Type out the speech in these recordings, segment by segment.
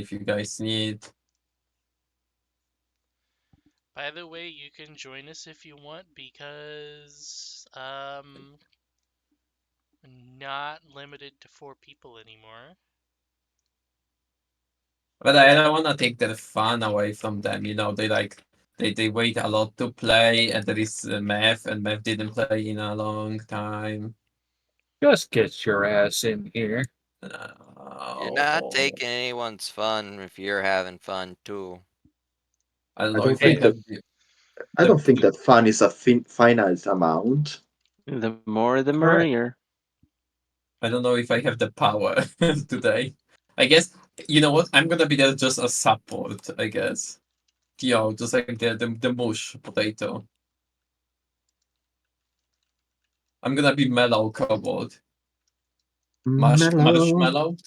if you guys need. By the way, you can join us if you want because not limited to 4 people anymore. But I don't want to take the fun away from them. They wait a lot to play, and there is Math, and Math didn't play in a long time. Just get your ass in here. You're not Oh, taking anyone's fun if you're having fun too. I don't I know don't if I think that have I don't think that fun is a finite amount. The more the Correct. merrier. I don't know if I have the power today. I guess you know what? I'm gonna be there just as support. I guess. Just like the mush potato. I'm gonna be mellow kobold. Mellow. Marshmallow.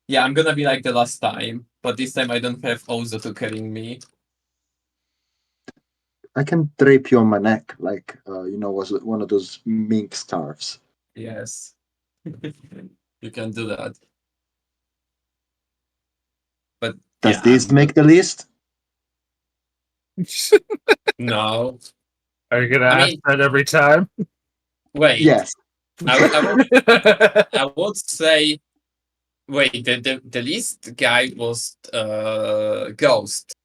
Yeah, I'm gonna be like the last time, but this time I don't have Ozo to carry me. I can drape you on my neck, like was one of those mink scarves. Yes, you can do that. But Does yeah, this make the list? no. Are you gonna I ask mean, that every time? wait. Yes. I would say. Wait, the list guy was Ghost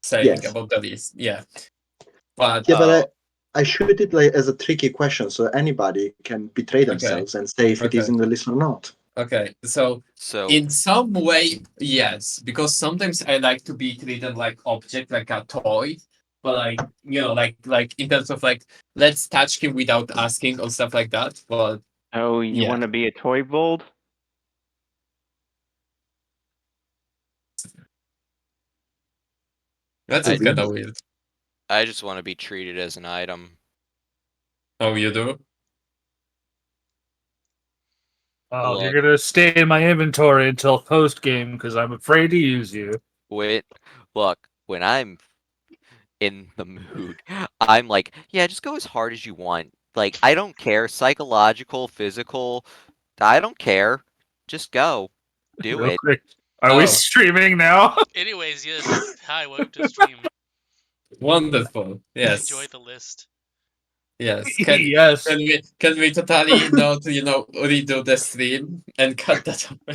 saying Yes. about the list. Yeah, but Yeah, but I shoot it like as a tricky question, so anybody can betray themselves and say if it is okay. in the list or not. Okay, so So in some way, yes, because sometimes I like to be treated like object, like a toy, but like in terms of like let's touch him without asking or stuff like that. But Oh, you yeah, want to be a toy bold? that's I kind of weird. I just want to be treated as an item. Oh, you do? Oh, you're Look, gonna stay in my inventory until post game because I'm afraid to use you. when I'm in the mood, I'm like, yeah, just go as hard as you want. Like, I don't care, psychological, physical, I don't care. Just go. Do Real it. quick. Are we Oh. streaming now? Anyways, yes. Hi, welcome to stream. Wonderful. Yes. Enjoy the list. Yes. Yes. Can we totally not redo the stream and cut that away?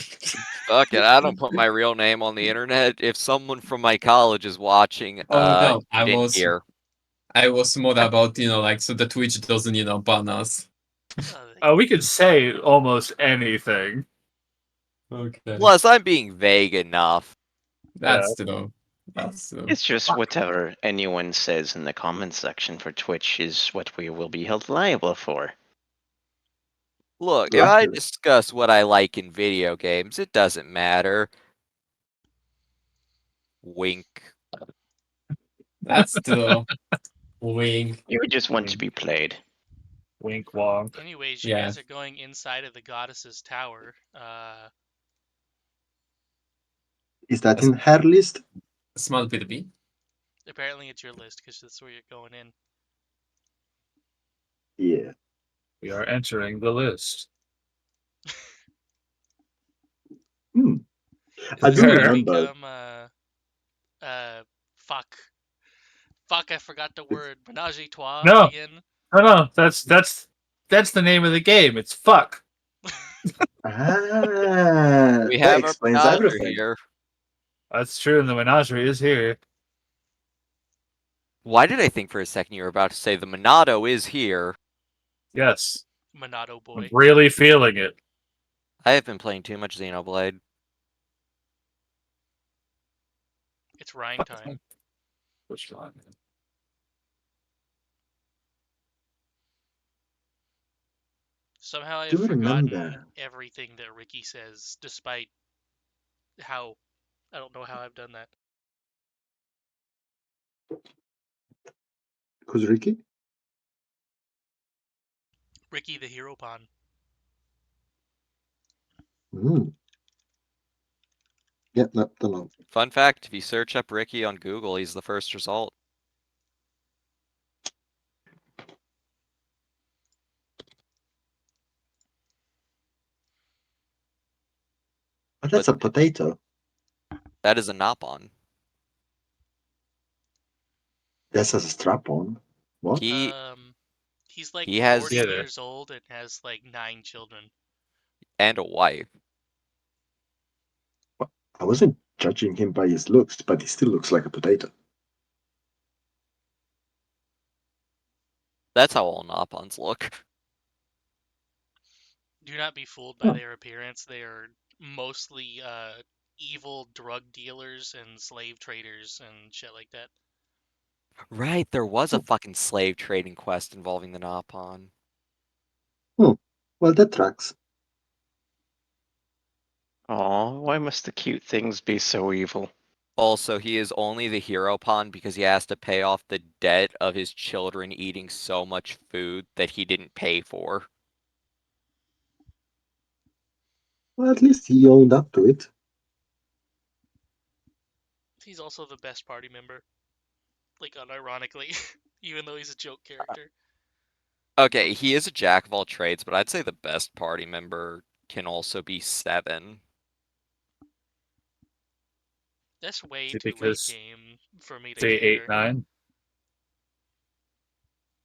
Fuck it, I don't put my real name on the internet. If someone from my college is watching, Oh no, get in here. I was more about so the Twitch doesn't ban us. We could say almost anything. Okay. Plus, I'm being vague enough. That's true. That's true. It's just whatever anyone says in the comments section for Twitch is what we will be held liable for. Look, if I discuss what I like in video games, it doesn't matter. Wink. That's true. Wink. You just want to be played. Wink wonk. Anyways, you guys are going inside of the goddess's tower. Is that in her list? Small BB. Apparently it's your list because that's where you're going in. Yeah. We are entering the list. I do remember. Fuck, I forgot the word. Menage a trois No. again. No, that's the name of the game. It's fuck. We have that explains our everything. here. That's true, and the menagerie is here. Why did I think for a second you were about to say the Monado is here? Yes. Monado boy. I'm really feeling it. I have been playing too much Xenoblade. It's Rhine time. Which one? Somehow I've Do forgotten remember. everything that Ricky says, despite how I don't know how I've done that. Who's Ricky? Ricky the Hero Pawn. Yep, no, don't know. Fun fact, if you search up Ricky on Google, he's the first result. But that's a potato. That is a Nopon. That's as a strap on. What? He's like He has 40 Yeah. years old and has like 9 children. and a wife. I wasn't judging him by his looks, but he still looks like a potato. That's how all Nopons look. Do not be fooled by Huh. their appearance. They are mostly evil drug dealers and slave traders and shit like that. Right, there was a fucking slave trading quest involving the Nopon. Well, that tracks. Aw, why must the cute things be so evil? Also, he is only the hero pawn because he has to pay off the debt of his children eating so much food that he didn't pay for. Well, at least he owned up to it. He's also the best party member. Like, unironically, even though he's a joke character. Okay, he is a jack of all trades, but I'd say the best party member can also be 7. That's way See, too late because game for me to say care. 8, 9.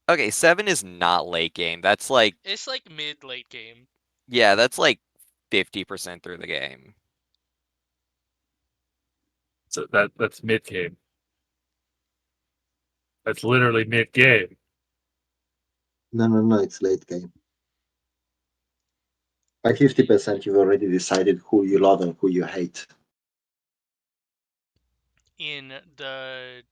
Okay, 7 is not late game. That's like, It's like mid-late game. yeah, that's like 50% through the game. So that's mid game. That's literally mid game. No, it's late game. By 50%, you've already decided who you love and who you hate. In the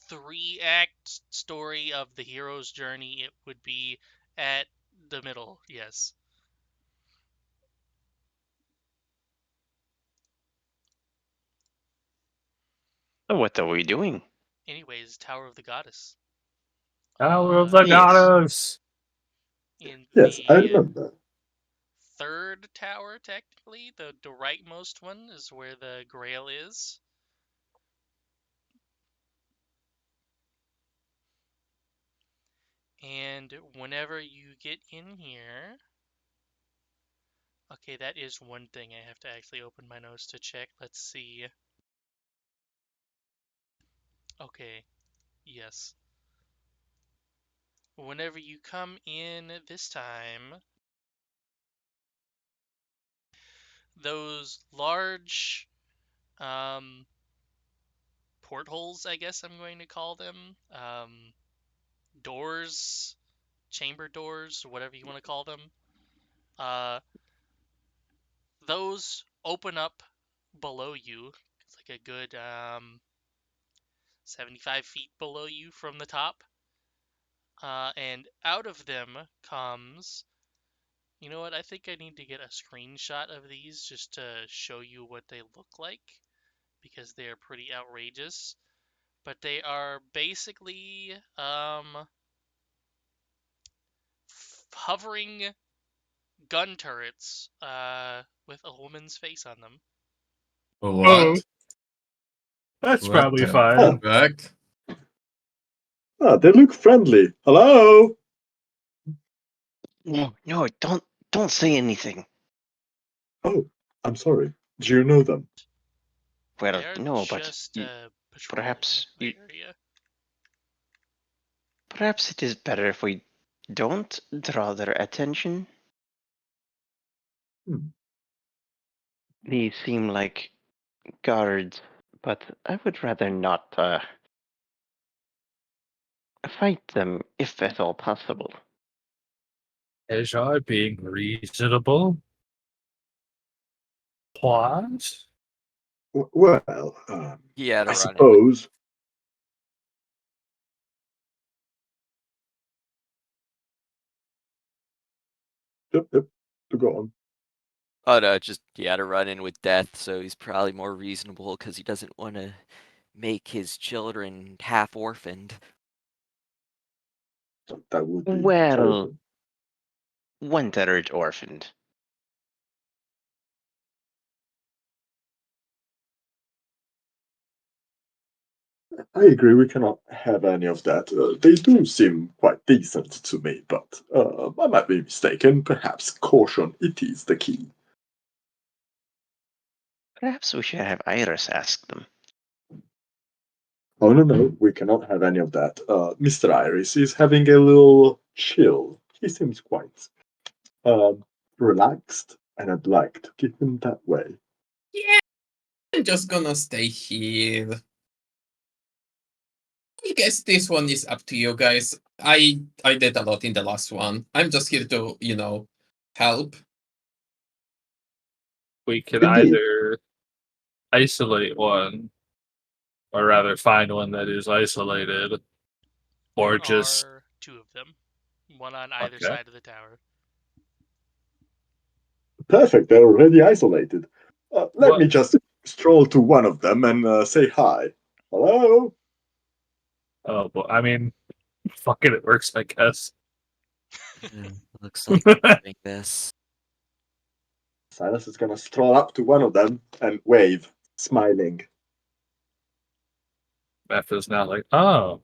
3-act story of the hero's journey, it would be at the middle, yes. So what are we doing? Anyways, Tower of the Goddess. Tower of the Yes. Goddess. In Yes, I the remember. third tower, technically, the rightmost one is where the Grail is. And whenever you get in here... Okay, that is one thing I have to actually open my nose to check. Let's see. Okay, yes. Whenever you come in this time, those large portholes, I guess I'm going to call them, doors, chamber doors, whatever you want to call them, those open up below you. It's like a good 75 feet below you from the top. And out of them comes... You know what? I think I need to get a screenshot of these just to show you what they look like, because they are pretty outrageous. But they are basically hovering gun turrets with a woman's face on them. What? That's What probably the fine. fuck? Ah, they look friendly. Hello? No, don't say anything. Oh, I'm sorry. Do you know them? Well, They're no, but just patrolling perhaps the you- area. perhaps it is better if we don't draw their attention. Hmm. These seem like guards, but I would rather not fight them if at all possible. Ejar being reasonable. Plot? Well, He had I to run in with. suppose. Yep. Go on. Oh no, just he had to run in with death, so he's probably more reasonable because he doesn't want to make his children half orphaned. That would be Well, terrible. 1/3 orphaned. I agree, we cannot have any of that. They do seem quite decent to me, but I might be mistaken. Perhaps caution, it is the key. Perhaps we should have Iris ask them. Oh no, we cannot have any of that. Mr. Iris is having a little chill. He seems quite relaxed, and I'd like to keep him that way. Yeah, I'm just gonna stay here. I guess this one is up to you guys. I did a lot in the last one. I'm just here to, help. We could Indeed. either isolate one, or rather find one that is isolated, or There just are two of them, one on either Okay. side of the tower. Perfect, they're already isolated. Let What? me just stroll to one of them and say hi. Hello? Oh, but I mean, fucking it works, I guess. Looks like we're doing this. Silas is gonna stroll up to one of them and wave, smiling. Beth is now like, oh,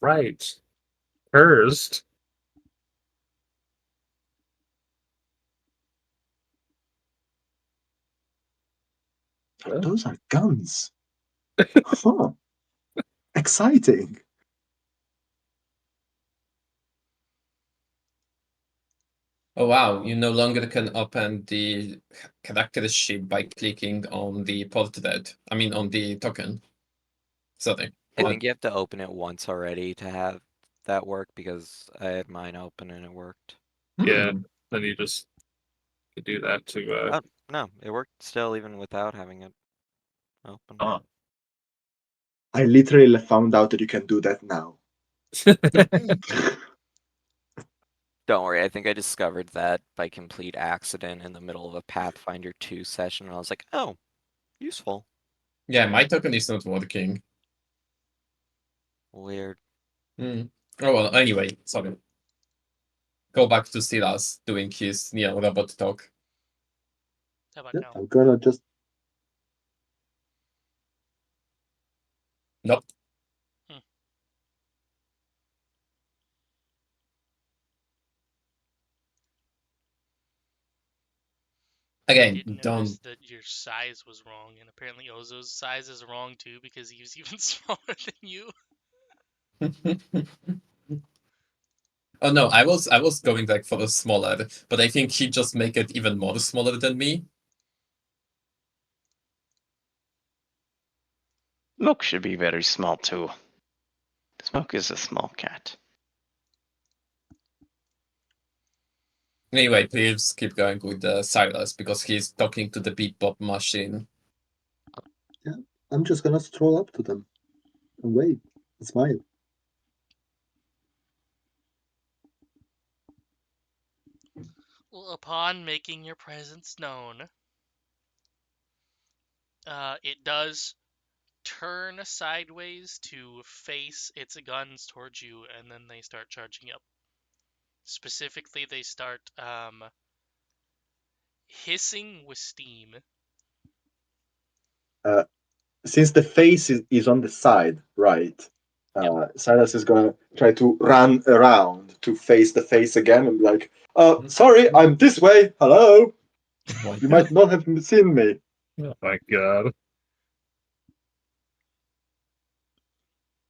right, cursed. And those are guns. Huh. Exciting. Oh wow, you no longer can open the character sheet by clicking on the portrait. I mean, on the token. Sorry. I What? think you have to open it once already to have that work because I had mine open and it worked. Yeah, Hmm. then you just could do that to. Oh, no, it worked still even without having it open. Oh. I literally found out that you can do that now. Don't worry, I think I discovered that by complete accident in the middle of a Pathfinder 2 session, and I was like, oh, useful. Yeah, my token is not working. Weird. Hmm. Oh well, anyway, sorry. Go back to Silas doing his, robot talk. How about Yeah, now? I'm gonna just. Nope. I Again, did notice don't. that your size was wrong, and apparently Ozo's size is wrong too because he was even smaller than you. Oh no, I was going like for a smaller, but I think he just make it even more smaller than me. Smoke should be very small too. Smoke is a small cat. Anyway, please keep going with Silas because he's talking to the beep bop machine. Yeah, I'm just gonna stroll up to them and wave and smile. Well, upon making your presence known, it does turn sideways to face its guns towards you, and then they start charging up. Specifically, they start hissing with steam. Since the face is on the side, right? Yep. Silas is gonna try to run around to face the face again and be like, sorry, I'm this way. Hello? Oh my You God. might not have seen me. Oh my god.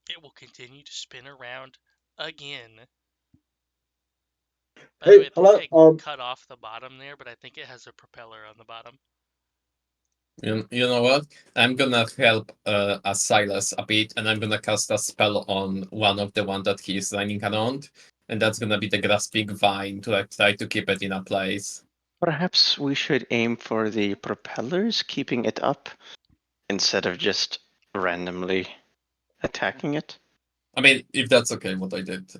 It will continue to spin around again. By the Hey, way, I think hello. I cut off the bottom there, but I think it has a propeller on the bottom. You know what? I'm gonna help Silas a bit, and I'm gonna cast a spell on one of the one that he's running around, and that's gonna be the grasping vine to like try to keep it in a place. Perhaps we should aim for the propellers, keeping it up, instead of just randomly attacking it. I mean, if that's okay, what I did.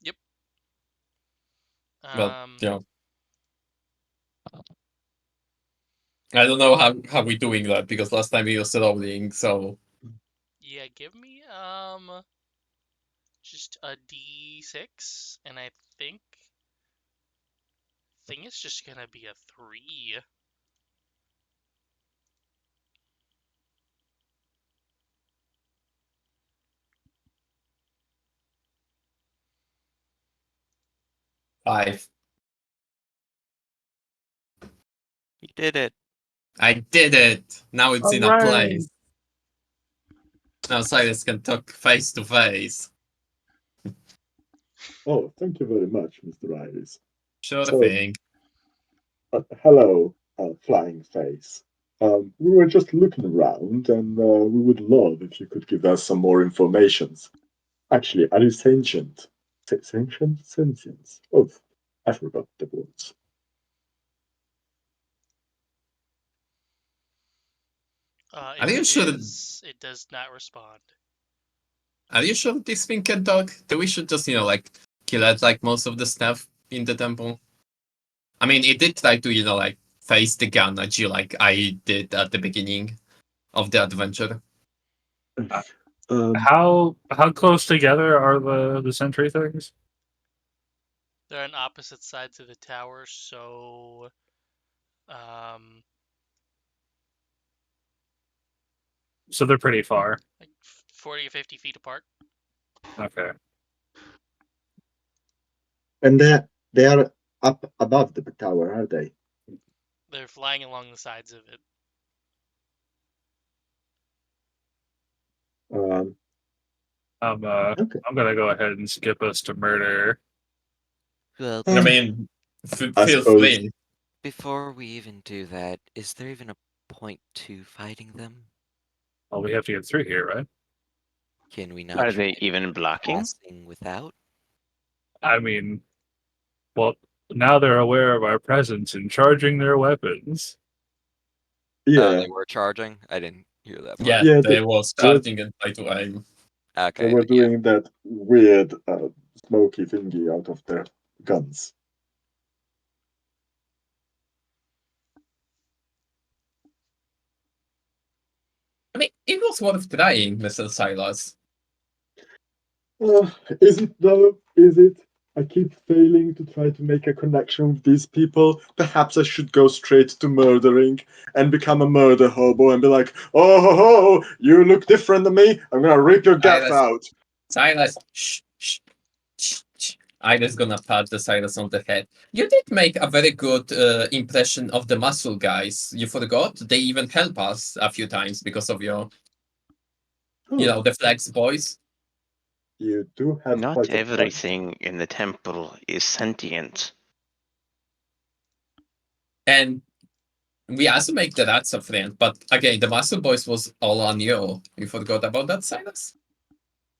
Yep. Well, I don't know how we doing that because last time we was rolling, so Yeah, give me just a D6, and I think it's just gonna be a 3. 5. You did it. I did it! Now it's in a Alright. place. Now Silas can talk face to face. Oh, thank you very much, Mr. Iris. Sure So, thing. hello, Flying Face. We were just looking around, and we would love if you could give us some more information. Actually, are you sentient? Sentient? Sentience? Oh, I forgot the words. If you it sure? is, it does not respond. Are you sure this thing can talk? Then we should just, like, kill it like most of the stuff in the temple. I mean, it did try to, like, face the gun at you like I did at the beginning of the adventure. How close together are the sentry things? They're on opposite sides of the tower, so So they're pretty far. like 40 or 50 feet apart. Okay. And they are up above the tower, are they? They're flying along the sides of it. Um, okay. I'm gonna go ahead and skip us to murder. Well, I mean, I feel suppose. free. before we even do that, is there even a point to fighting them? Well, we have to get through here, right? Can we not Are try they even blocking? passing without? I mean, well, now they're aware of our presence and charging their weapons. Yeah, They were charging? I didn't hear that part. Yeah, Yeah, they was they were- starting and try to aim. they Okay, were yeah. doing that weird smoky thingy out of their guns. I mean, it was worth trying, Mr. Silas. Isn't though? Is it? I keep failing to try to make a connection with these people. Perhaps I should go straight to murdering and become a murder hobo and be like, oh ho ho, you look different than me. I'm gonna rip your gaff Silas, out. Silas, shh, shh, shh, shh. I was gonna pat the Silas on the head. You did make a very good impression of the muscle guys. You forgot? They even help us a few times because of your, Oh, the Flex boys. you do have Not quite a point. everything in the temple is sentient. And we also make the rats a friend. But again, the muscle boys was all on you. You forgot about that, Silas?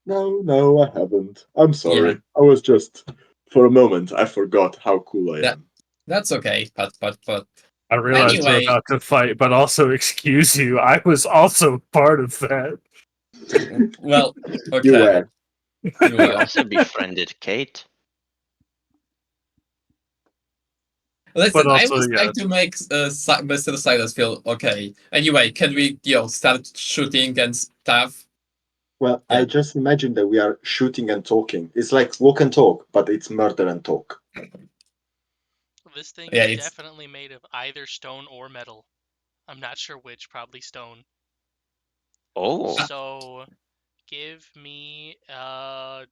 No, I haven't. I'm sorry. Yeah. I was just, for a moment, I forgot how cool I That, am. that's okay. But I realized we're anyway, about to fight, but also excuse you, I was also part of that. well, You okay. were. You We will. also befriended Kate. Listen, But I also, was trying yeah, to make Mr. Silas feel okay. Anyway, can we, start shooting and stuff? Well, Yeah. I just imagine that we are shooting and talking. It's like walk and talk, but it's murder and talk. This thing Yeah, is it's definitely made of either stone or metal. I'm not sure which, probably stone. Oh, So give me I'm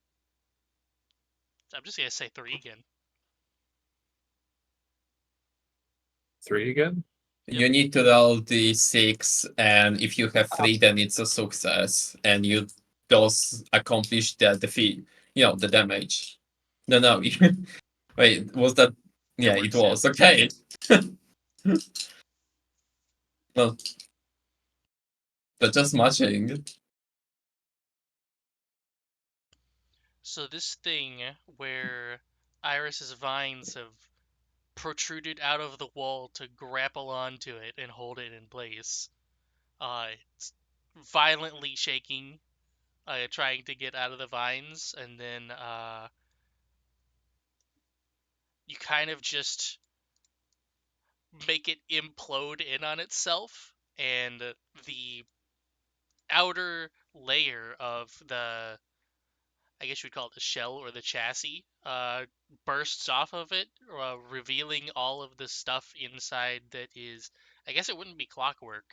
just gonna say 3 again. 3 again? Yep. you need to roll the 6, and if you have 3, then it's a success, and you those accomplish the defeat. The damage. No. Wait, was that? It Yeah, it works, yeah. was okay. Well, but just matching. So this thing where Iris's vines have protruded out of the wall to grapple onto it and hold it in place. It's violently shaking, trying to get out of the vines, and then you kind of just make it implode in on itself, and the outer layer of I guess you'd call it the shell or the chassis, bursts off of it, revealing all of the stuff inside that is, I guess it wouldn't be clockwork.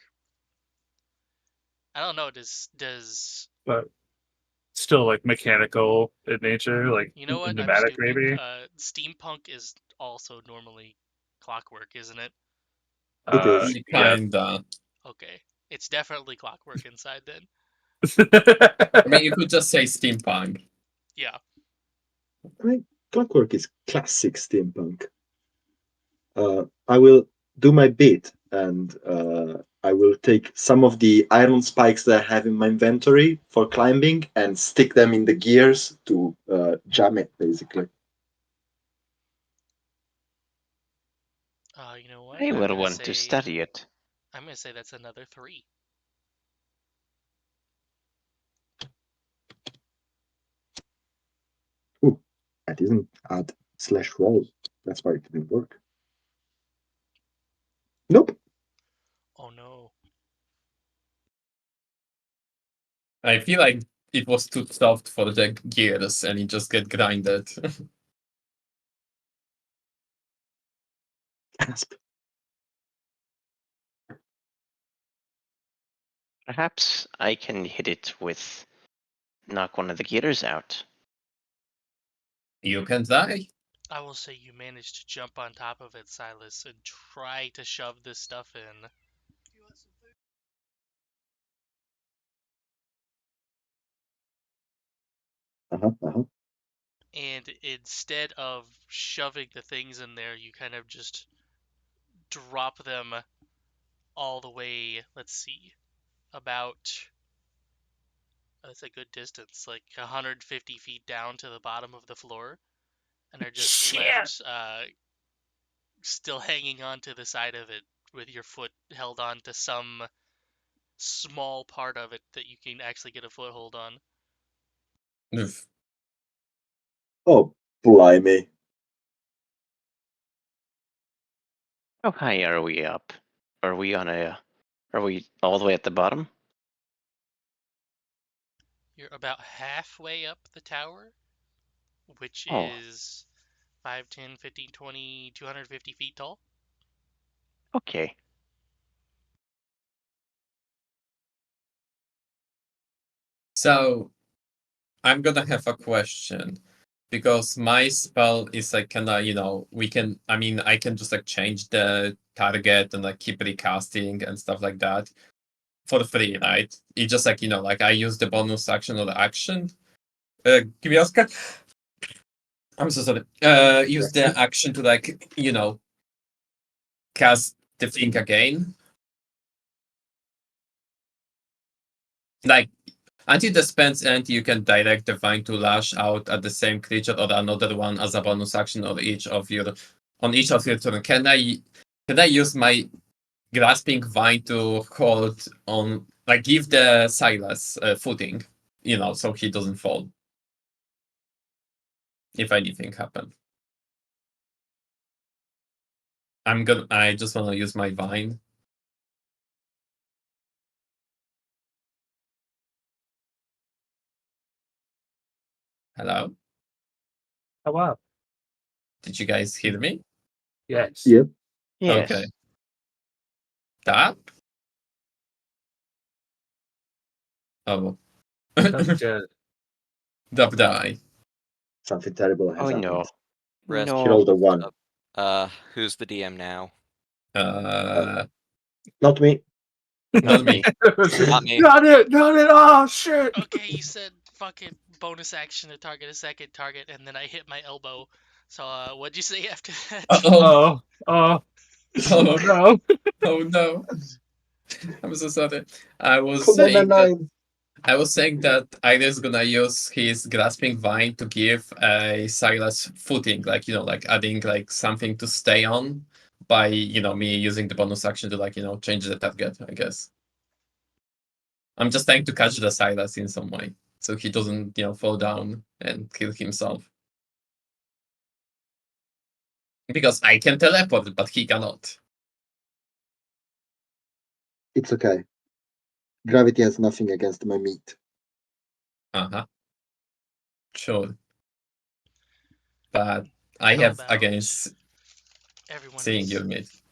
I don't know. Does But still, like, mechanical in nature, like you know what? I'm pneumatic, stupid. maybe? Steampunk is also normally clockwork, isn't it? It is. Yeah. Kinda. Okay, it's definitely clockwork inside then. I mean, you could just say steampunk. Yeah. I mean, Clockwork is classic steampunk. I will do my bit, and I will take some of the iron spikes that I have in my inventory for climbing and stick them in the gears to jam it, basically. You know what? I I'm will gonna want to say study it. that's another 3. Ooh, I didn't add /roll. That's why it didn't work. Nope. Oh no. I feel like it was too soft for the gears and it just get grinded. Gasp. Perhaps I can hit it with knock one of the gears out. You can die. I will say you managed to jump on top of it, Silas, and try to shove this stuff in. Uh-huh. And instead of shoving the things in there, you kind of just drop them all the way, let's see, about, that's a good distance, like 150 feet down to the bottom of the floor, and are just Shit. left still hanging onto the side of it with your foot held on to some small part of it that you can actually get a foothold on. Oof. Oh, blimey. How high are we up? Are we all the way at the bottom? You're about halfway up the tower, which Oh. is 5, 10, 15, 20, 250 feet tall. Okay. So I'm gonna have a question because my spell is like kinda, we can I can just like change the target and like keep recasting and stuff like that for free, right? It's just like, like I use the bonus action or the action. Give me a second. I'm so sorry. Use the action to like, cast the thing again. Like until the spell's end, you can direct the vine to lash out at the same creature or another one as a bonus action on each of your turn. Can I use my grasping vine to hold on, like give the Silas footing, so he doesn't fall if anything happens. I just want to use my vine. Hello? Oh wow. Did you guys hear me? Yes. Yep. Yes. Okay. That? Oh. That's good. Dub die. Something terrible has Oh happened. no. Rest He No. rolled a 1. Who's the DM now? Not me. Not me. Not me. Got it. Oh shit. Okay, you said fucking bonus action to target a second target, and then I hit my elbow. So, what'd you say after that? Uh-oh. Oh Oh, no. oh no. I'm so sorry. I was Come on, saying that nine. Iris gonna use his grasping vine to give a Silas footing, like like adding like something to stay on by me using the bonus action to like change the target. I guess I'm just trying to catch the Silas in some way so he doesn't fall down and kill himself because I can teleport, but he cannot. It's okay. Gravity has nothing against my meat. Uh-huh. Sure. But I How have about against everyone seeing your just meat.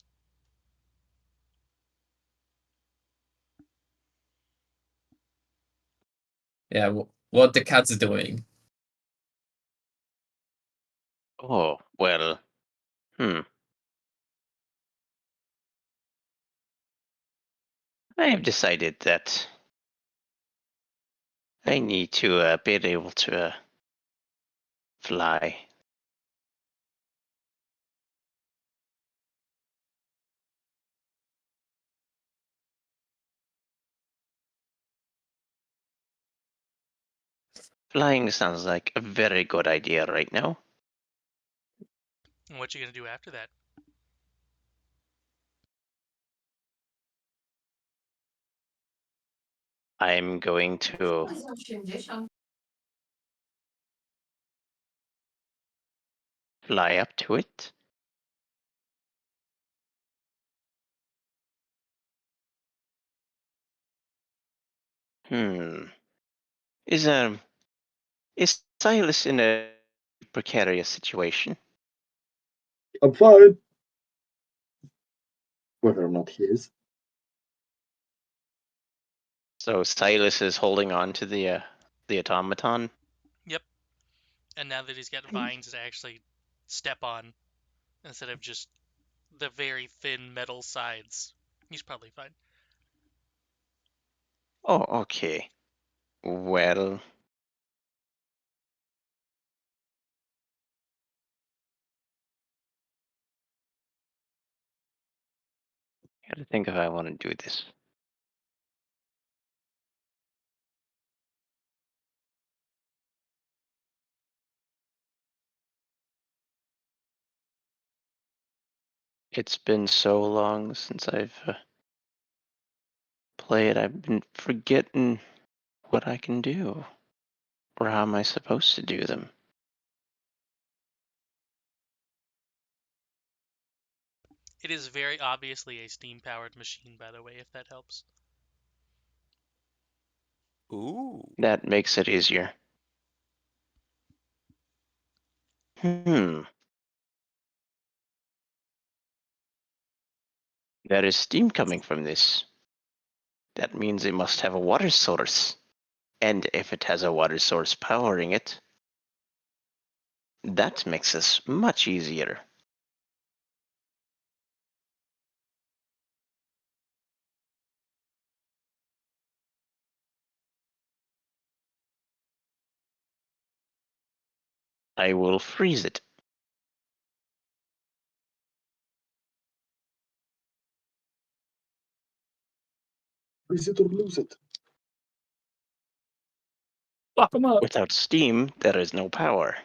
Yeah, what the cat's doing? Oh, well. I have decided that I need to be able to fly. Flying sounds like a very good idea right now. And what you gonna do after that? I'm going to fly up to it. Hmm. Is is Silas in a precarious situation? I'm fine. Whether or not he is. So Silas is holding on to the automaton. Yep. And now that he's got vines to actually step on instead of just the very thin metal sides, he's probably fine. Oh, okay. Well, gotta think if I want to do this. It's been so long since I've played. I've been forgetting what I can do, or how am I supposed to do them. It is very obviously a steam-powered machine, by the way, if that helps. Ooh. That makes it easier. There is steam coming from this. That means it must have a water source. And if it has a water source powering it, that makes this much easier. I will freeze it. Freeze it or lose it. Lock him up. Without steam, there is no power.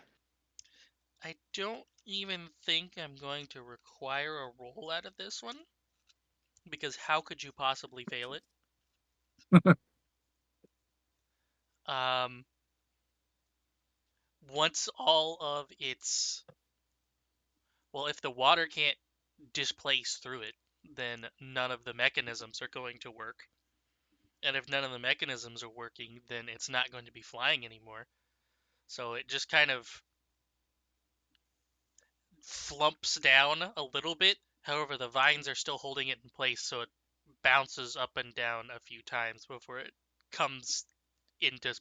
I don't even think I'm going to require a roll out of this one, because how could you possibly fail it? Um, once all of its... Well, if the water can't displace through it, then none of the mechanisms are going to work. And if none of the mechanisms are working, then it's not going to be flying anymore. So it just kind of flumps down a little bit. However, the vines are still holding it in place, so it bounces up and down a few times before it comes into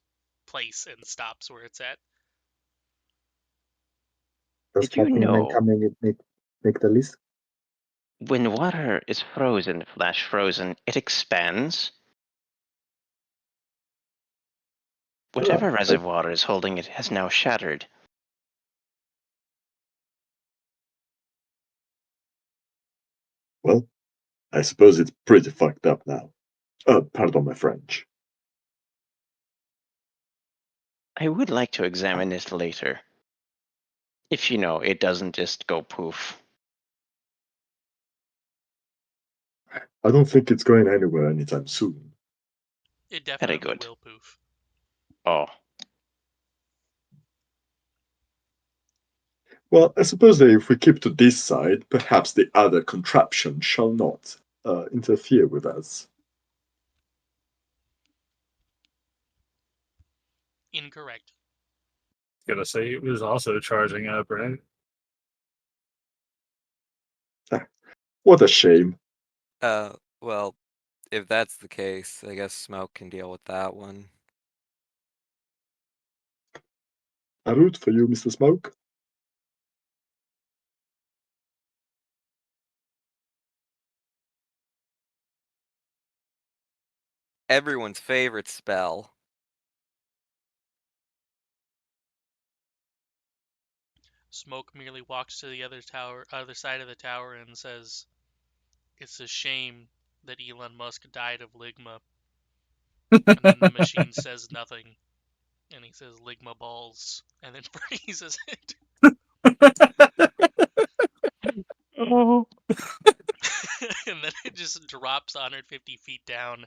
place and stops where it's at. Does Did you Lightning Man know coming make the list? when water is frozen, flash frozen, it expands? Whatever reservoir is holding it has now shattered. Well, I suppose it's pretty fucked up now. Pardon my French. I would like to examine it later. If it doesn't just go poof. I don't think it's going anywhere anytime soon. It definitely good. will poof. Oh, Well, I suppose that if we keep to this side, perhaps the other contraption shall not interfere with us. Incorrect. Gonna say it was also charging up, right? What a shame. Well, if that's the case, I guess Smoke can deal with that one. A root for you, Mr. Smoke. Everyone's favorite spell. Smoke merely walks to the other side of the tower, and says, "It's a shame that Elon Musk died of Ligma." And then the machine says nothing, and he says, "Ligma balls," and then freezes it. Oh, And then it just drops 150 feet down,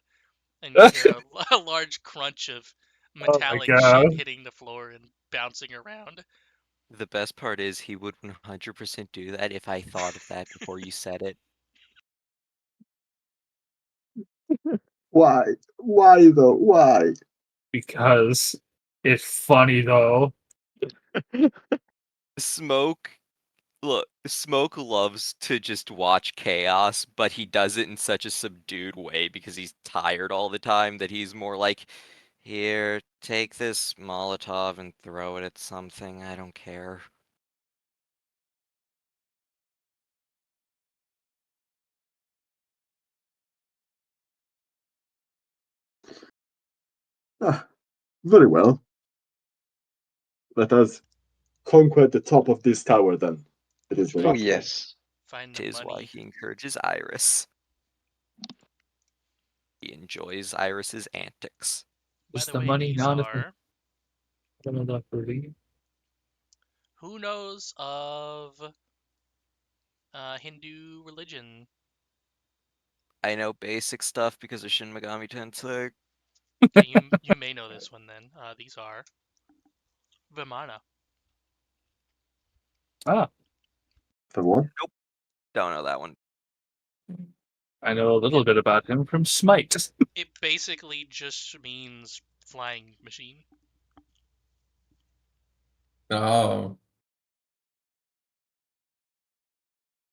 and you hear a large crunch of oh my metallic shit god. hitting the floor and bouncing around. The best part is he would 100% do that if I thought of that before you said it. Why? Why though? Why? Because it's funny though. Smoke, look, Smoke loves to just watch chaos, but he does it in such a subdued way because he's tired all the time that he's more like, here, take this Molotov and throw it at something. I don't care. Ah, very well. Let us conquer the top of this tower then. It is the Oh, last one. yes. Find the Tis why money. he encourages Iris. He enjoys Iris's antics. By Is the the way, money these not are. enough for me? Who knows of Hindu religion? I know basic stuff because of Shin Megami Tensei. Okay, you may know this one then. These are Vimana. Ah, The what? Don't know that one. I know a little bit about him from Smite. It basically just means flying machine. Oh,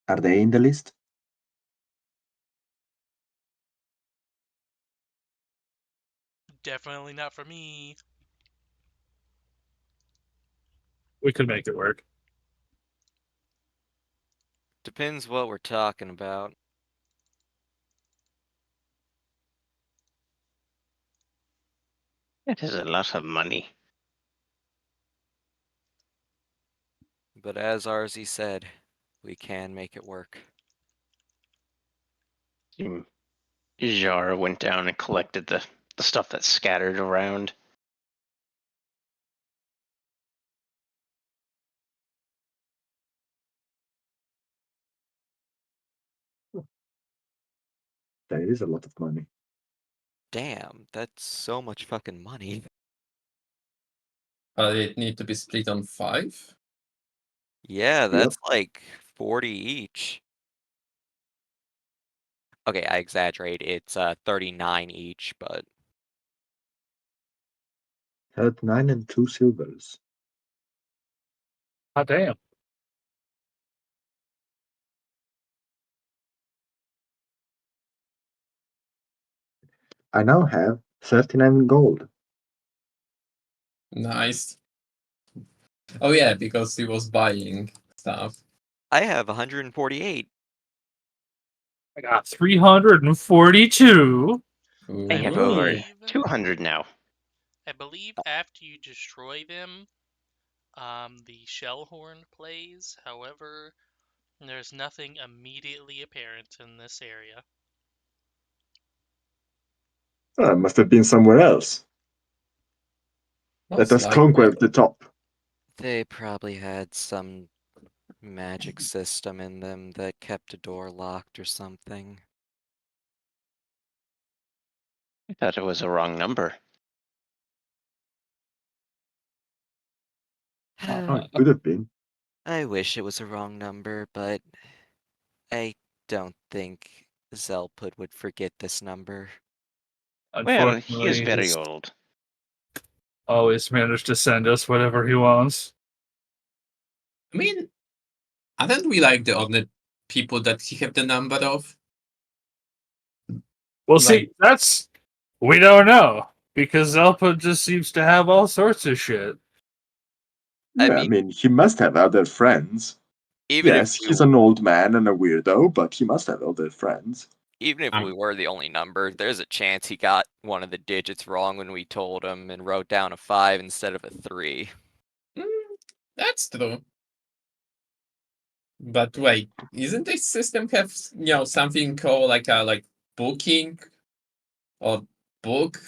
Are they in the list? Definitely not for me. We could make it work. Depends what we're talking about. It is a lot of money. But as Arzi said, we can make it work. Jar went down and collected the stuff that's scattered around. There is a lot of money. Damn, that's so much fucking money. it need to be split on 5. Yeah, Yep. that's like 40 each. Okay, I exaggerate. It's 39 each, but 39 and 2 silvers. Ah, damn. I now have 39 gold. Nice. Oh yeah, because he was buying stuff. I have 148. I got 342. I have Ooh. over believe 200 now. I believe after you destroy them, the shell horn plays. However, there's nothing immediately apparent in this area. Ah, must have been somewhere else. Let Most us likely. conquer the top. They probably had some magic system in them that kept a door locked or something. I thought it was a wrong number. Oh, it could have been. I wish it was a wrong number, but I don't think Zelput would forget this number. Well, he is Unfortunately, very he's old. always managed to send us whatever he wants. I mean, aren't we like the only people that he have the number of? Well, Like- see, that's we don't know because Zelpa just seems to have all sorts of shit. Yeah, I mean, he must have other friends. Even Yes, if he's you an old man and a weirdo, but he must have other friends. Even if we were the only number, there's a chance he got one of the digits wrong when we told him and wrote down a 5 instead of a 3. That's true. But wait, isn't this system have something called like booking or book?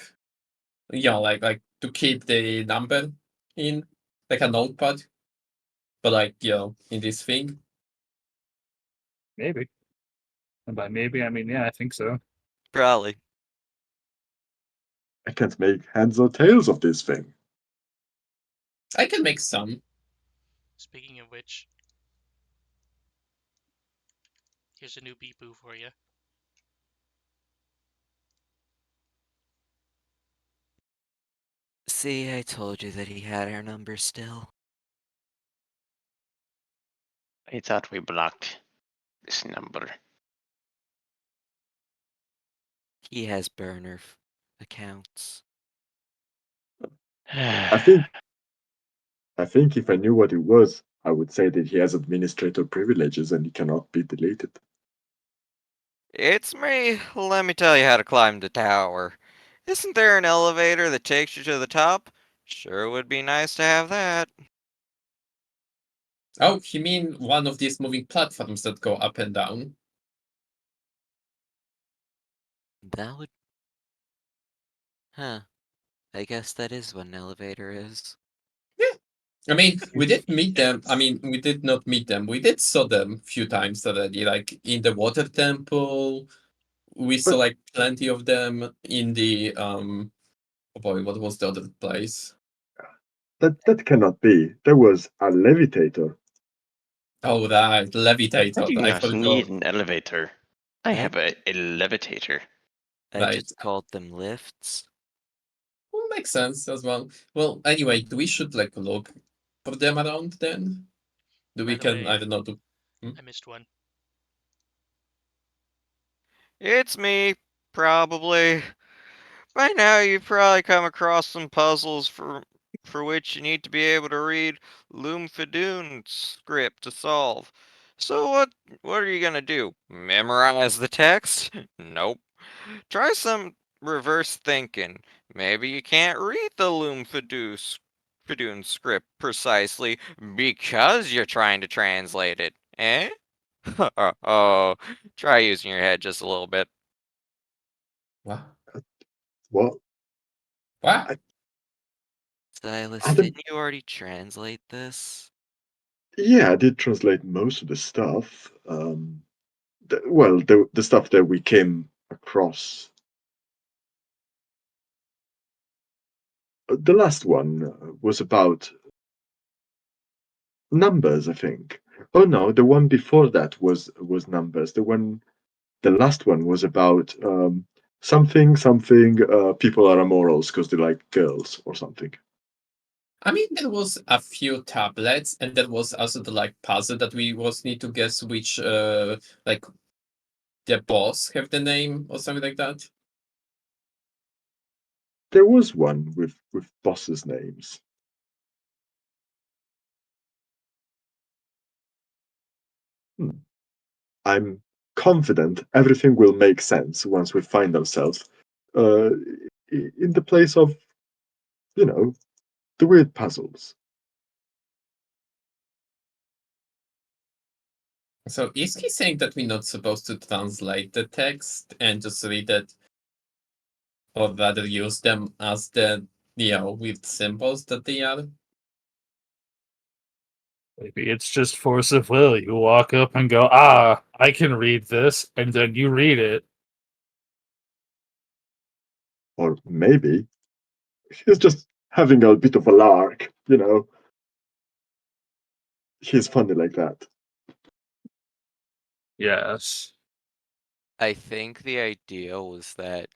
Like to keep the number in like a notepad, but in this thing. Maybe. And by maybe, I mean, yeah, I think so. Probably. I can't make heads or tails of this thing. I can make some. Speaking of which, here's a new beep boo for you. See, I told you that he had our number still. I thought we blocked this number. He has burner accounts. I think if I knew what it was, I would say that he has administrator privileges and he cannot be deleted. It's me. Let me tell you how to climb the tower. Isn't there an elevator that takes you to the top? Sure would be nice to have that. Oh, you mean one of these moving platforms that go up and down? That would... Huh. I guess that is what an elevator is. I mean, we did meet them. I mean, we did not meet them. We did saw them a few times already, like in the water temple. We saw like plenty of them in the oh boy, what was the other place? That cannot be. There was a levitator. Oh, that I levitator. do I not need forgot. an elevator. I I- have a levitator. I Right. just called them lifts. Well, makes sense as well. Well, anyway, we should like look for them around then. Do By we the can way, I don't know. I missed one. It's me, probably. By now you've probably come across some puzzles for which you need to be able to read Lum'Fidu script to solve. So what are you gonna do? Memorize the text? Nope. Try some reverse thinking. Maybe you can't read the Lum'Fidu script precisely because you're trying to translate it. Eh? Oh, try using your head just a little bit. What? What? What? Silas, I don't- didn't you already translate this? Yeah, I did translate most of the stuff. The stuff that we came across. The last one was about numbers, I think. Oh no, the one before that was numbers. The last one was about something. People are immorals because they like girls or something. I mean, there was a few tablets, and there was also the like puzzle that we was need to guess which like the boss have the name or something like that. There was one with bosses' names. I'm confident everything will make sense once we find ourselves uh, in the place of, the weird puzzles. So is he saying that we're not supposed to translate the text and just read it, or rather use them as the with symbols that they are? Maybe it's just force of will. You walk up and go, ah, I can read this, and then you read it. Or maybe he's just having a bit of a lark, He's funny like that. Yes. I think the idea was that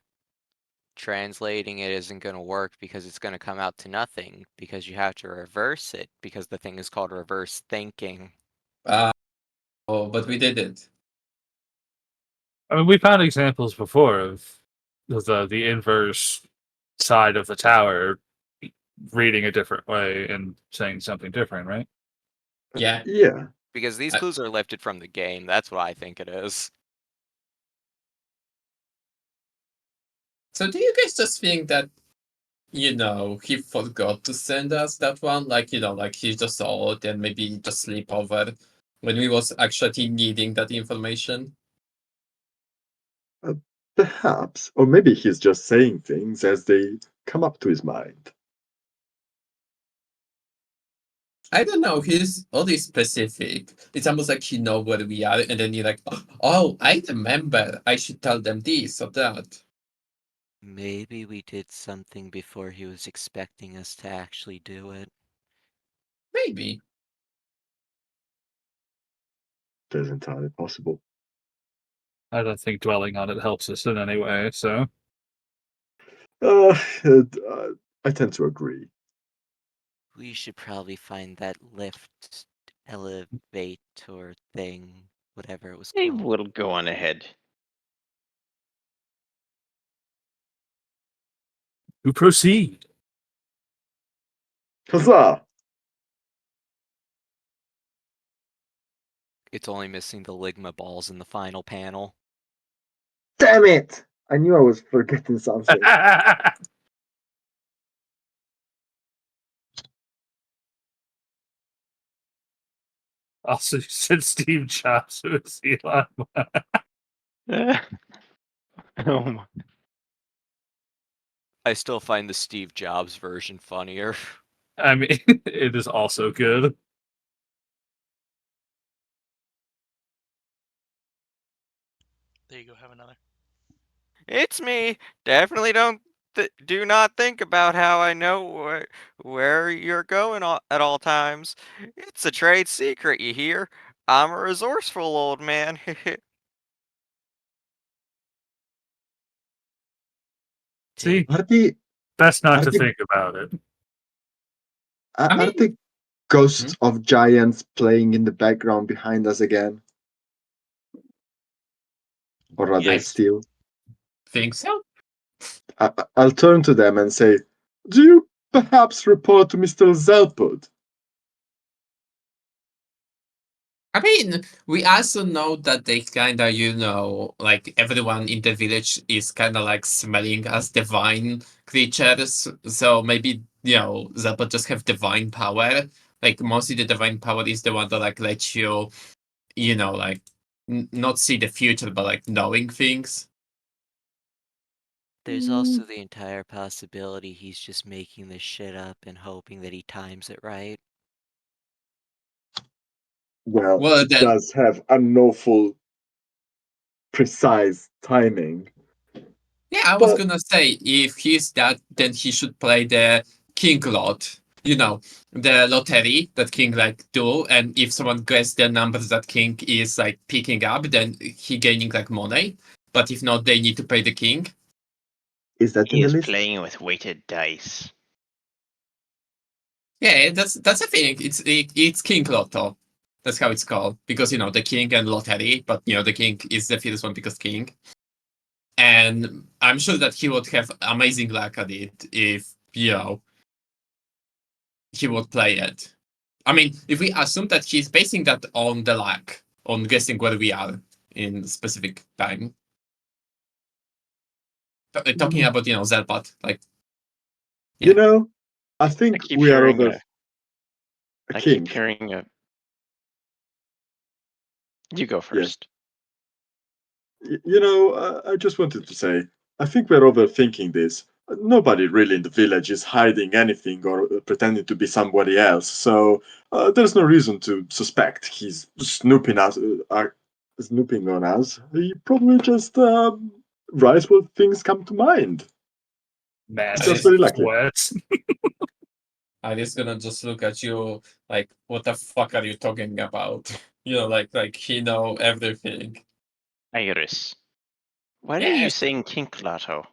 translating it isn't going to work because it's going to come out to nothing because you have to reverse it because the thing is called reverse thinking. Oh, but we did it. I mean, we found examples before of the inverse side of the tower reading a different way and saying something different, right? Yeah. Yeah. Because these I- clues are lifted from the game. That's what I think it is. So do you guys just think that, he forgot to send us that one? Like, like he just saw it and maybe just sleep over when we was actually needing that information? Perhaps, or maybe he's just saying things as they come up to his mind. I don't know. He's only specific. It's almost like he know where we are, and then you're like, oh, I remember. I should tell them this or that. Maybe we did something before he was expecting us to actually do it. Maybe. That's entirely possible. I don't think dwelling on it helps us in any way. So Uh, I tend to agree. We should probably find that lift, elevator thing, whatever it was They called. will go on ahead. to proceed. Huzzah! It's only missing the Ligma balls in the final panel. Damn it! I knew I was forgetting something. Also, you said Steve Jobs was Elon. Oh my. I still find the Steve Jobs version funnier. I mean, it is also good. There you go. Have another. It's me. Definitely do not think about how I know where you're going at all times. It's a trade secret, you hear? I'm a resourceful old man. See, Are the best not are to the think about it. I are mean, the ghosts of giants playing in the background behind us again? Or rather, I still? think so. I'll turn to them and say, "Do you perhaps report to Mr. Zelpud?" I mean, we also know that they kind of, like everyone in the village is kind of like smelling as divine creatures. So maybe, Zappa just have divine power. Like mostly the divine power is the one that like lets you, like not see the future, but like knowing things. There's also the entire possibility he's just making this shit up and hoping that he times it right. Well, Well, it then, does have an awful precise timing. yeah, I was But gonna say if he's that, then he should play the king lot. The lottery that king like do, and if someone guess the numbers that king is like picking up, then he gaining like money. But if not, they need to pay the king. is that in He the is list? playing with weighted dice. Yeah, that's a thing. It's king lotto. That's how it's called because the king and lottery, but the king is the first one because king. And I'm sure that he would have amazing luck at it if he would play it. I mean, if we assume that he's basing that on the luck, on guessing where we are in specific time. Talking about, Zelpat, like, You yeah. know, I I think keep we are hearing over a. a I king. keep hearing a. You go Yes. first. I just wanted to say, I think we're overthinking this. Nobody really in the village is hiding anything or pretending to be somebody else, so there's no reason to suspect he's snooping on us. He probably just writes what things come to mind. It's just Massive very likely. sweats. I'm just gonna just look at you like, what the fuck are you talking about? Like he know everything. Iris. Why are you Yes, saying King Lotto?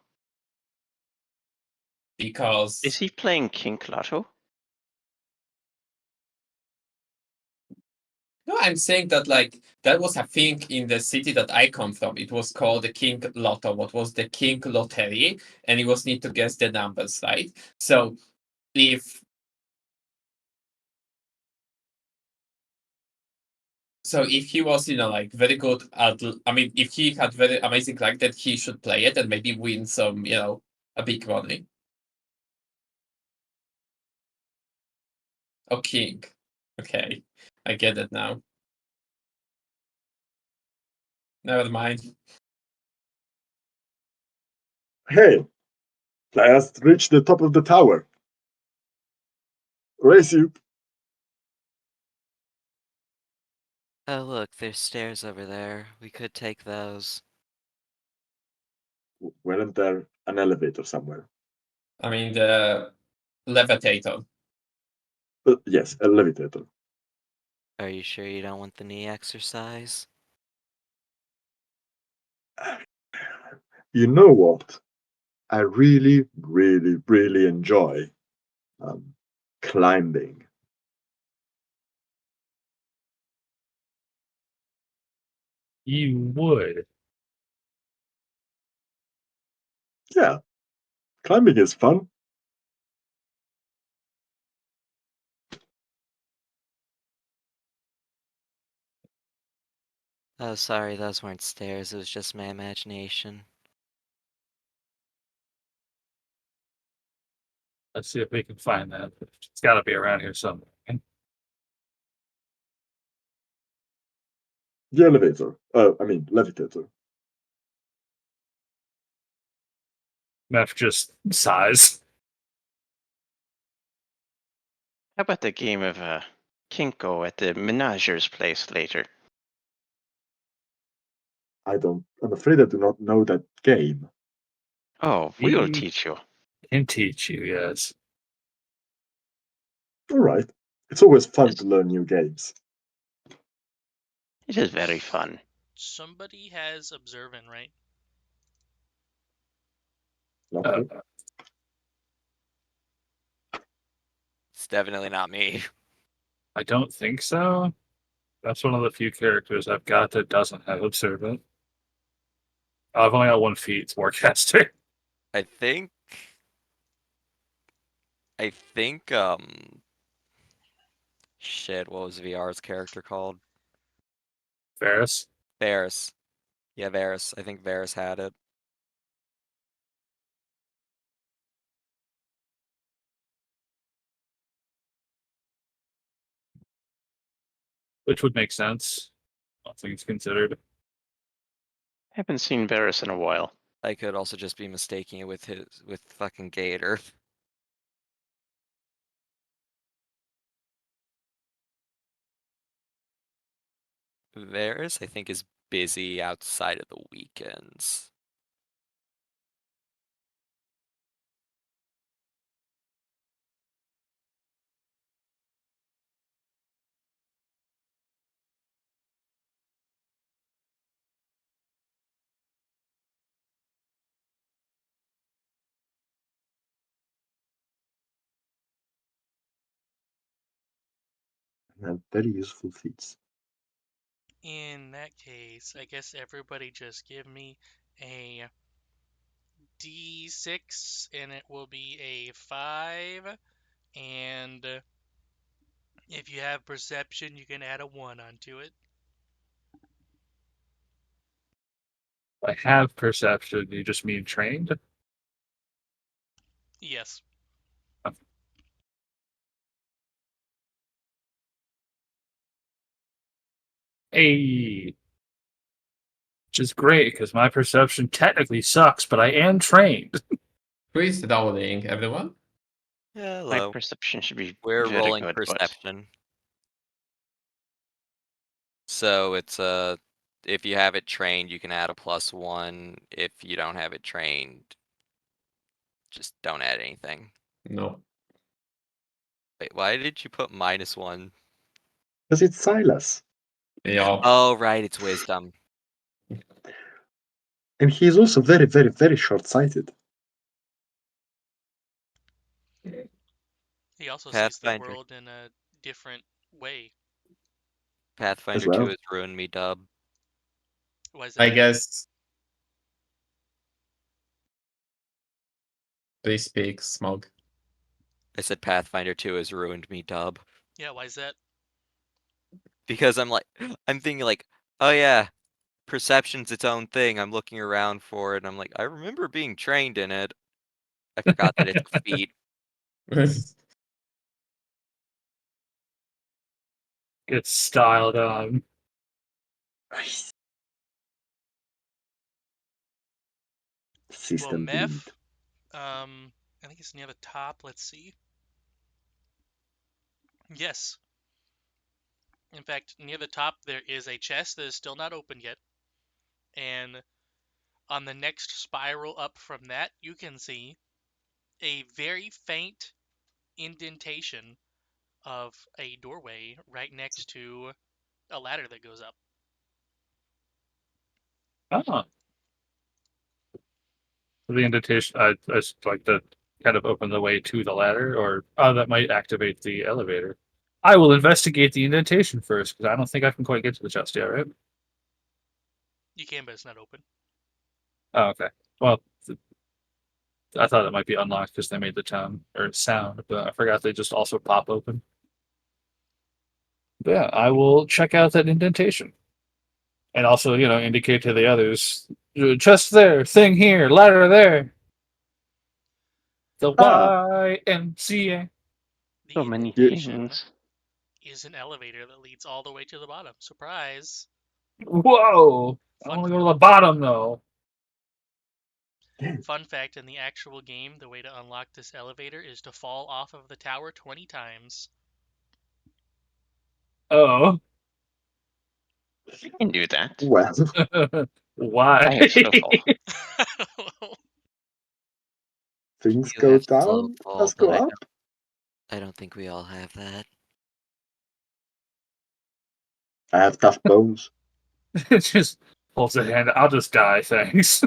Is because he playing King Lotto? no, I'm saying that like that was a thing in the city that I come from. It was called the King Lotto. What was the King Lottery? And it was need to guess the numbers, right? So if So if he was, like very good at, if he had very amazing luck, that he should play it and maybe win some, a big money. Oh, king. Okay, I get it now. Never mind. Hey, I has reached the top of the tower. Raise you. Oh, look, there's stairs over there. We could take those. Weren't there an elevator somewhere? The levitator. Yes, a levitator. Are you sure you don't want the knee exercise? You know what? I really, really, really enjoy climbing. You would. Yeah, climbing is fun. Oh, sorry, those weren't stairs. It was just my imagination. Let's see if we can find that. It's got to be around here somewhere. The elevator. Levitator. Meth just sighs. How about the game of Kinko at the Menager's place later? I'm afraid I do not know that game. Oh, we will teach you. Can teach you, yes. All right. It's always fun Yes. to learn new games. It is very fun. Somebody has observant, right? Not Uh, me. It's definitely not me. I don't think so. That's one of the few characters I've got that doesn't have observant. I've only got one feat, it's Warcaster. I think. Shit, what was VR's character called? Varus. Varus. Yeah, Varus. I think Varus had it. Which would make sense. All things considered. Haven't seen Varus in a while. I could also just be mistaking it with fucking Gator. Varus, I think, is busy outside of the weekends. And very useful feats. In that case, I guess everybody just give me a D6 and it will be a 5. And if you have perception, you can add a 1 onto it. I have perception, you just mean trained? Yes. Hey. Which is great, because my perception technically sucks, but I am trained. Who is rolling, everyone? My Hello. perception should be We're very rolling good, but perception. So it's if you have it trained, you can add a +1. If you don't have it trained, just don't add anything. No. Wait, why did you put -1? Because it's Silas. Yeah. Oh, right, it's wisdom. And he is also very, very, very short sighted. He also sees the Pathfinder. world in a different way. Pathfinder well. 2 has ruined me, Dub. Why is I that? guess. Please speak, Smog. I said Pathfinder 2 has ruined me, Dub. Yeah, why is that? because I'm thinking like, oh yeah, perception's its own thing. I'm looking around for it, and I'm like, I remember being trained in it. I forgot that it's a feat. Gets styled on. Nice. Well, System build. Meph, I think it's near the top. Let's see. Yes. In fact, near the top there is a chest that is still not open yet. And on the next spiral up from that, you can see a very faint indentation of a doorway right next to a ladder that goes up. Oh. The indentation, I just like to kind of open the way to the ladder, or that might activate the elevator. I will investigate the indentation first, because I don't think I can quite get to the chest yet, right? You can, but it's not open. Oh, okay. Well, I thought it might be unlocked because they made the tone or sound, but I forgot they just also pop open. But yeah, I will check out that indentation. And also, indicate to the others, chest there, thing here, ladder there. The Ah, YMCA. The So many indentation things. is an elevator that leads all the way to the bottom. Surprise! Whoa! I Fun, want to go to the bottom, though. fun fact, in the actual game, the way to unlock this elevator is to fall off of the tower 20 times. Oh. You can do that. well, Why? I have snowfall. things You go have slow down, fall, let's go but up. I don't think we all have that. I have tough bones. It just holds a hand. I'll just die, thanks.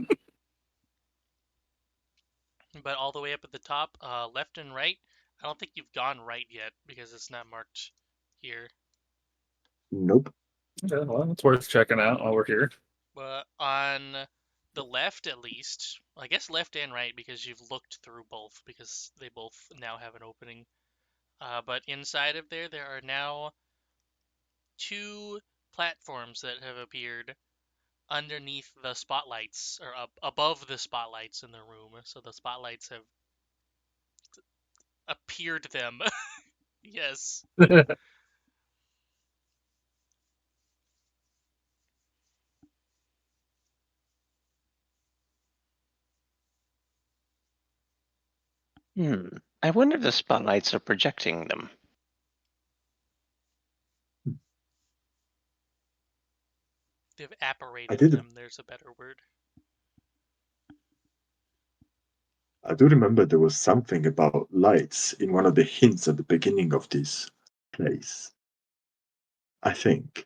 But all the way up at the top, left and right, I don't think you've gone right yet because it's not marked here. Nope. Yeah, well, it's worth checking out while we're here. But on the left, at least, I guess left and right because you've looked through both because they both now have an opening. But inside of there, there are now two platforms that have appeared underneath the spotlights or up above the spotlights in the room. So the spotlights have appeared them. Yes. I wonder if the spotlights are projecting them. They've I apparated did. them, there's a better word. I do remember there was something about lights in one of the hints at the beginning of this place. I think.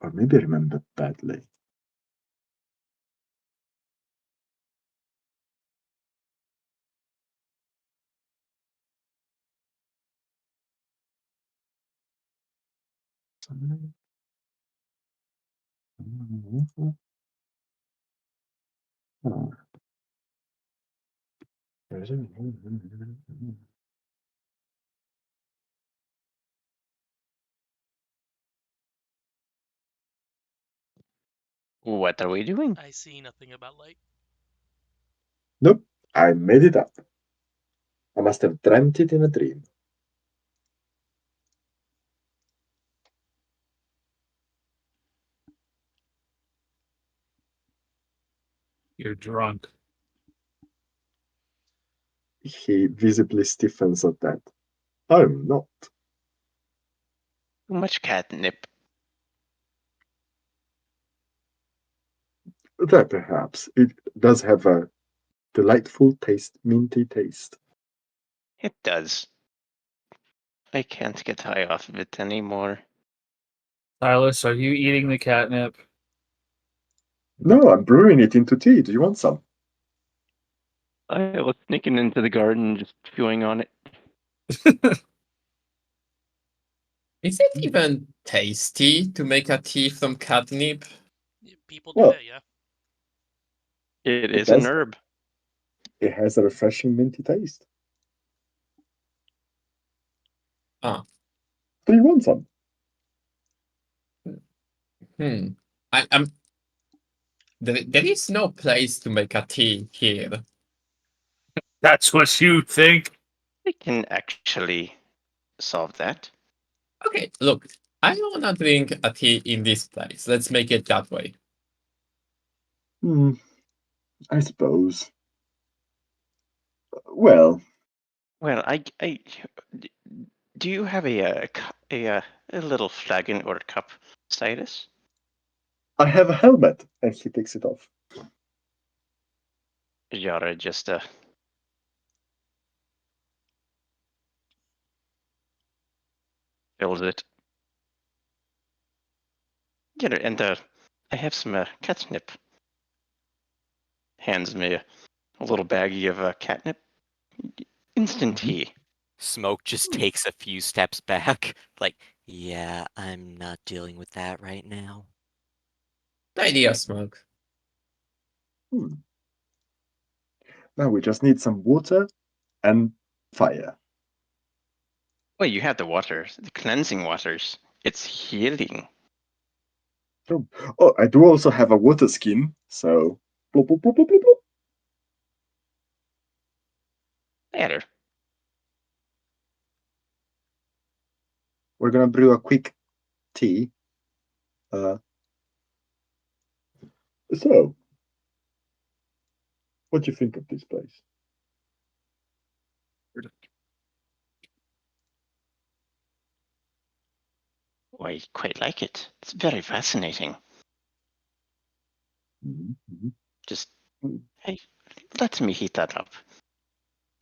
Or maybe I remember badly. What are we doing? I see nothing about light. Nope, I made it up. I must have dreamt it in a dream. You're drunk. He visibly stiffens at that. I'm not. Too much catnip. That perhaps. It does have a delightful taste, minty taste. It does. I can't get high off of it anymore. Silas, are you eating the catnip? No, I'm brewing it into tea. Do you want some? I was sneaking into the garden, just chewing on it. Is it even tasty to make a tea from catnip? People do Well, that, yeah. It it is an does. herb. It has a refreshing minty taste. Do you want some? I'm. There is no place to make a tea here. That's what you think? We can actually solve that. Okay, look, I don't wanna drink a tea in this place. Let's make it that way. I suppose. Well, Well, do you have a little flagon or cup, Cyrus? I have a helmet, and he takes it off. Yara just fills it. Get it, and I have some catnip. Hands me a little baggie of catnip. Instant tea. Smoke just takes a few steps back. Like, yeah, I'm not dealing with that right now. Idea, Smoke. Now we just need some water and fire. Well, you have the water, the cleansing waters. It's healing. Oh, I do also have a water skin, so blop, blop, blop, blop, blop, blop. There. We're gonna brew a quick tea. So, what do you think of this place? Oh, I quite like it. It's very fascinating. Mm-hmm. Just, hey, let me heat that up.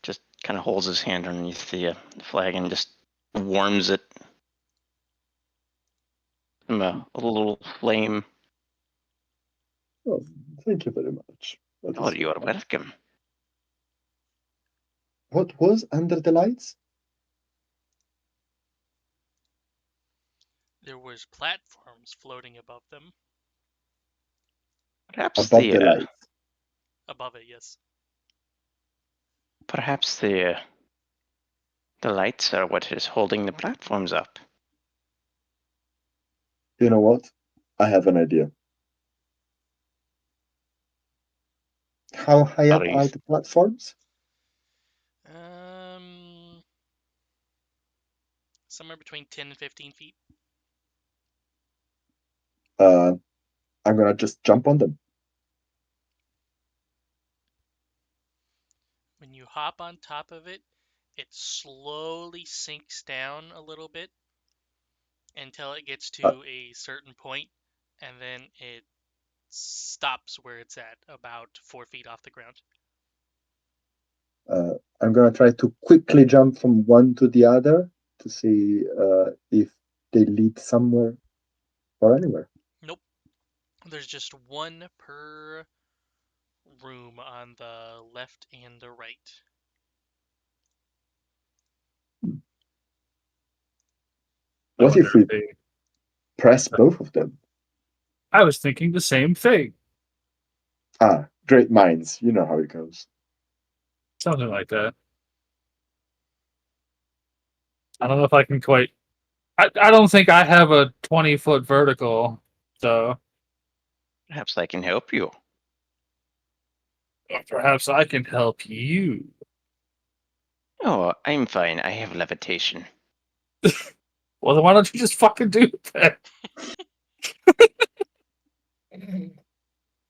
Just kind of holds his hand underneath the flag and just warms it. A little flame. Oh, thank you very much. Oh, you are welcome. What was under the lights? There was platforms floating above them. Perhaps Above the lights. Above it, yes. Perhaps the lights are what is holding the platforms up. You know what? I have an idea. How high up are the platforms? Somewhere between 10 and 15 feet. I'm gonna just jump on them. When you hop on top of it, it slowly sinks down a little bit until it gets to a certain point, and then it stops where it's at, about 4 feet off the ground. I'm gonna try to quickly jump from one to the other to see if they lead somewhere or anywhere. Nope. There's just one per room on the left and the right. What if we press both of them? I was thinking the same thing. Ah, great minds. You know how it goes. Something like that. I don't know if I can quite. I don't think I have a 20-foot vertical, so Perhaps I can help you. perhaps I can help you. Oh, I'm fine. I have levitation. Well, then why don't you just fucking do that?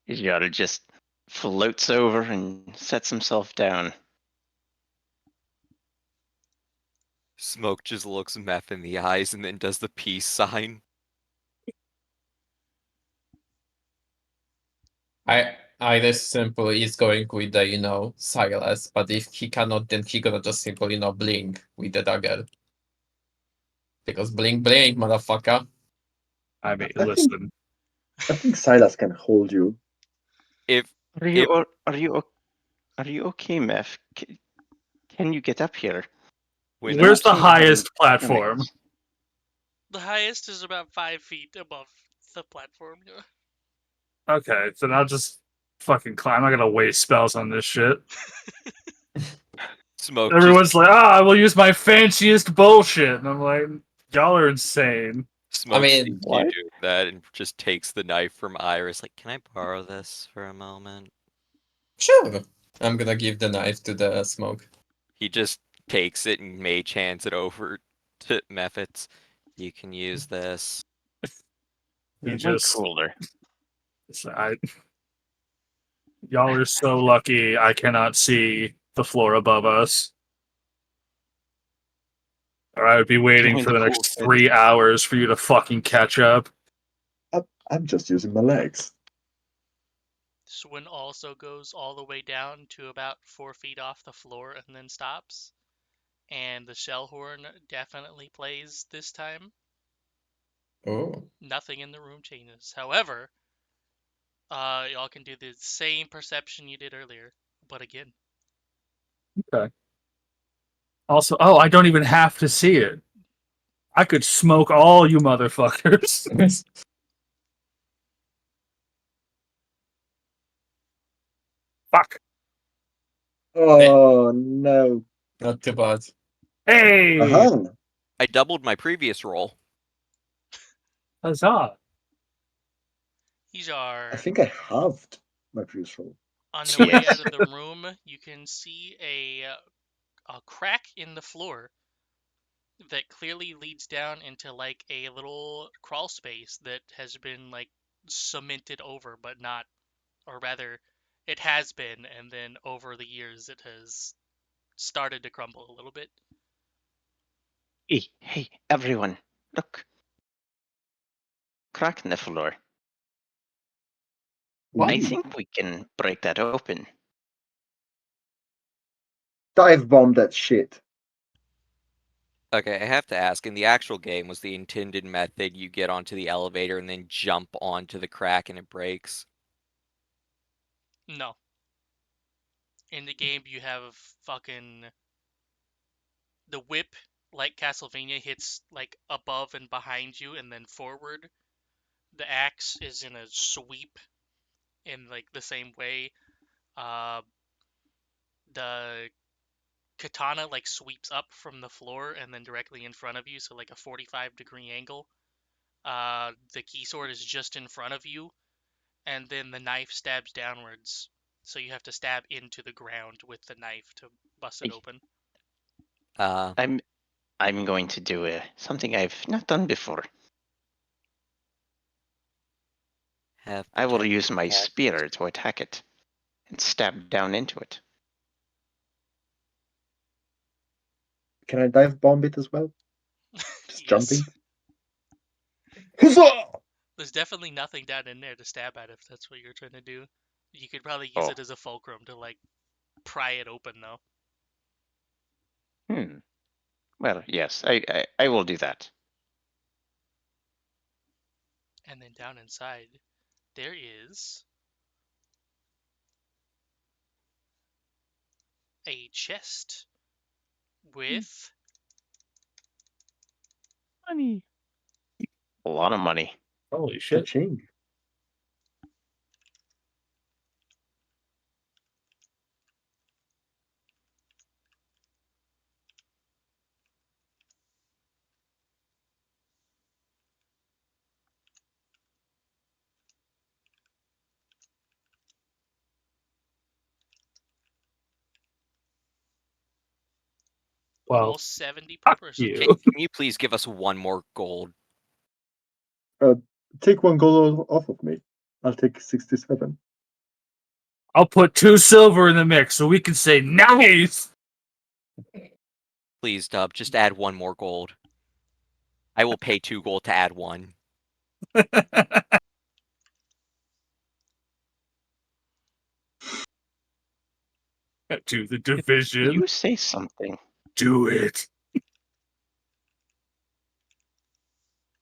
Yara just floats over and sets himself down. Smoke just looks Meth in the eyes and then does the peace sign. I just simply is going with the Silas, but if he cannot, then he gonna just simply blink with the dagger. Because blink blink, motherfucker. I mean, I listen. I think Silas can hold you. If Are you okay, Meph? Can you get up here? when Where's the Seem to have highest any platform? feelings. The highest is about 5 feet above the platform. Okay, then I'll just fucking climb. I'm not gonna waste spells on this shit. Smoke. Everyone's like, I will use my fanciest bullshit. And I'm like, y'all are insane. Smoke mean, sees you what? do that and just takes the knife from Iris. Like, can I borrow this for a moment? Sure. I'm gonna give the knife to the smoke. He just takes it and mage hands it over to Mephits. You can use this. He Way just, cooler. y'all are so lucky I cannot see the floor above us. Or I would be waiting Doing for the the cool next thing. 3 hours for you to fucking catch up. I'm just using my legs. Swin also goes all the way down to about 4 feet off the floor and then stops. And the shell horn definitely plays this time. Oh. Nothing in the room changes. However, y'all can do the same perception you did earlier, but again. Okay. Also, I don't even have to see it. I could smoke all you motherfuckers. Fuck. Oh no. Not too bad. Hey! Uh-huh. I doubled my previous roll. Huzzah. These I are think I halved my previous roll. on the way out Yes. of the room. You can see a crack in the floor that clearly leads down into like a little crawl space that has been like cemented over, but not, or rather, it has been, and then over the years it has started to crumble a little bit. Hey, everyone, look. Crack in the floor. I Ooh. think we can break that open. Dive bomb that shit. Okay, I have to ask, in the actual game, was the intended method you get onto the elevator and then jump onto the crack and it breaks? No. In the game, you have fucking the whip, like Castlevania, hits like above and behind you and then forward. The axe is in a sweep in like the same way. Uh, the katana like sweeps up from the floor and then directly in front of you, so like a 45-degree angle. The key sword is just in front of you, and then the knife stabs downwards, so you have to stab into the ground with the knife to bust it Hey. open. I'm going to do something I've not done before. Have I will protect- use my spear to attack it and stab down into it. Can I dive bomb it as well? Just Yes. jumping? Huzzah! There's definitely nothing down in there to stab at if that's what you're trying to do. You could probably use it as a fulcrum to like pry it open though. Well, yes, I will do that. And then down inside, there is a chest with Money. A lot of money. Holy shit. Cha-ching. Well, almost 70 per fuck person. you. Can you please give us one more gold? Take one gold off of me. I'll take 67. I'll put 2 silver in the mix so we can say nice. Please, Dub, just add one more gold. I will pay 2 gold to add 1. To the division. You say something. Do it.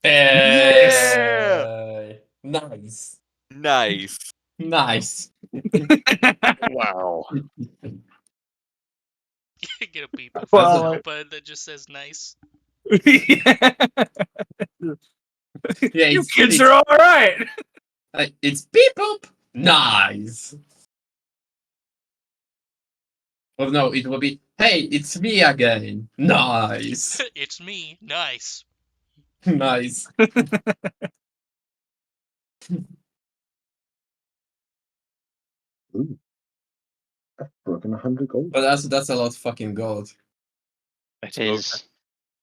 Hey! Nice. Nice. Nice. Wow. Get a beep up Well, notepad that just says nice. yeah, Yeah, you it's, kids it's, are all right. it's beep boop. Nice. Or no, it will be, hey, it's me again. Nice. It's me. Nice. Nice. Ooh, I've broken 100 gold. But that's a lot of fucking gold. It Smoke. is.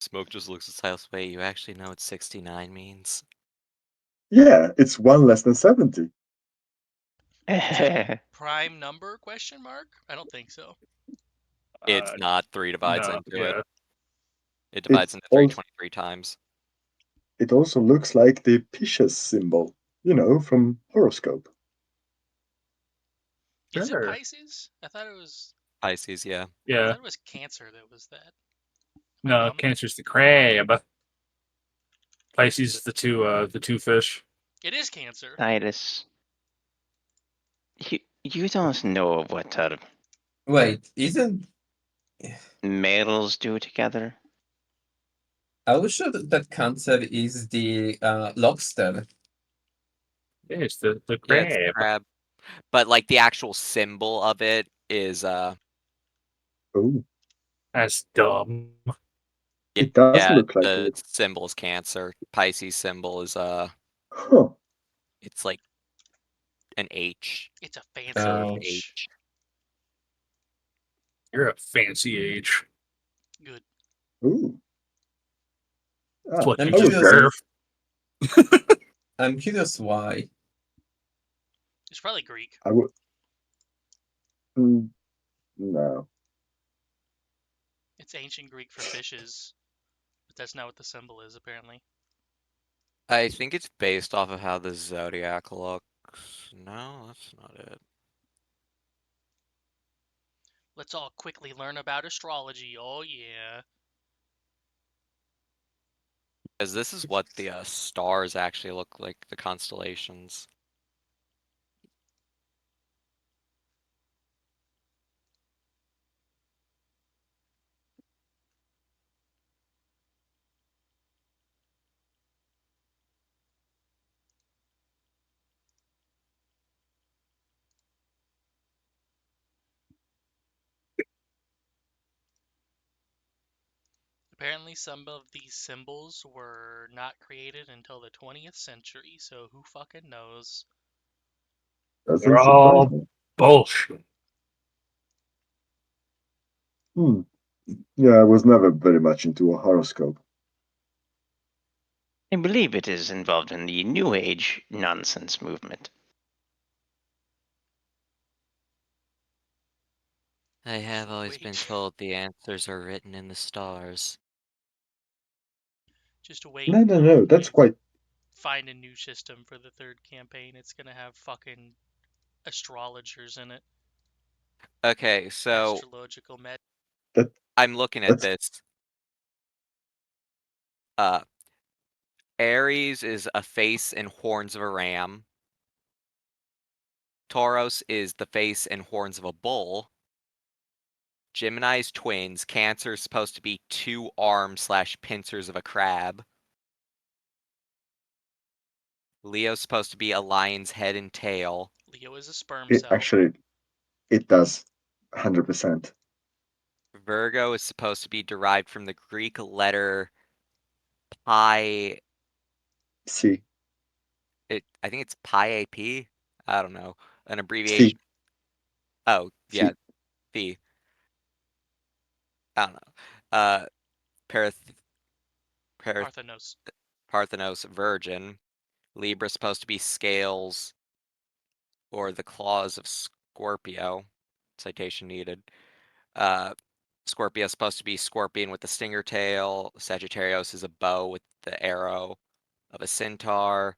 Smoke just looks at Silas. Wait, you actually know what 69 means? Yeah, it's one less than 70. Prime number? Question mark? I don't think so. It's not. 3 divides No, into yeah. it. It divides into also 323 times. It also looks like the Pisces symbol, from horoscope. Is it Sure. Pisces? I thought it was. Pisces, yeah. I Yeah. thought it was Cancer that was that. Am I No, dumb? Cancer's the crab. Pisces is the two fish. It is Cancer. Titus, you don't know what our Wait, isn't males do together. I was sure that Cancer is the lobster. Yeah, it's the Yeah, it's the crab. crab. But like the actual symbol of it is Oh, That's dumb. it does yeah, look like the it. symbol is Cancer. Pisces symbol is Huh. it's like an H. It's a fancy Curved H. H. You're a fancy H. Good. Ooh. That's Ah, what I'm you I was curious. wrong. deserve. I'm curious why. It's probably Greek. I would. No. It's ancient Greek for fishes. But that's not what the symbol is, apparently. I think it's based off of how the zodiac looks. No, that's not it. Let's all quickly learn about astrology. Oh, yeah. Because this is what the stars actually look like, the constellations. Apparently, some of these symbols were not created until the 20th century, so who fucking knows? Doesn't They're surprise all me. bullshit. Hmm. Yeah, I was never very much into a horoscope. I believe it is involved in the New Age nonsense movement. I have Just always been wait. told the answers are written in the stars. Just wait No, no, until no. we That's quite. find a new system for the third campaign. It's gonna have fucking astrologers in it. Okay, so Astrological med. That. I'm looking at That's. this. Uh, Aries is a face and horns of a ram. Tauros is the face and horns of a bull. Gemini's twins. Cancer is supposed to be 2 arms / pincers of a crab. Leo's supposed to be a lion's head and tail. Leo is a sperm It cell. actually. It does. 100%. Virgo is supposed to be derived from the Greek letter pi. C. I think it's pi AP. I don't know. An abbreviation. C. Oh, yeah, C. Phi. I don't know. Uh, Parath Parath Parthenos. Parthenos virgin. Libra supposed to be scales or the claws of Scorpio. Citation needed. Scorpio is supposed to be scorpion with the stinger tail. Sagittarius is a bow with the arrow of a centaur.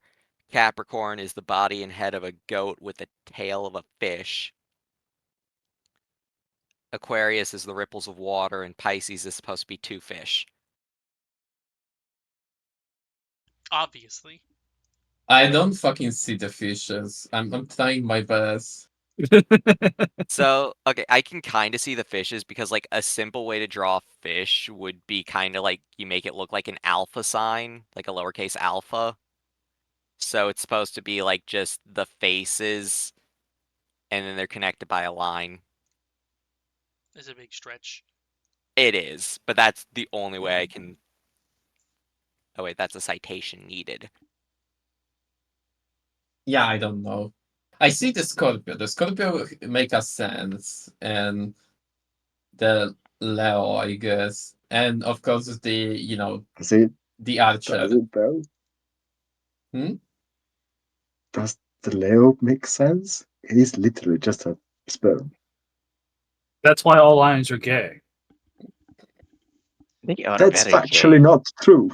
Capricorn is the body and head of a goat with the tail of a fish. Aquarius is the ripples of water, and Pisces is supposed to be 2 fish. Obviously. I don't fucking see the fishes. I'm trying my best. So, okay, I can kind of see the fishes because, like, a simple way to draw a fish would be kind of like you make it look like an alpha sign, like a lowercase alpha. So it's supposed to be like just the faces, and then they're connected by a line. is a big stretch. It is, but that's the only way I can. Oh wait, that's a citation needed. Yeah, I don't know. I see the Scorpio. The Scorpio make a sense, and the Leo, I guess, and of course the Does it? the Archer. Does it though? Hmm? Does the Leo make sense? It is literally just a sperm. That's why all lions are gay. They are That's very factually gay. not true.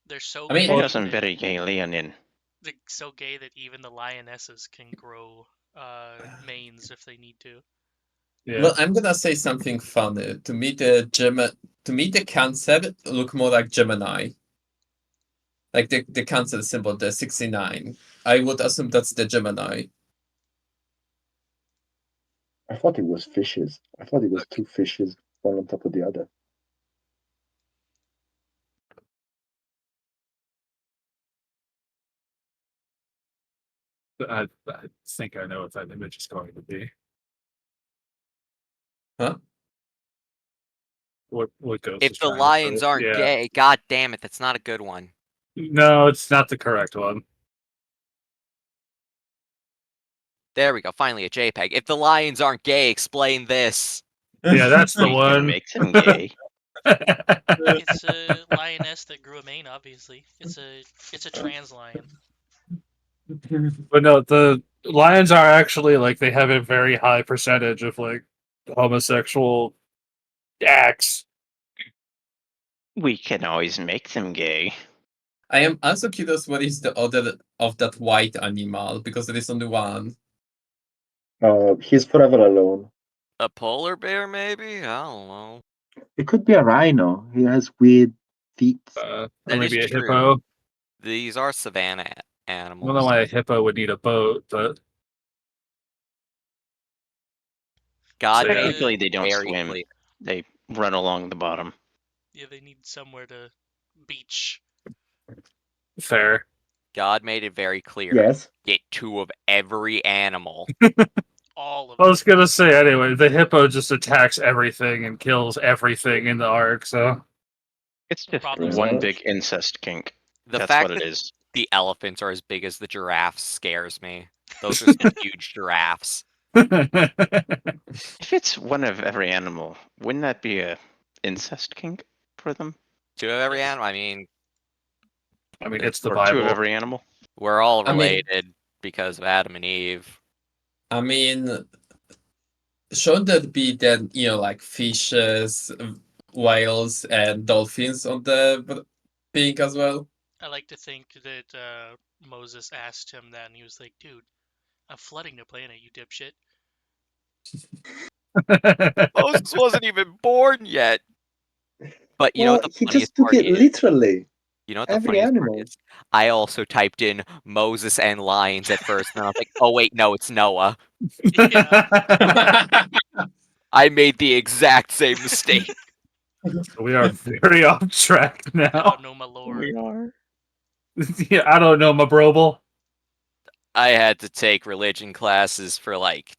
They're so I mean- gay. They have some that- very gay Leonin. They're so gay that even the lionesses can grow manes if they need to. Yeah. Well, I'm gonna say something funny. To me, the Cancer look more like Gemini. Like the Cancer symbol, the 69. I would assume that's the Gemini. I thought it was fishes. I thought it was two fishes, one on top of the other. I think I know what that image is going to be. Huh? What Ghost If is the trying to lions say. aren't Yeah. gay, god damn it, that's not a good one. No, it's not the correct one. There we go, finally a JPEG. If the lions aren't gay, explain this. Yeah, that's the We can one. make them gay. It's a lioness that grew a mane. Obviously, it's a trans lion. But no, the lions are actually like they have a very high percentage of like homosexual acts. We can always make them gay. I am also curious what is the other of that white animal, because there is only one. He's forever alone. A polar bear, maybe? I don't know. It could be a rhino. He has weird feet. Or That maybe is a true. hippo. These are savanna I animals. don't know why a hippo would need a boat, but God So, yeah. made it Technically, they don't very swim. clear. They run along the bottom. Yeah, they need somewhere to beach. fair. God made it very clear. Yes. Get two of every animal. All of I was them. gonna say anyway, the hippo just attacks everything and kills everything in the arc, so It's just Problem one solved. big incest kink. The That's fact what it that is. the elephants are as big as the giraffes scares me. Those are some huge giraffes. If it's one of every animal, wouldn't that be a incest kink for them? Two of every Yes. animal. I mean, I mean it's the Or two of Bible. every animal? we're all I mean- related because of Adam and Eve. I mean, shouldn't that be then, like fishes, whales, and dolphins on the pink as well? I like to think that Moses asked him that, and he was like, "Dude, I'm flooding the planet, you dipshit." Moses wasn't even born yet. But you know Well, what the he funniest just took part it is? literally. You know what the Every funniest part animal. is? I also typed in Moses and lions at first, and I was like, oh wait, no, it's Noah. I made the exact same mistake. We are very off track I now. don't know my lore. We are. Yeah, I don't know, my brobel. I had to take religion classes for like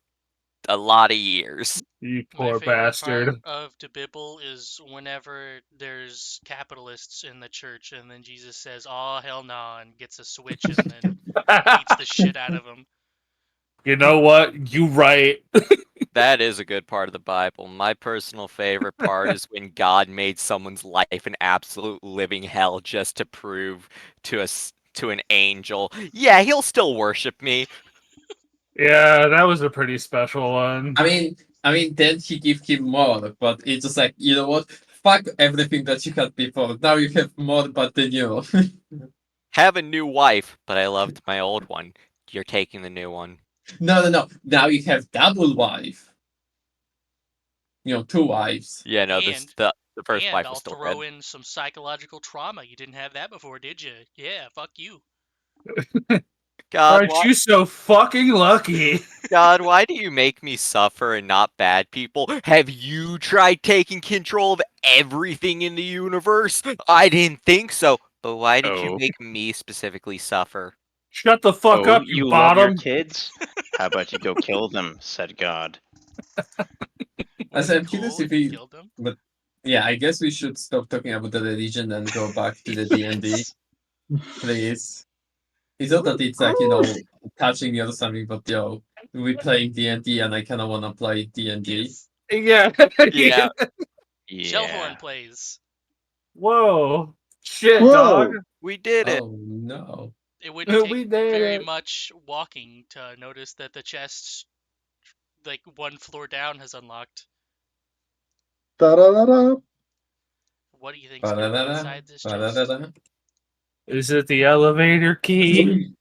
a lot of years. You My poor favorite bastard. part of the Bible is whenever there's capitalists in the church, and then Jesus says, "Oh hell no," and gets a switch and then beats the shit out of them. You know what? You right. That is a good part of the Bible. My personal favorite part is when God made someone's life an absolute living hell just to prove to us to an angel, yeah, he'll still worship me. Yeah, that was a pretty special one. I mean, then he give him more, but it's just like, you know what? Fuck everything that you had before. Now you have more, but then Have a new wife, but I loved my old one. You're taking the new one. no. Now you have double wife. Two wives. Yeah, no, And- the first And wife I'll was still throw dead. in some psychological trauma. You didn't have that before, did you? Yeah, fuck you. God, Aren't you so fucking lucky? God, why do you make me suffer and not bad people? Have you tried taking control of everything in the universe? I didn't think so. But why did you Oh. make me specifically suffer? Shut the fuck Oh, up, you you love your bottom. kids? How about you go kill them? Said God. Was I'm it curious cool if if you we, killed them? but yeah, I guess we should stop talking about the religion and go back to the D&D, Yes. please. It's not that it's like, touching me or something, but we're playing D&D and I kind of want to play D&D. Yes. Yeah. Yeah. Shellhorn Yeah. plays. Whoa. Shit, dog. Whoa! We did it. Oh, no. It wouldn't take We did very it. much walking to notice that the chest, like one floor down, has unlocked. Da-da-da-da. What do you think's going Ba-da-da-da, inside this chest? ba-da-da-da. Is it the elevator key?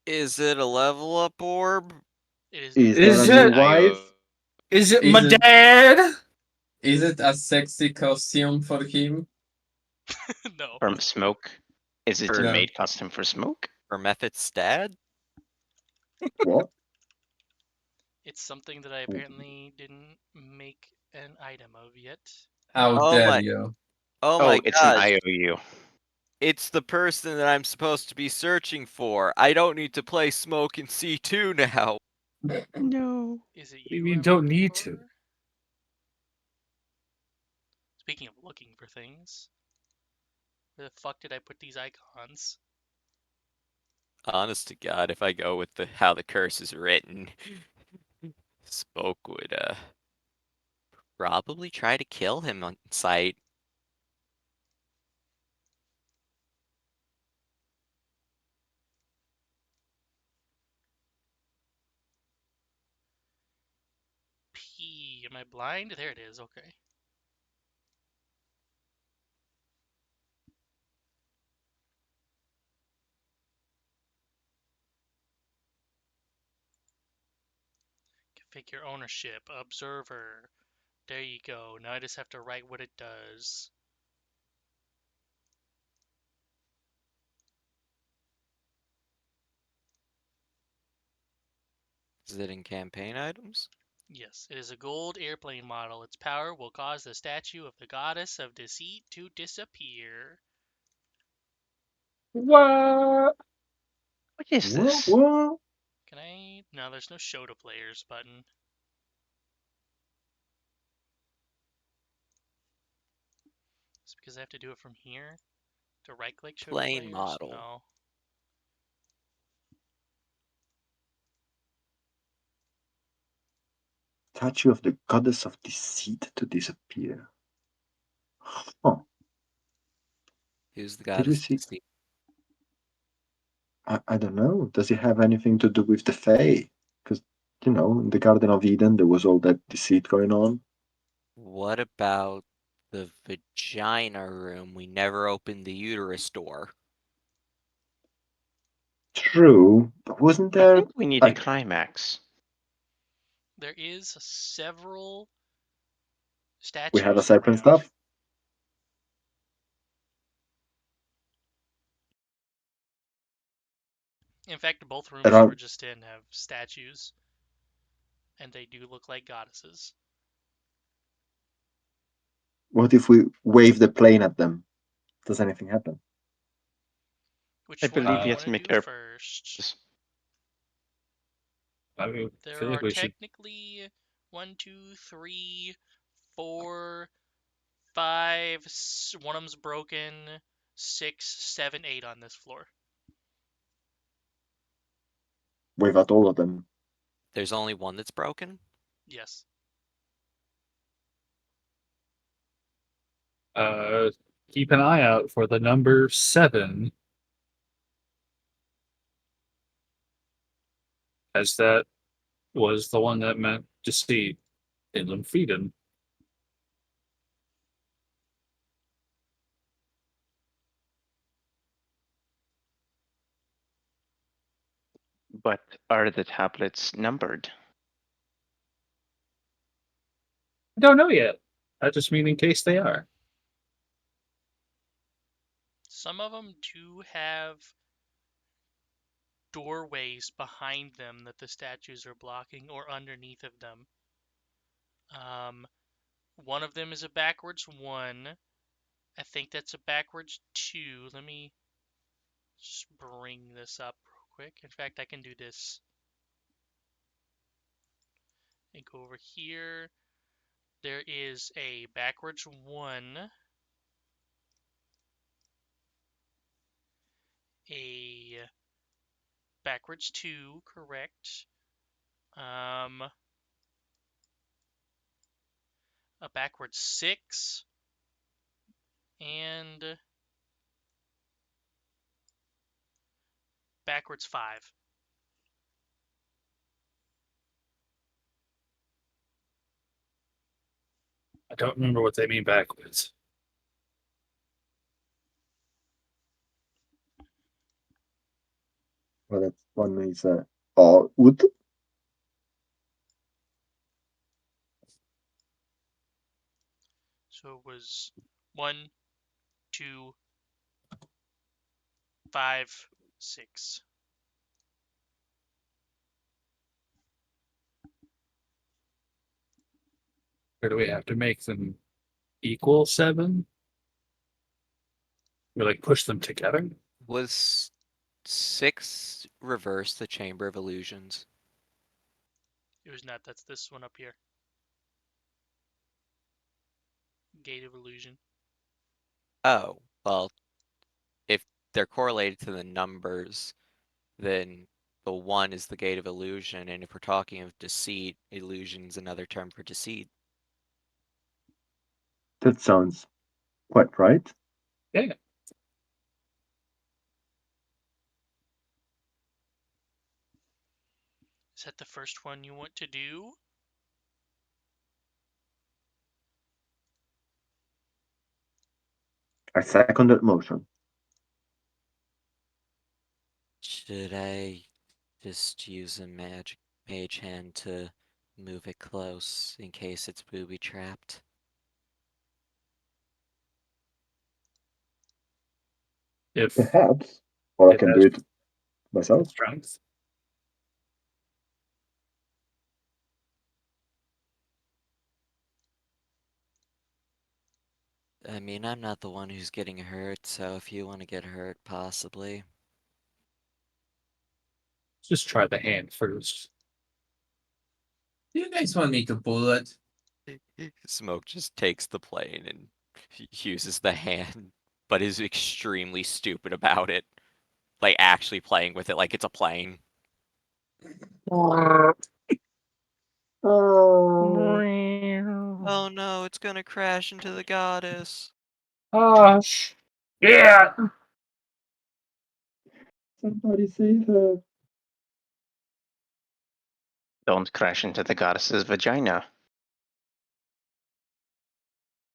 Is it a level up orb? It is Is not. there Is a new it? wife? Is it Is my it dad? is it a sexy costume for him? No. From smoke. Is it a For No. maid costume for smoke? for Mephit's dad? What? It's something that I apparently didn't make an item of yet. How Oh dare my you? oh Oh, my it's an gosh. IOU. It's the person that I'm supposed to be searching for. I don't need to play Smoke in C2 now. No. Is it You you I'm don't looking need for? to. Speaking of looking for things, where the fuck did I put these icons? Honest to God, if I go with how the curse is written, Smoke would probably try to kill him on sight. P. Am I blind? There it is. Okay. Configure ownership. Observer. There you go. Now I just have to write what it does. Is it in campaign items? Yes, it is a gold airplane model. Its power will cause the statue of the goddess of deceit to disappear. What? What is What? this? What? Can I? No, there's no show to players button. It's because I have to do it from here to right click show to Plane players? model. No. Statue of the goddess of deceit to disappear. Huh. Who's the Did we goddess of see? deceit? I don't know. Does it have anything to do with the Fae? Because, in the Garden of Eden, there was all that deceit going on. What about the vagina room? We never opened the uterus door. True, but wasn't I there think we need a like climax. There is several we have a statues serpent around. stuff? In fact, both rooms you Around were just in have statues, and they do look like goddesses. what if we wave the plane at them? Does anything happen? Which I one do believe you you want have to to make do their. first? I mean, I There feel like are we should. technically 1, 2, 3, 4, 5. One of them's broken. 6, 7, 8 on this floor. Wave at all of them. There's only one that's broken? Yes. Keep an eye out for the number 7, as that was the one that meant deceit in Lum'Fidu. But are the tablets numbered? I don't know yet. I just mean in case they are. Some of them do have doorways behind them that the statues are blocking or underneath of them. One of them is a backwards 1. I think that's a backwards 2. Let me just bring this up real quick. In fact, I can do this. And go over here. There is a backwards 1, a backwards 2, correct. A backwards 6, and backwards 5. I don't remember what they mean backwards. Well, that one is wood. So it was 1, 2, 5, 6. Or do we have to make them equal 7? Or like push them together? Was 6 reverse the Chamber of Illusions? It was not. That's this one up here. Gate of Illusion. Oh, well, if they're correlated to the numbers, then the 1 is the Gate of Illusion, and if we're talking of deceit, illusion's another term for deceit. That sounds quite right. Yeah. Is that the first one you want to do? I second that motion. Should I just use a mage hand to move it close in case it's booby trapped? If Perhaps, or I it can do has it myself. strength. I mean, I'm not the one who's getting hurt, so if you want to get hurt, possibly. Just try the hand first. Do you guys want me to pull it? Smoke just takes the plane and uses the hand, but is extremely stupid about it. Like, actually playing with it like it's a plane. Oh, Oh no, it's gonna crash into the goddess. Gosh. Yeah. somebody save her. Don't crash into the goddess's vagina.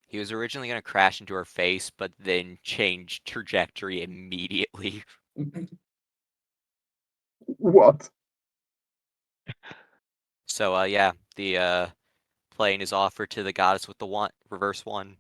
He was originally gonna crash into her face, but then changed trajectory immediately. What? So, yeah, the plane is offered to the goddess with the one reverse 1.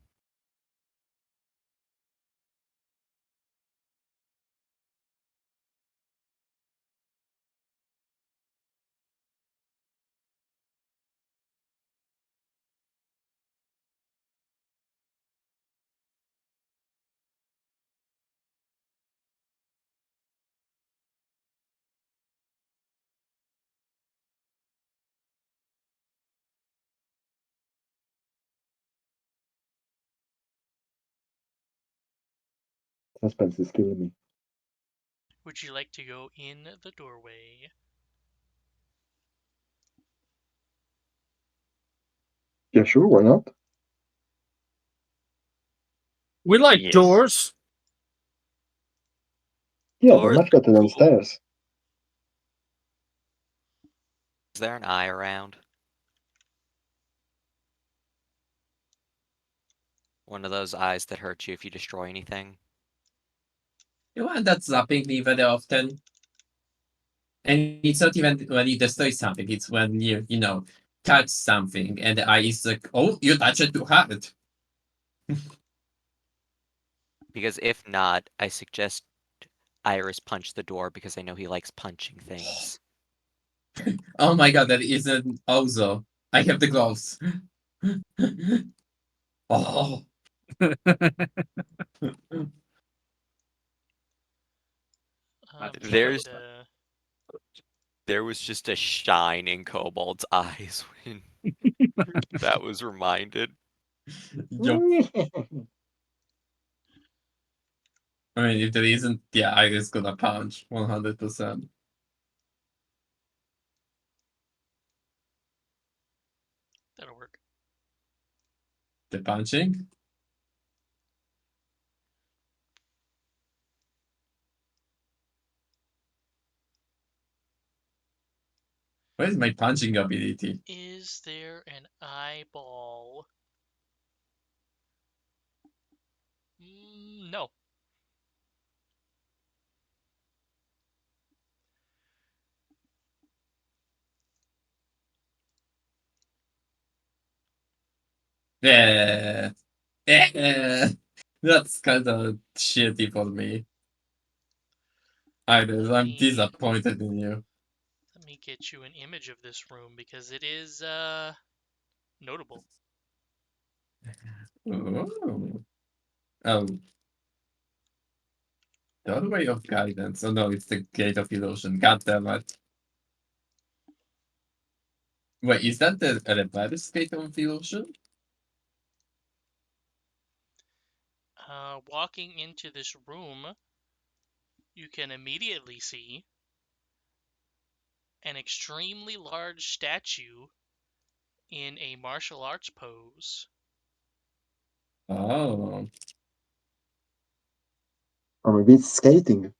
Suspense is killing me. Would you like to go in the doorway? Yeah, sure, why not? We like Yes. doors. Yeah, they're Doors much are better than cool. stairs. Is there an eye around? One of those eyes that hurt you if you destroy anything? You want that zapping me very often. And it's not even when you destroy something, it's when you touch something and the eye is like, oh, you touch it too hard. Because if not, I suggest Iris punch the door because I know he likes punching things. Oh my god, that isn't also. I have the gloves. Oh. There's- There was just a shine in Kobold's eyes when That was reminded. Yup. I mean, if there isn't, yeah, I is gonna punch 100%. That'll work. The punching? Where is my punching ability? Is there an eyeball? No. Yeah. Yeah. That's kind of shitty for me. I'm disappointed in you. Let me get you an image of this room because it is notable. Ooh. Oh, doorway of guidance. Oh no, it's the gate of illusion. God damn it. Wait, is that the reverse gate of illusion? Walking into this room, you can immediately see an extremely large statue in a martial arts pose. Oh. Or maybe it's skating.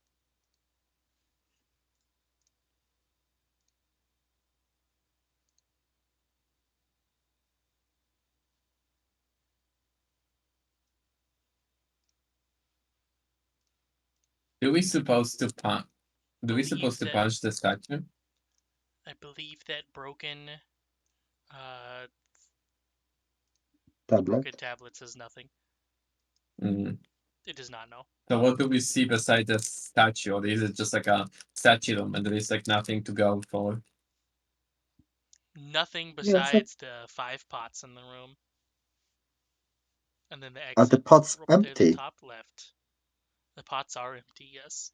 Do we supposed to punch? Do we Believe supposed to that- punch the statue? I believe that broken the Tablet. broken tablet says nothing. Mm. It does not know. So what do we see beside the statue? Or is it just like a statue room and there is like nothing to go for? Nothing Yeah, it's like- besides the 5 pots in the room. And then the Are exit the pots up there to the empty? top left. The pots are empty, yes.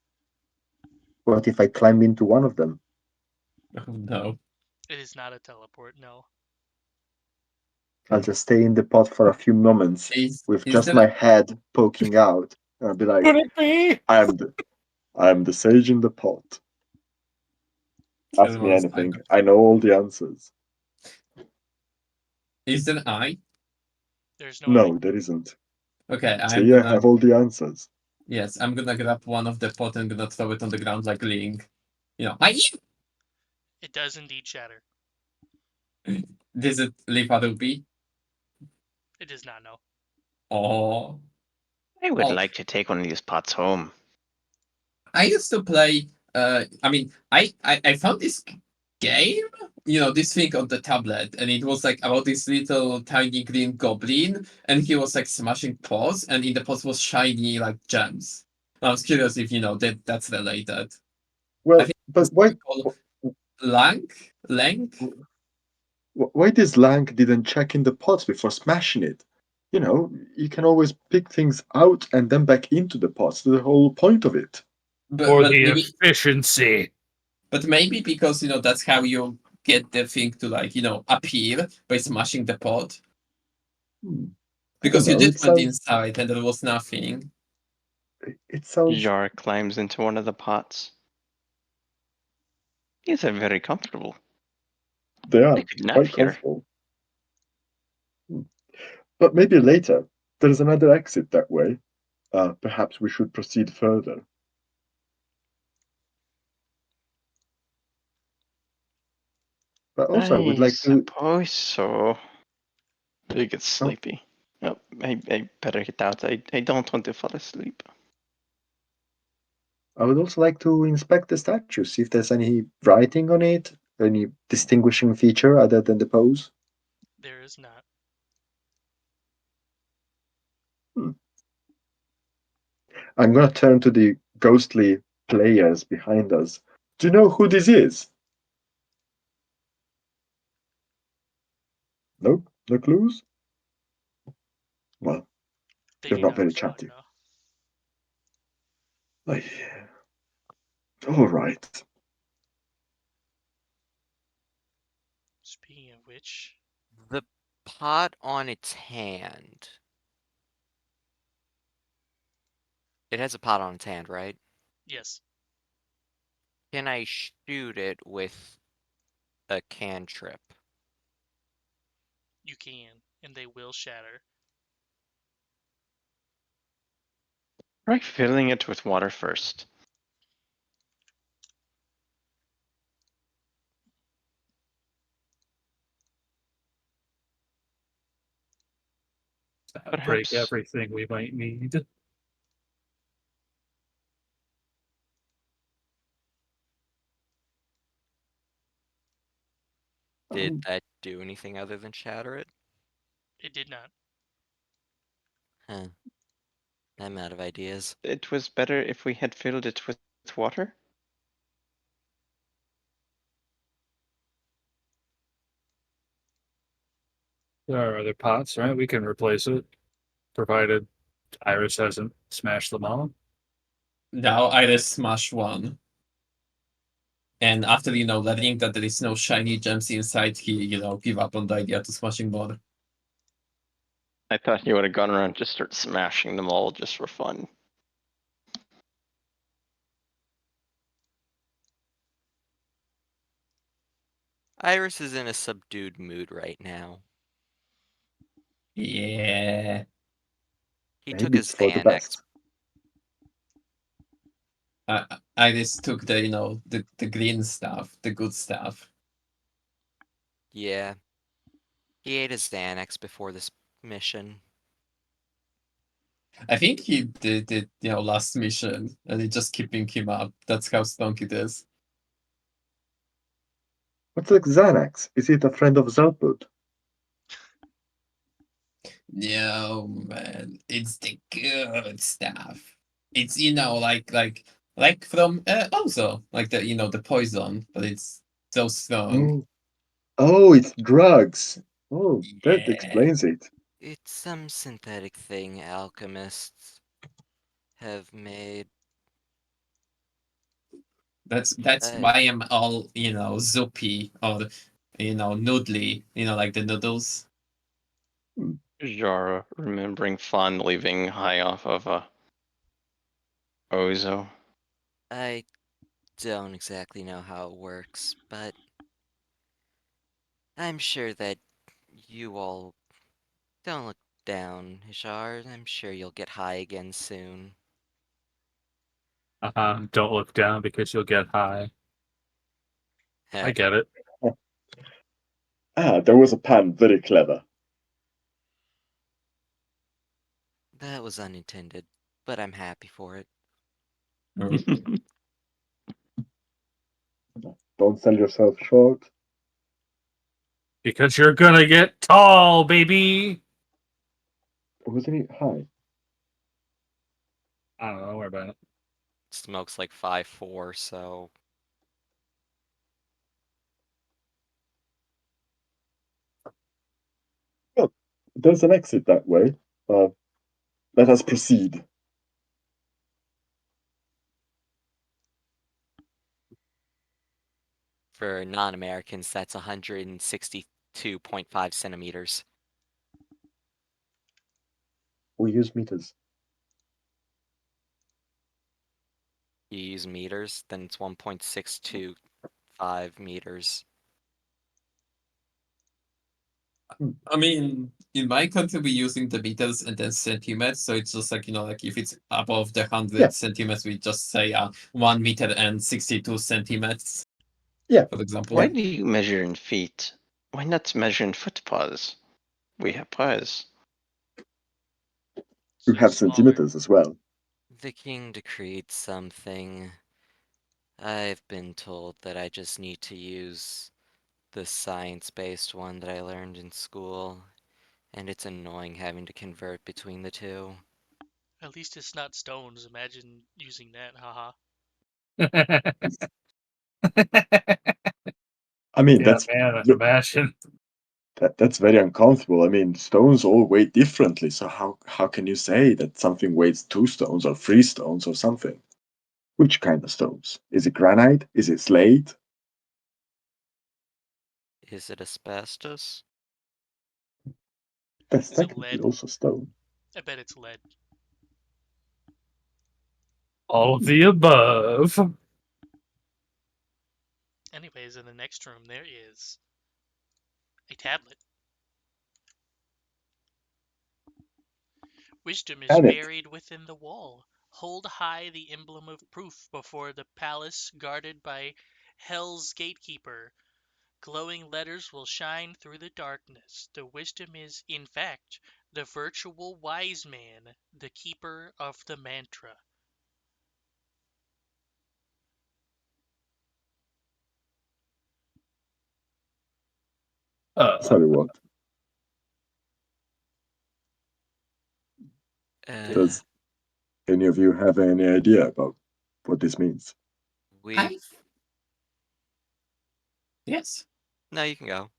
What if I climb into one of them? Oh no. It is not a teleport, no. I'll just stay in the pot for a few moments with Is just there my head poking out. And I'll be like, Could it be? I am the sage in the pot. Ask me was anything. I know all the answers. is there an eye? There's no eye. No, there isn't. Okay, See, I have all the answers. yes, I'm gonna grab one of the pot and gonna throw it on the ground like Link. Hi! It does indeed shatter. Does it leave a rupee? It does not know. Oh. I would Oh. like to take one of these pots home. I used to play. I mean, I found this game, this thing on the tablet, and it was like about this little tiny green goblin, and he was like smashing pots, and in the pots was shiny like gems. I was curious if that's related. I Well, think but it's why? called Lank. Why this Lank didn't check in the pots before smashing it? You can always pick things out and then back into the pots. The whole point of it. For But the maybe, efficiency. because that's how you get the thing to appear by smashing the pot. Because you know, did it went sounds- inside and there was nothing. It sounds. Jar climbs into one of the pots. These are very comfortable. They are I could nap quite here. comfortable. But maybe later. There's another exit that way. Perhaps we should proceed further. But also, I would I like to. suppose so. I get sleepy. Oh, I better get out. I don't want to fall asleep. I would also like to inspect the statue, see if there's any writing on it, any distinguishing feature other than the pose. There is not. I'm gonna turn to the ghostly players behind us. Do you know who this is? Nope, no clues? Well, They you're do not not very respond, chatty. no. All right. Speaking of which, pot on its hand. It has a pot on its hand, right? Yes, Can I shoot it with a cantrip? you can, and they will shatter. Try filling it with water first. Break Perhaps everything we might need. Did that do anything other than shatter it? It did not. Huh. I'm out of ideas. it was better if we had filled it with water. There are other pots, right? We can replace it, provided Iris hasn't smashed them all. Now Iris smash one. And after, learning that there is no shiny gems inside, he, give up on the idea to smashing more. I thought you would have gone around and just start smashing them all just for fun. Iris is in a subdued mood right now. Yeah. He took Maybe his it's for the Xanax. best. Iris took the green stuff, the good stuff. Yeah. He ate his Xanax before this mission. I think he did it, last mission, and it's just keeping him up. That's how strong it is. What's like Xanax? Is it a friend of Zelpud? No, man, it's the good stuff. It's like from also like the poison, but it's so strong. Oh, it's drugs. Oh, that Yeah, explains it. It's some synthetic thing alchemists have made. that's Uh, why I'm all zoopy or noodly, like the noodles. Jara, remembering fun leaving high off of a Ozo. I don't exactly know how it works, but I'm sure that you all don't look down, Ishar. I'm sure you'll get high again soon. Don't look down because you'll get high. I get it. Ah, there was a pan. Very clever. That was unintended, but I'm happy for it. Don't sell yourself short. Because you're gonna get tall, baby. Wasn't it high? I don't know. Don't worry about it. Smoke's like 5'4", so Well, there's an exit that way. Let us proceed. for non-Americans, that's 162.5 centimeters. We use meters. You use meters, then it's 1.625 meters. I mean, in my country, we're using the meters and then centimeters. So it's just like, like if it's above the 100 Yeah. centimeters, we just say 1 meter and 62 centimeters, Yeah. for example. Why do you measure in feet? Why not measure in foot paws? We have paws. You So have smaller. centimeters as well. The king decreed something. I've been told that I just need to use the science-based one that I learned in school, and it's annoying having to convert between the two. At least it's not stones. Imagine using that, haha. I mean, Yeah, man. look, Imagine. that's very uncomfortable. I mean, stones all weigh differently. So how can you say that something weighs 2 stones or 3 stones or something? Which kind of stones? Is it granite? Is it slate? Is it asbestos? That's Is it technically lead? also stone. I bet it's lead. All of the above. Anyways, in the next room there is a tablet. Wisdom is And it. buried within the wall. Hold high the emblem of proof before the palace guarded by Hell's gatekeeper. Glowing letters will shine through the darkness. The wisdom is, in fact, the virtual wise man, the keeper of the mantra. Sorry, what? Uh, Does any of you have any idea about what this means? we Yes. no, you can go.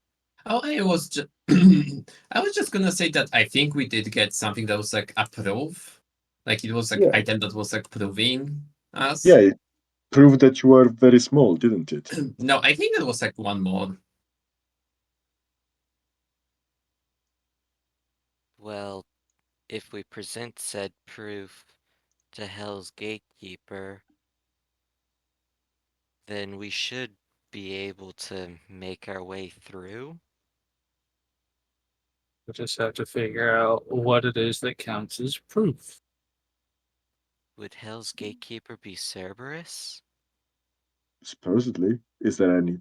Oh, I was just I was just gonna say that I think we did get something that was like a proof. Like it was like Yeah. item that was like proving us. Yeah, it proved that you are very small, didn't it? No, I think there was like one more. Well, if we present said proof to Hell's gatekeeper, then we should be able to make our way through. We just have to figure out what it is that counts as proof. Would Hell's gatekeeper be Cerberus? Supposedly. Is there any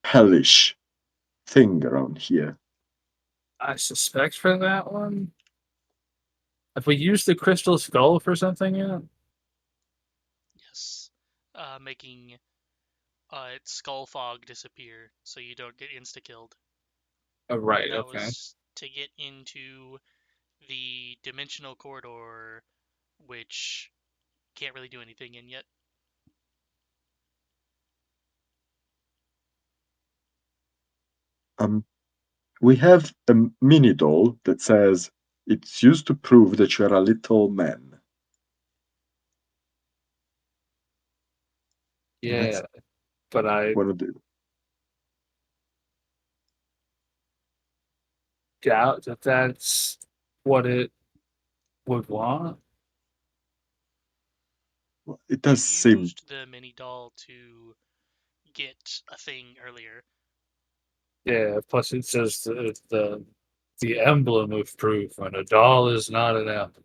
hellish thing around here? I suspect for that one. Have we used the crystal skull for something yet? Yes. Making its skull fog disappear so you don't get insta-killed. Oh, right, That okay. was to get into the dimensional corridor, which can't really do anything in yet. We have a mini doll that says it's used to prove that you're a little man. Yeah, That's but I one of the. doubt that that's what it would want. Well, it You does seem. used the mini doll to get a thing earlier. Yeah, plus it says the emblem of proof, and a doll is not an emblem.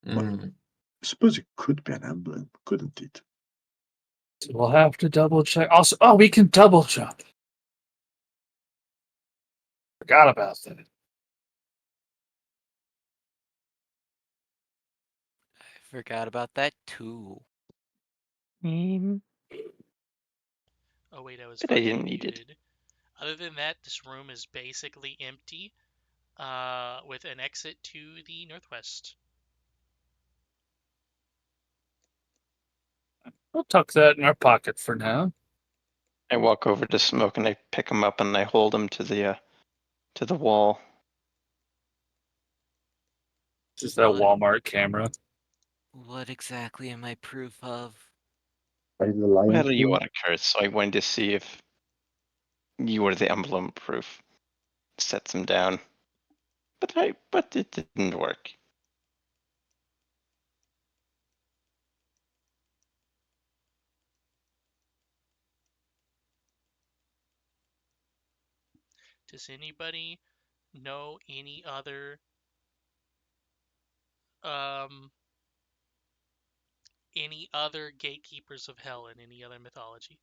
Mm. I suppose it could be an emblem, couldn't it? So we'll have to double check. Also, oh, we can double jump. Forgot about that. I forgot about that too. Oh wait, I was But I fucking didn't need it. muted. Other than that, this room is basically empty, with an exit to the northwest. We'll tuck that in our pocket for now. I walk over to Smoke and I pick him up and I hold him to the wall. Just that What? Walmart camera. What exactly am I proof of? Are you the Lion Well, you King? are a curse, so I wanted to see if you were the emblem proof. Sets him down. But it didn't work. Does anybody know um any other gatekeepers of hell in any other mythology?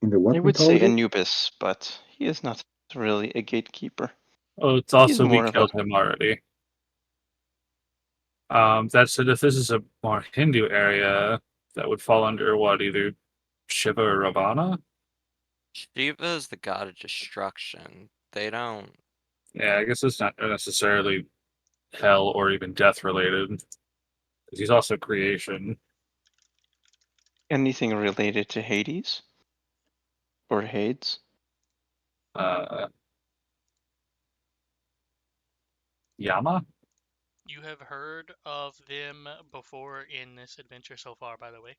In the I what would say mythology? Anubis, but he is not really a gatekeeper. Oh, it's He's also we more of a killed him already. That said, if this is a more Hindu area, that would fall under what, either Shiva or Ravana? Shiva is the god of destruction. They don't. Yeah, I guess it's not necessarily hell or even death related, because he's also creation. anything related to Hades or Hades. Uh, Yama? You have heard of them before in this adventure so far, by the way.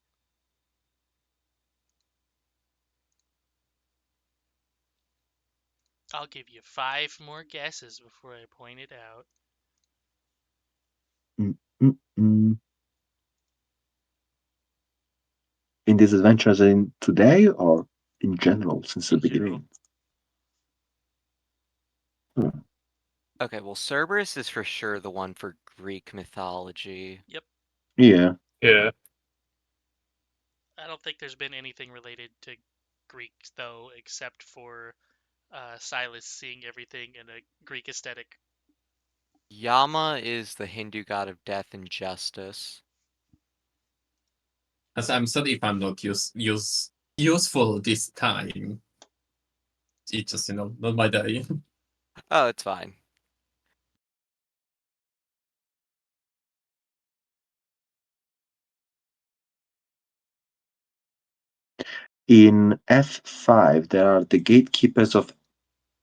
I'll give you 5 more guesses before I point it out. Mm-mm-mm. In these adventures in today or in general since the In general. beginning? Hmm. Okay, well, Cerberus is for sure the one for Greek mythology. Yep. Yeah. Yeah. I don't think there's been anything related to Greeks though, except for Silas seeing everything in a Greek aesthetic. Yama is the Hindu god of death and justice. As I'm sorry if I'm not useful this time. It's just not my day. Oh, it's fine. In F5, there are the gatekeepers of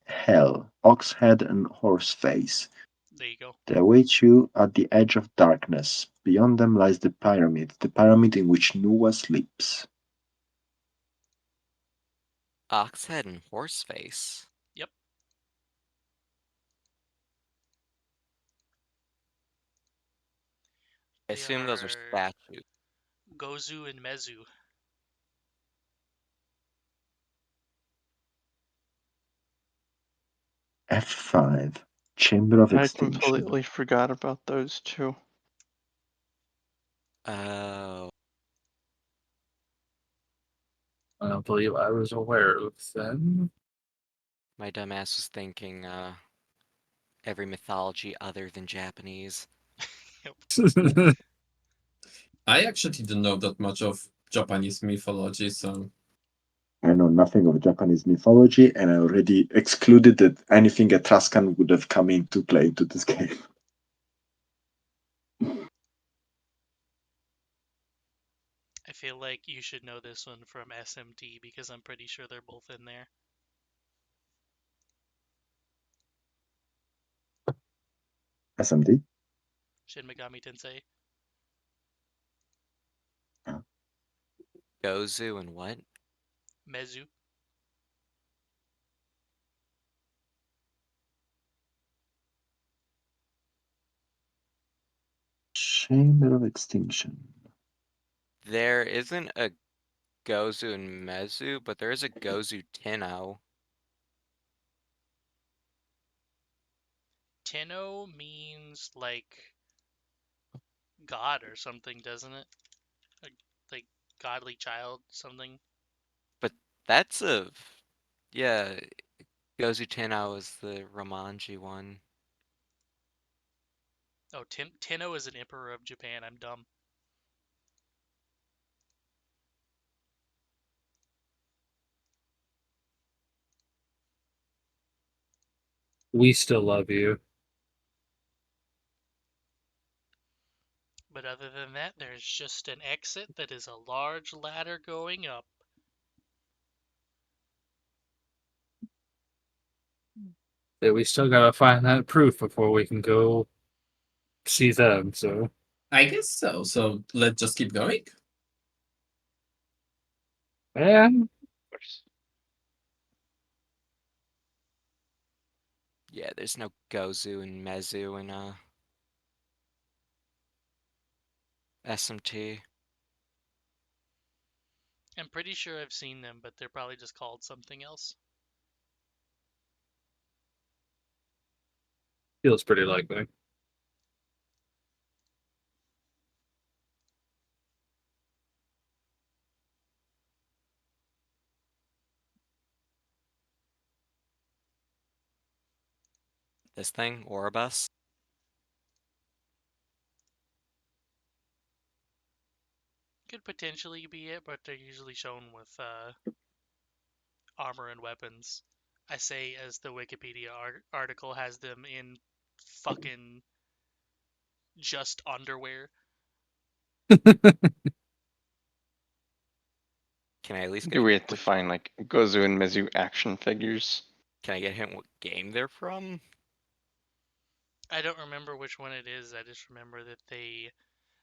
hell, Oxhead and Horseface. There you go. They await you at the edge of darkness. Beyond them lies the pyramid in which Nuwa sleeps. Oxhead and Horseface. Yep. I They assume those are are statues. Gozu and Mezu. F5, Chamber of I Extinction. completely forgot about those two. Oh. I don't believe I was aware of them. My dumbass was thinking every mythology other than Japanese. I actually didn't know that much of Japanese mythology, so I know nothing of Japanese mythology, and I already excluded that anything Etruscan would have come into play into this game. I feel like you should know this one from SMT because I'm pretty sure they're both in there. SMD? Shin Megami Tensei. Gozu and what? Mezu. Chamber of Extinction. There isn't a Gozu and Mezu, but there is a Gozu Tenno. Tenno means like god or something, doesn't it? Like godly child, something. But that's a... Yeah, Gozu Tenno is the Romanji one. Oh, Tenno is an emperor of Japan. I'm dumb. We still love you. But other than that, there's just an exit that is a large ladder going up. Yeah, we still gotta find that proof before we can go see them, so. I guess so. So let's just keep going. Yeah. Of course. Yeah, there's no Gozu and Mezu in SMT. I'm pretty sure I've seen them, but they're probably just called something else. Feels pretty likely. This thing, Oribus. Could potentially be it, but they're usually shown with armor and weapons. I say as the Wikipedia article has them in fucking just underwear. Can I at least get Do a we have to quick... find like Gozu and Mezu action figures? Can I get hint what game they're from? I don't remember which one it is. I just remember that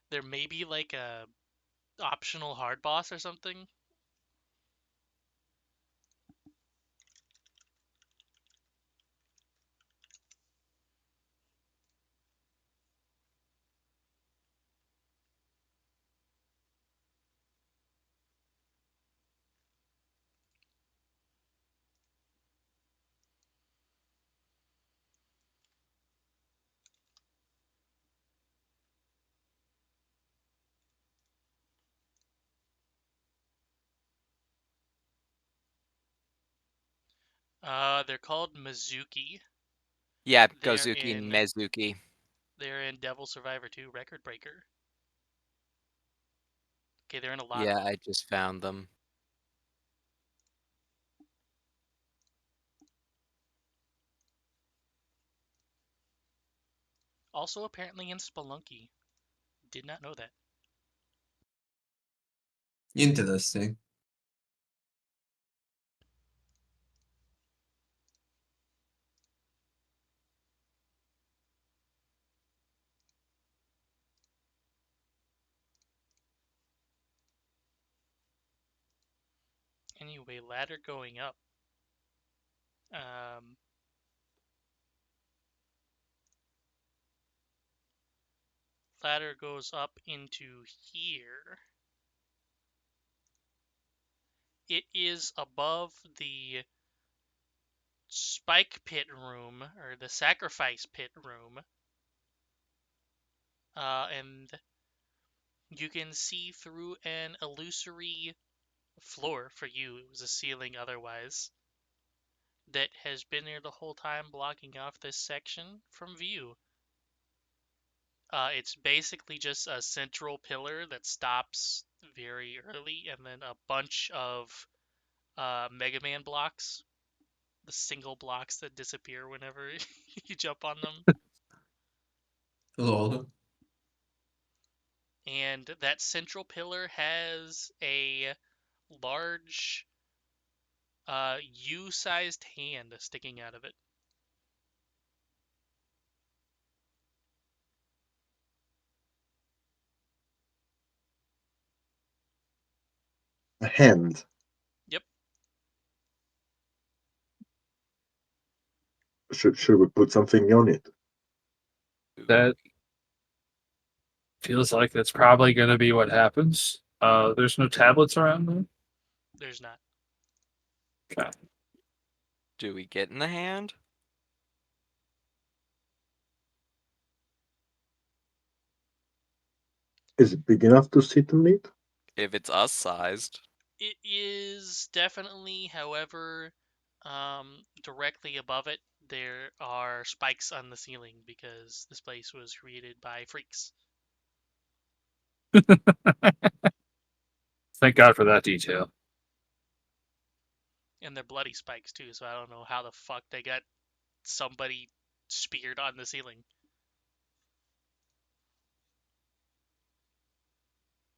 there may be like a optional hard boss or something. They're called Mizuki. Yeah, They're Gozuki and in Mezuki. they're in Devil Survivor 2 Record Breaker. Okay, they're in a lot Yeah, of them. I just found them. Also apparently in Spelunky. Did not know that. Interesting. Anyway, ladder going up. Ladder goes up into here. It is above the spike pit room, or the sacrifice pit room. And you can see through an illusory floor for you. It was a ceiling otherwise. That has been there the whole time, blocking off this section from view. It's basically just a central pillar that stops very early, and then a bunch of Mega Man blocks, the single blocks that disappear whenever you jump on them. Lol. And that central pillar has a large U-sized hand sticking out of it. A hand. Yep. Should we put something on it? That feels like that's probably going to be what happens. There's no tablets around though. There's not. Okay. Do we get in the hand? Is it big enough to sit on it? If it's us sized. It is definitely, however, directly above it, there are spikes on the ceiling because this place was created by freaks. Thank God for that detail. And they're bloody spikes too, so I don't know how the fuck they got somebody speared on the ceiling.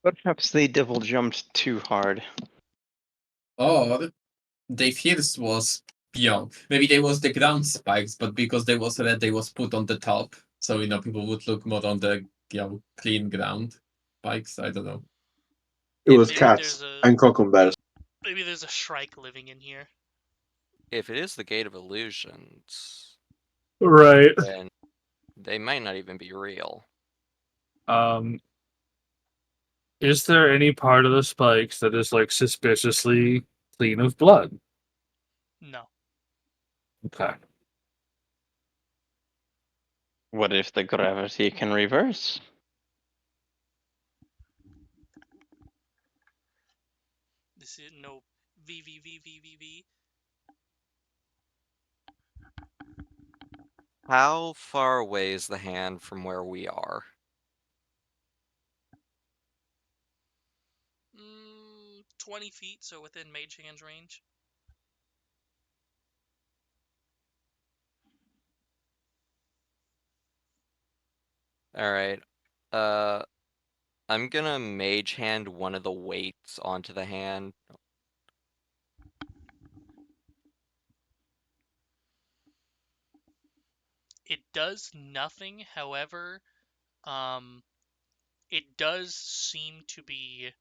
Perhaps they double jumped too hard. Or their fears was beyond. Maybe they was the ground spikes, but because they was red, they was put on the top. So people would look more on the clean ground spikes. I don't know. It was Maybe cats and cucumbers. maybe there's a Shrike living in here. If it is the Gate of Illusions, Right. then they might not even be real. Is there any part of the spikes that is like suspiciously clean of blood? No. Okay. What if the gravity can reverse? This is no VVVVVV. How far away is the hand from where we are? 20 feet, so within Mage Hand's range. Alright. I'm gonna Mage Hand one of the weights onto the hand. It does nothing, however, it does seem to be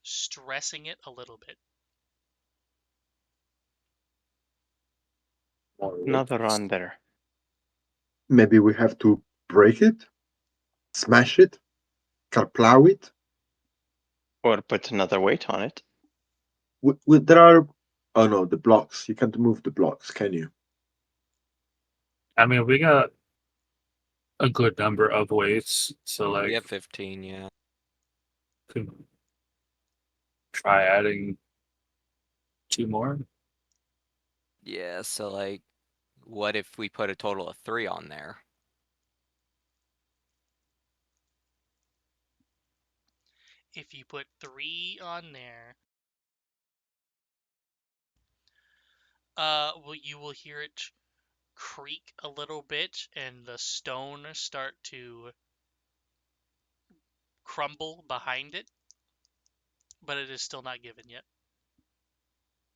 stressing it a little bit. Another on there. Maybe we have to break it, smash it, kerplow it. Or put another weight on it. There are. Oh no, the blocks. You can't move the blocks, can you? I mean, we got a good number of weights, so We like, have 15, yeah. could try adding 2 more. Yeah, so like, what if we put a total of 3 on there? If you put 3 on there, well, you will hear it creak a little bit and the stone start to crumble behind it, but it is still not given yet.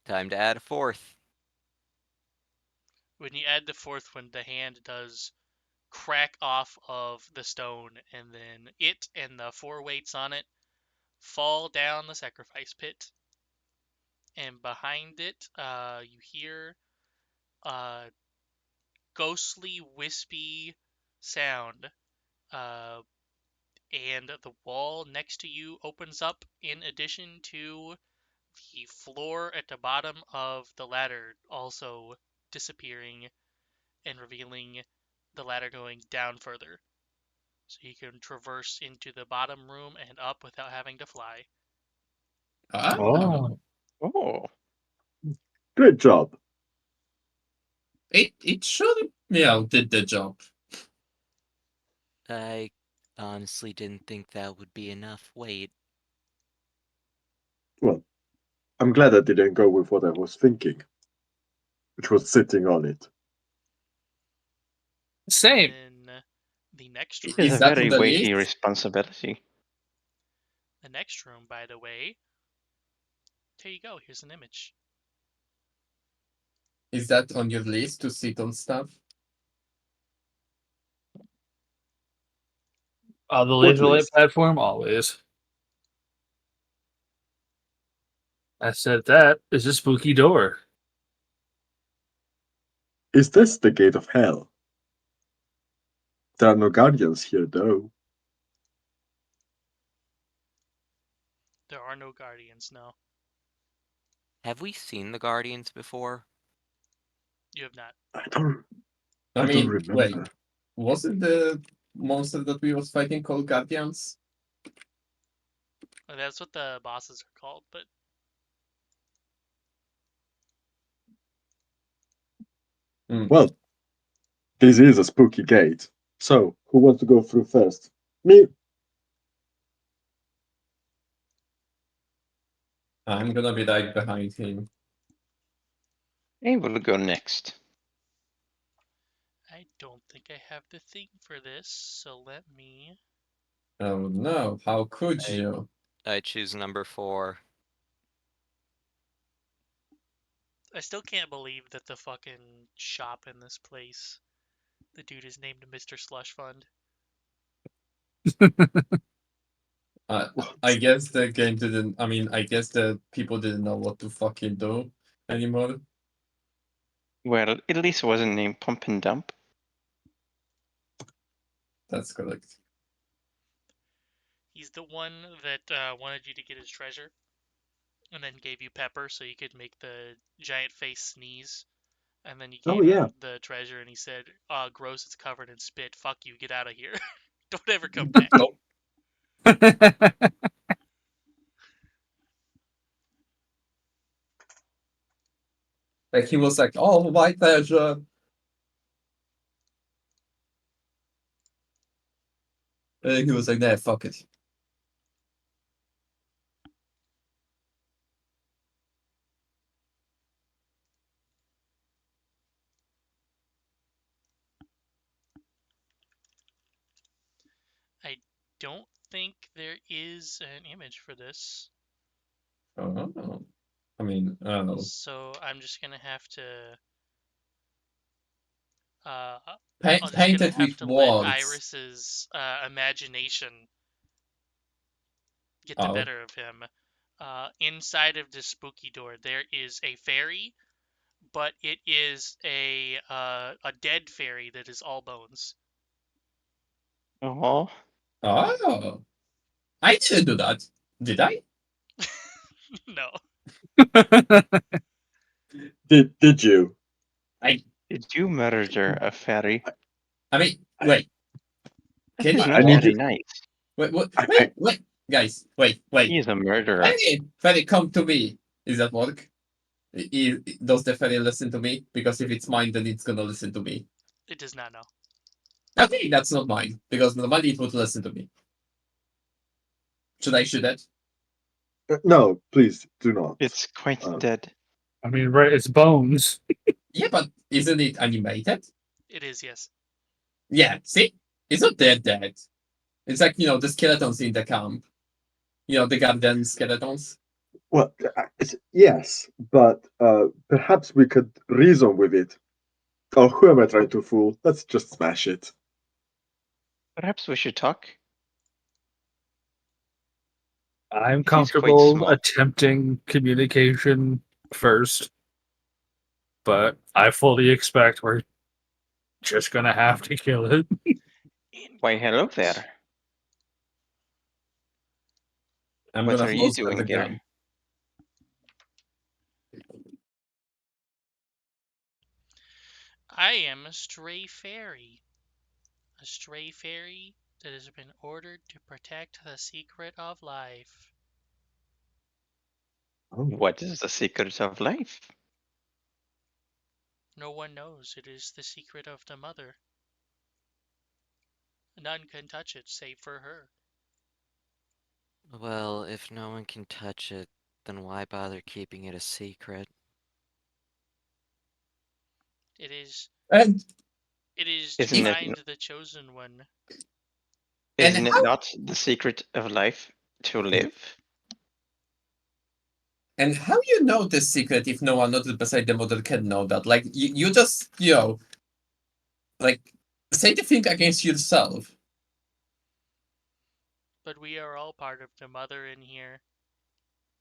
Time to add a 4th. When you add the 4th one, the hand does crack off of the stone, and then it and the 4 weights on it fall down the sacrifice pit. And behind it, you hear a ghostly, wispy sound. And the wall next to you opens up in addition to the floor at the bottom of the ladder also disappearing and revealing the ladder going down further. So you can traverse into the bottom room and up without having to fly. Oh, Oh, Great job. it should did the job. I honestly didn't think that would be enough weight. Well, I'm glad I didn't go with what I was thinking, which was sitting on it. Same. And then the next it is Is a room, that on very the weighty list? responsibility. by the way, here you go. Here's an image. Is that on your list to sit on stuff? The What laser light list? platform, always. I said that is a spooky door. Is this the gate of hell? There are no guardians here, though. There are no guardians, no. Have we seen the Guardians before? You have not. I don't. I I don't mean, wait, remember. wasn't the monster that we was fighting called Guardians? That's what the bosses are called, but Well, this is a spooky gate. So, who wants to go through first? Me. I'm gonna be right behind him. I will go next. I don't think I have the thing for this, so let me. Oh no, how could I- you? I choose number 4. I still can't believe that the fucking shop in this place, the dude is named Mr. Slush Fund. I guess the game didn't. I mean, I guess the people didn't know what to fucking do anymore. Well, at least it wasn't named Pump and Dump. That's correct. He's the one that wanted you to get his treasure, and then gave you pepper so you could make the giant face sneeze. And then you Oh, gave yeah. him the treasure, and he said, gross, it's covered in spit. Fuck you, get out of here. Don't ever come back." Nope. Like he was like, "Oh, my pleasure." And he was like, "Nah, fuck it." I don't think there is an image for this. Oh, I mean, So I'm just gonna have to. Uh, I'm just gonna painted have with to let words. Iris's imagination get the Oh, better of him. Inside of this spooky door, there is a fairy, but it is a dead fairy that is all bones. Oh, oh, I didn't do that, did I? No, Did you? I, did you murder a fairy? I mean, I, wait, That can is you? I not need very you. nice. Wait, guys, He wait. is a murderer. Freddy, come to me. Is that work? Does the fairy listen to me? Because if it's mine, then it's gonna listen to me. It does not know. Okay, that's not mine, because normally it would listen to me. Should I shoot it? No, please do not. It's quite Um, dead. I mean, right? It's bones. Yeah, but isn't it animated? It is, yes. Yeah, see? It's not dead. It's like, the skeletons in the camp. The garden skeletons. Well, yes, but perhaps we could reason with it. Oh, who am I trying to fool? Let's just smash it. Perhaps we should talk. I'm It is quite comfortable small. attempting communication first, but I fully expect we're just gonna have to kill it. Why, hello there. I'm What gonna are you close that doing here? again. I am a stray fairy. A stray fairy that has been ordered to protect the secret of life. Oh, What is the secret of life? No one knows it is the secret of the mother. None can touch it save for her. Well, if no one can touch it, then why bother keeping it a secret? It is And it is to Isn't if it find the chosen one. and isn't it how not the secret of life to live? and how you know the secret if no one other beside the mother can know that? Like you just like say the thing against yourself. But we are all part of the mother in here.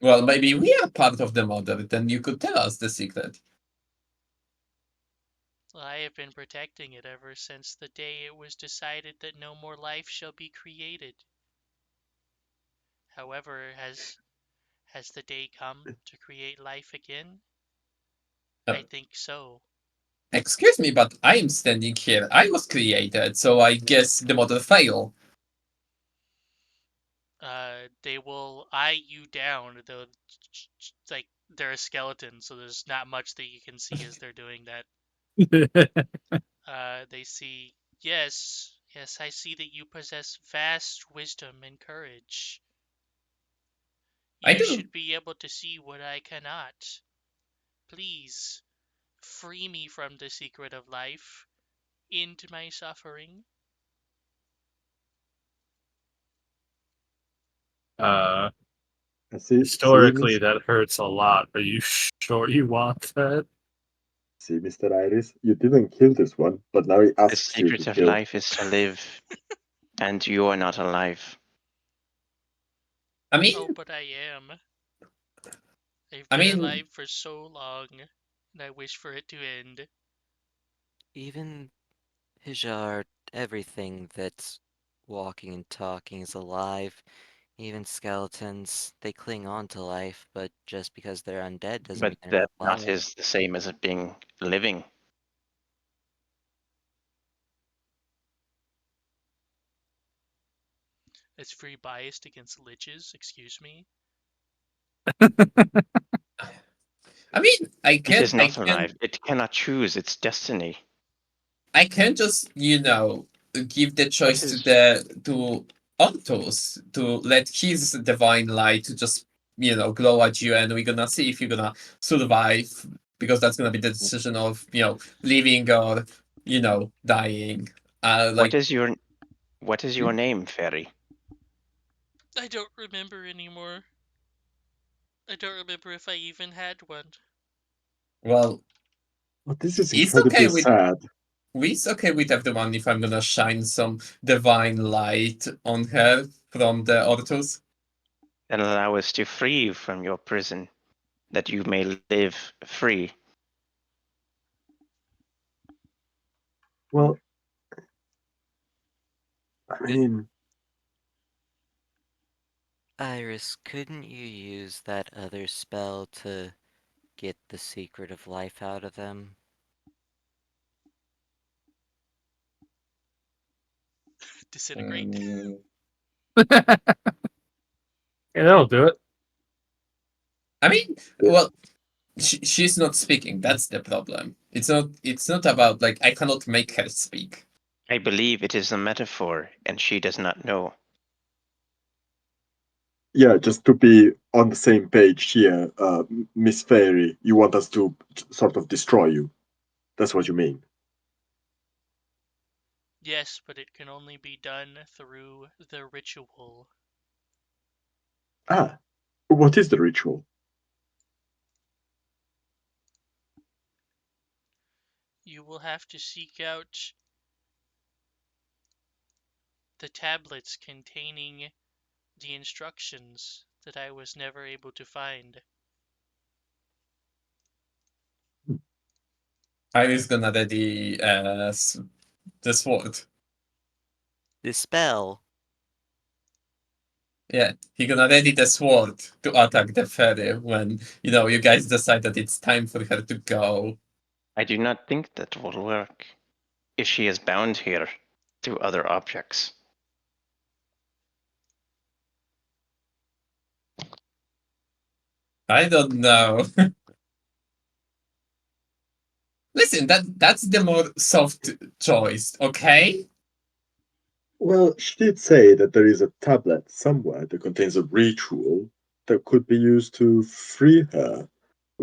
Well, maybe we are part of the mother. Then you could tell us the secret. I have been protecting it ever since the day it was decided that no more life shall be created. However, has the day come to create life again? Uh, I think so. Excuse me, but I am standing here. I was created, so I guess the mother failed. They will eye you down, though. Like they're a skeleton, so there's not much that you can see as they're doing that. They see, yes, yes, I see that you possess vast wisdom and courage. I You do. should be able to see what I cannot. Please, free me from the secret of life. End my suffering. uh, see, historically, that hurts a lot. Are you sure you want that? Mr. Iris, you didn't kill this one, but now he The asks you to secret of kill. life is to live, and you are not alive. I mean, Oh, but I am. I've I been mean, alive for so long, and I wish for it to end. Even Hijar, everything that's walking and talking is alive. Even skeletons, they cling on to life, but just because they're undead doesn't But mean they're that not not alive. is the same as it being living. It's free biased against liches, excuse me. I mean, I It can, is I not can, alive. It cannot choose its destiny. I can just, give the What choice to is the to Ontos to let his divine light to just, glow at you, and we're gonna see if you're gonna survive, because that's gonna be the decision of, living or, dying. what Like is your what is your name, fairy? I don't remember anymore. I don't remember if I even had one. well, Oh, this is it's okay incredibly with sad. it's okay with everyone if I'm gonna shine some divine light on her from the Ortus. Then allow us to free you from your prison, that you may live free. Well, I mean, Iris, couldn't you use that other spell to get the secret of life out of them? Disintegrate? Mm, Yeah, that'll do it. I mean, well, She's not speaking. That's the problem. It's not. It's not about like I cannot make her speak. I believe it is a metaphor, and she does not know. Yeah, just to be on the same page here, Miss Fairy, you want us to sort of destroy you. That's what you mean. Yes, but it can only be done through the ritual. Ah, what is the ritual? You will have to seek out the tablets containing the instructions that I was never able to find. Iris gonna ready the sword. This spell. Yeah, he gonna ready the sword to attack the fairy when you guys decide that it's time for her to go. I do not think that will work if she is bound here to other objects. I don't know. Listen, that's the more soft choice, okay? Well, she did say that there is a tablet somewhere that contains a ritual that could be used to free her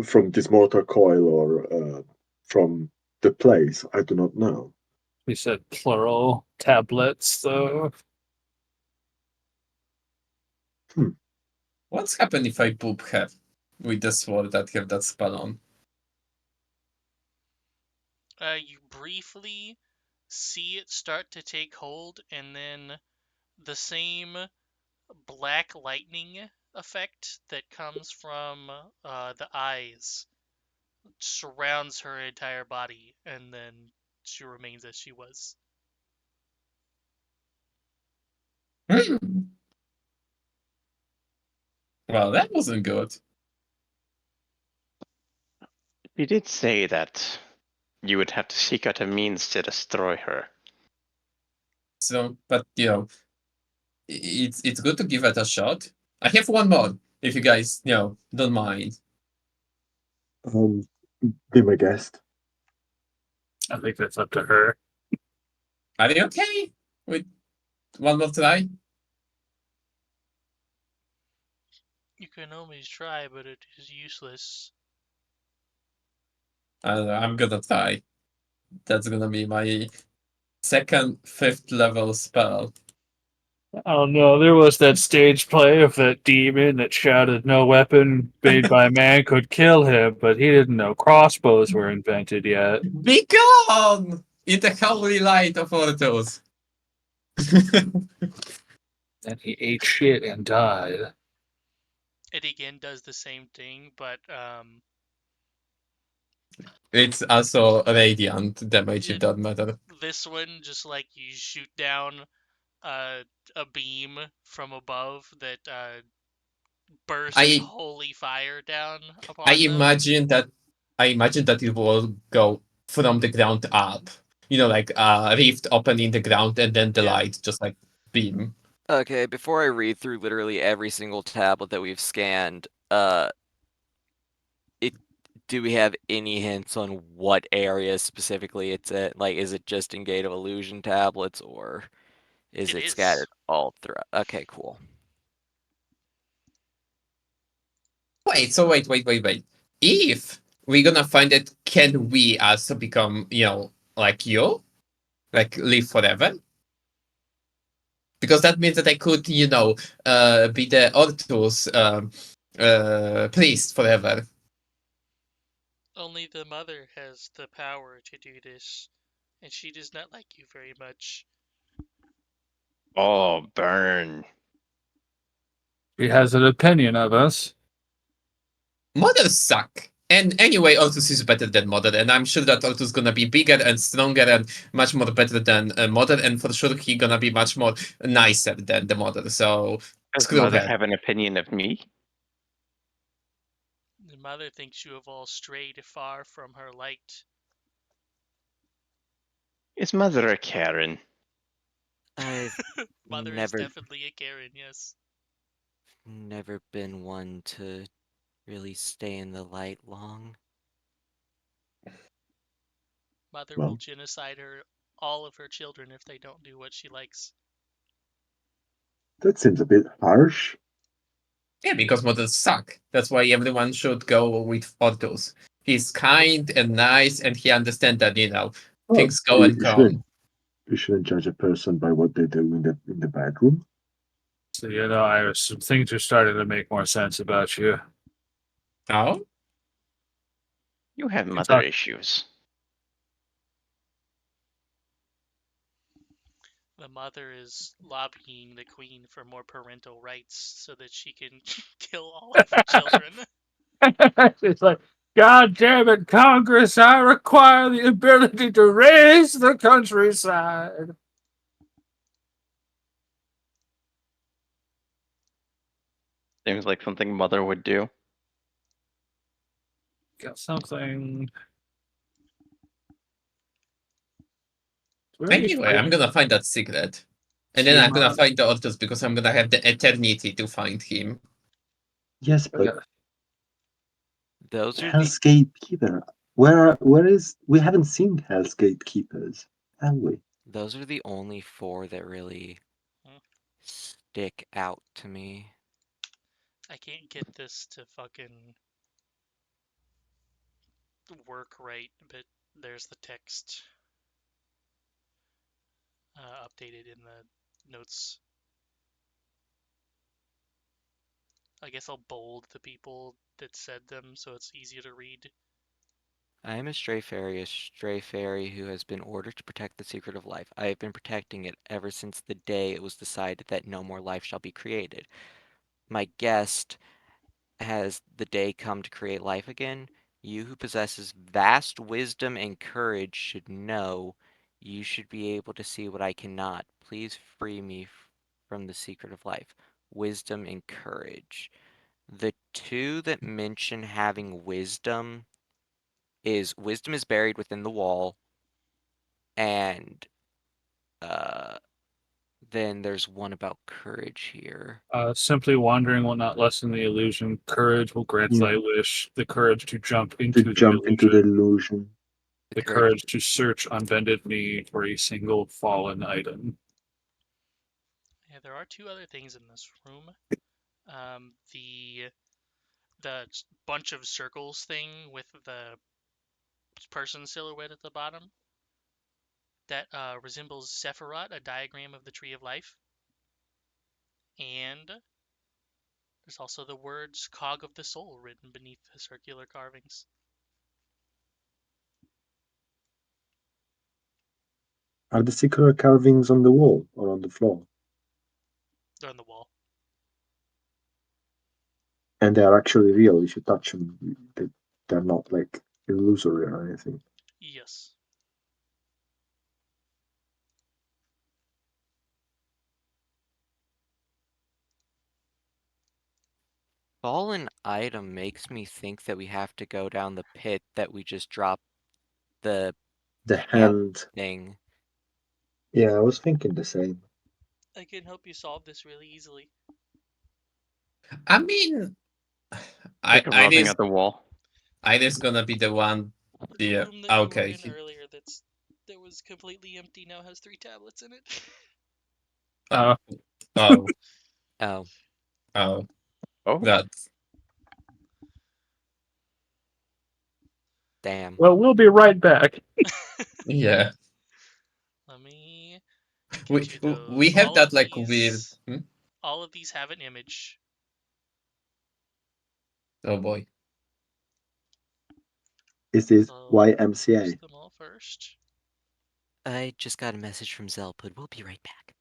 from this mortal coil or from the place. I do not know. We said plural tablets, though. What's happened if I poop her with the sword that have that spell on? You briefly see it start to take hold, and then the same black lightning effect that comes from the eyes surrounds her entire body, and then she remains as she was. Hmm. Well, that wasn't good. You did say that you would have to seek out a means to destroy her. So, but it's good to give it a shot. I have one more, if you guys don't mind. Um, be my guest. I think that's up to her. Are you okay with one more try? You can always try, but it is useless. I'm gonna try. That's gonna be my second, fifth level spell. I don't know. There was that stage play of that demon that shouted no weapon made by man could kill him, but he didn't know crossbows were invented yet. Be gone in the holy light of Ordos. And he ate shit and died. It again does the same thing, but It's also radiant damage, if it, that matter. this one just like you shoot down a beam from above that bursts I holy fire down I upon them. imagine that it will go from the ground up. Like a rift open in the ground and then the Yeah. light just like beam. Okay, before I read through literally every single tablet that we've scanned, it do we have any hints on what area specifically it's at? Like, is it just in Gate of Illusion tablets, or is It it is. scattered all throughout? Okay, cool. Wait, so wait. If we're gonna find it, can we also become, like you? Like live forever? Because that means that I could, be the Ortus priest forever. Only the mother has the power to do this, and she does not like you very much. Oh, burn. He has an opinion of us. Mothers suck. And anyway, Ortus is better than Mother, and I'm sure that Ortus is gonna be bigger and stronger and much more better than Mother, and for sure he gonna be much more nicer than the Mother. So Does screw Mother her. have an opinion of me? The mother thinks you have all strayed far from her light. Is Mother a Karen? I've Mother is never definitely a Karen, yes. never been one to really stay in the light long. Mother will Well, genocide all of her children if they don't do what she likes. that seems a bit harsh. Yeah, because models suck. That's why everyone should go with Otto's. He's kind and nice, and he understands that Well, things go and you come. shouldn't judge a person by what they do in the bedroom. So Iris, some things are starting to make more sense about you. Oh, You have You mother talk- issues. The mother is lobbying the queen for more parental rights so that she can kill all of her children. It's like, God damn it, Congress! I require the ability to raise the countryside. Seems like something mother would do. Got something. Very anyway, I'm gonna find that secret. And then I'm gonna Tiamat. find the Otto's because I'm gonna have the eternity to find him. Yes, but Those are the Hell's Gatekeeper. Where is? We haven't seen Hell's Gatekeepers, have we? those are the only four that really Hmm. stick out to me. I can't get this to fucking work right, but there's the text updated in the notes. I guess I'll bold the people that said them so it's easier to read. I am a stray fairy who has been ordered to protect the secret of life. I have been protecting it ever since the day it was decided that no more life shall be created. My guest, has the day come to create life again? You who possesses vast wisdom and courage should know. You should be able to see what I cannot. Please free me from the secret of life. Wisdom and courage. The two that mention having wisdom is buried within the wall, and then there's one about courage here. Simply wandering will not lessen the illusion. Courage will grant Yeah. thy wish. The courage to jump To into the jump into the illusion. illusion. The courage to search on bended knee for a single fallen item. Yeah, there are two other things in this room. The bunch of circles thing with the person silhouette at the bottom that resembles Sephiroth, a diagram of the Tree of Life. And there's also the words Cog of the Soul written beneath the circular carvings. Are the secret carvings on the wall or on the floor? They're on the wall. And they are actually real. If you touch them, they're not like illusory or anything. Yes. Fallen item makes me think that we have to go down the pit that we just dropped the The hand hand. thing. Yeah, I was thinking the same. I can help you solve this really easily. I mean, Think of rubbing Iris, at the wall. Iris gonna be the one. The Yeah, room that you were okay. in earlier that was completely empty now has 3 tablets in it. Uh, Oh, Oh, oh, Oh, that's damn. well, we'll be right back. yeah. Let me We get you we those. have that like weird. All of these have an image. Oh boy. Is this So YMCA? use them all first. I just got a message from Zelpud. We'll be right back.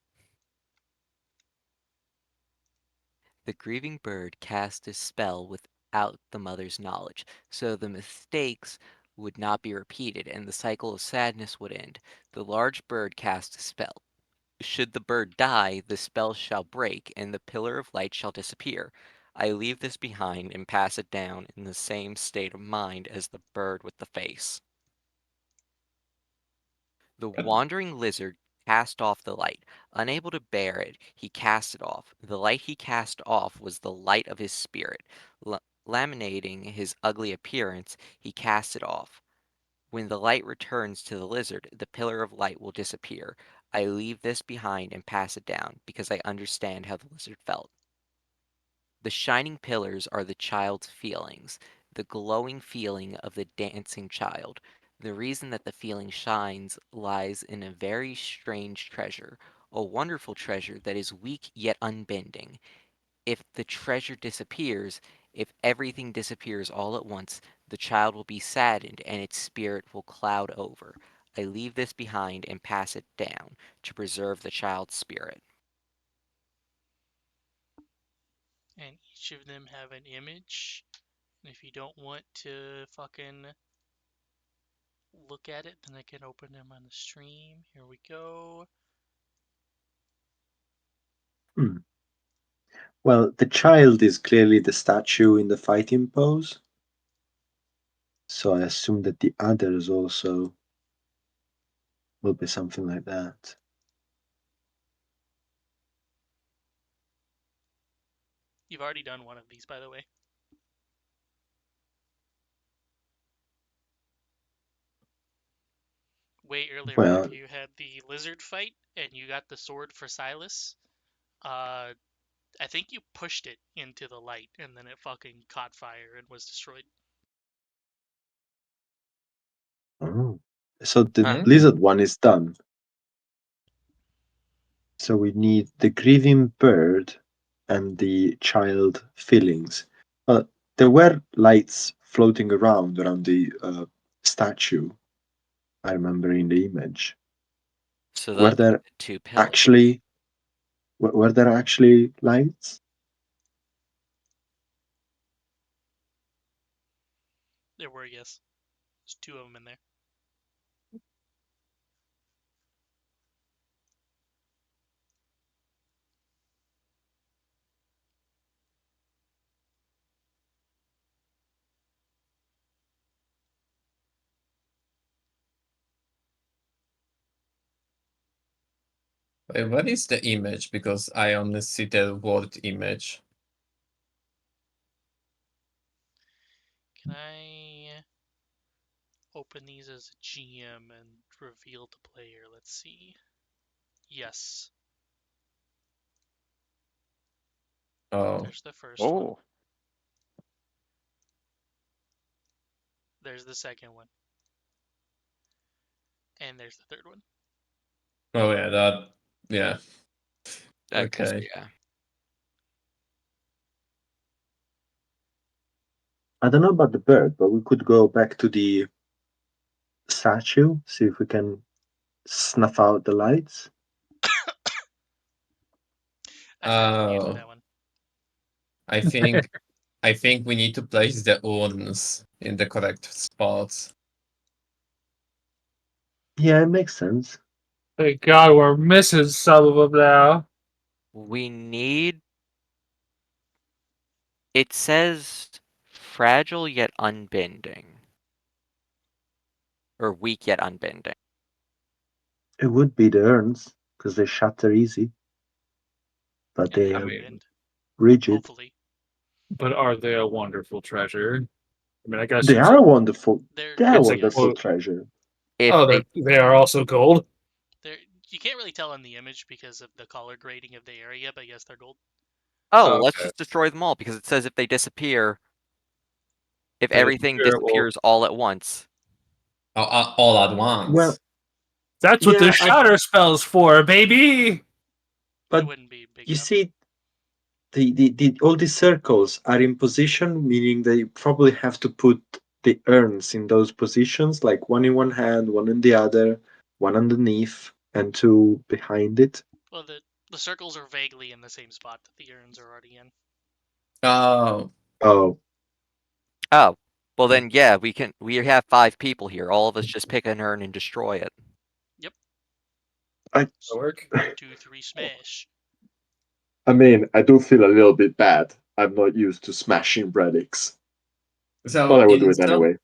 The grieving bird cast a spell without the mother's knowledge, so the mistakes would not be repeated and the cycle of sadness would end. The large bird cast a spell. Should the bird die, the spell shall break and the pillar of light shall disappear. I leave this behind and pass it down in the same state of mind as the bird with the face. The wandering lizard cast off the light. Unable to bear it, he cast it off. The light he cast off was the light of his spirit. laminating his ugly appearance, he casts it off. When the light returns to the lizard, the pillar of light will disappear. I leave this behind and pass it down, because I understand how the lizard felt. The shining pillars are the child's feelings, the glowing feeling of the dancing child. The reason that the feeling shines lies in a very strange treasure, a wonderful treasure that is weak yet unbending. If the treasure disappears, if everything disappears all at once, the child will be saddened and its spirit will cloud over. I leave this behind and pass it down to preserve the child's spirit. And each of them have an image. And if you don't want to fucking look at it, then I can open them on the stream. Here we go. Well, the child is clearly the statue in the fighting pose. So I assume that the others also will be something like that. You've already done one of these, by the way. Way earlier, Well- whenever you had the lizard fight and you got the sword for Silas, I think you pushed it into the light and then it fucking caught fire and was destroyed. Oh. So the Huh. lizard one is done. So we need the grieving bird and the child feelings. There were lights floating around the statue. I remember in the image. So Were those are there the two pillars. actually were there actually lights? There were, yes. There's two of them in there. Wait, what is the image? Because I only see the word image. Can I open these as a GM and reveal the player? Let's see. Yes. Oh, There's the first one. Oh, There's the second one. And there's the third one. oh yeah, that, yeah. Okay, so Okay. yeah. I don't know about the bird, but we could go back to the statue, see if we can snuff out the lights. I forgot you for Oh, that one. I think we need to place the urns in the correct spots. Yeah, it makes sense. Thank God we're missing some of them now. We need. It says fragile yet unbending. Or weak yet unbending. It would be the urns, because they shatter easy. But And they they are don't mean- bend. rigid. Hopefully. But are they a wonderful treasure? I mean, I guess They it's, are a wonderful. They're They are a It's a wonderful quote. treasure. If oh, they, they are also gold. they're you can't really tell in the image because of the color grading of the area, but yes, they're gold. oh, Oh, let's okay. just destroy them all because it says if they disappear, if They everything disappear, well- disappears all at once. All at once. Well, That's what the Yeah, shatter spell's for, baby. But It wouldn't be big you enough. see, the all these circles are in position, meaning they probably have to put the urns in those positions, like one in one hand, one in the other, one underneath, and two behind it. Well, the circles are vaguely in the same spot that the urns are already in. Oh, Oh, Oh, well then, yeah, we have 5 people here. All of us just pick an urn and destroy it. I, That'll work. 1, 2, 3, smash. I mean, I do feel a little bit bad. I'm not used to smashing relics, so but I will in do it some anyway.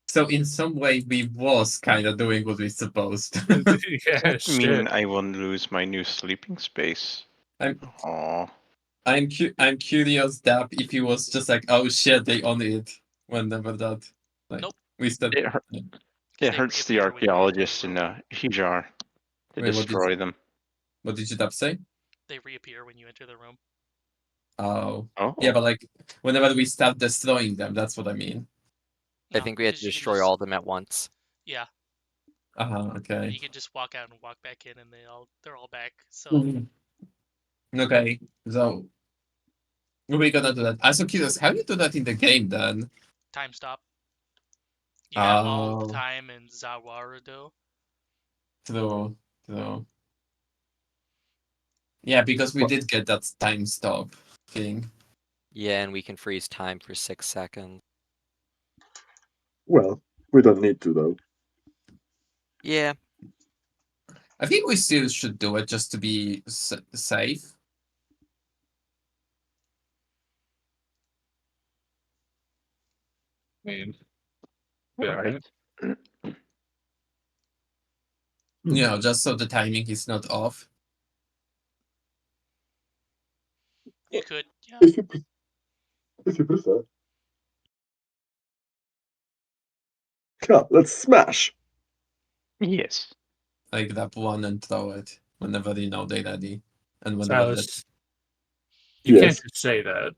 so in some way we was kind of doing what we supposed to. Yeah, I mean, shit. I won't lose my new sleeping space. I'm- Aw. I'm curious that if he was just like, oh shit, they own it whenever that like Nope. we start. It, hurt, Yeah. 'Cause it they hurts the reappear when you enter the archaeologists in room. a Hijar to Wait, destroy them. what did you tap say? They reappear when you enter the room. Oh. Oh, Yeah, but like whenever we start destroying them, that's what I mean. I No, think we had to because you can destroy just all of them at once. yeah, Okay. you can just walk out and walk back in, and they're all back. So Mhm. Okay, so we're gonna do that. I'm so curious, how do you do that in the game then? time stop. You got all the Oh, time in Zawarudo. true, true. Yeah, because we What? did get that time stop thing. Yeah, and we can freeze time for 6 seconds. Well, we don't need to though. Yeah, I think we still should do it just to be safe. I mean, all yeah, right. You know, just so the timing is not off. You could, yeah. If you pre- if you prefer. Yeah, let's smash. Yes. Like grab one and throw it whenever you know they're ready. And whenever that Silas, you can't Yes. just say that.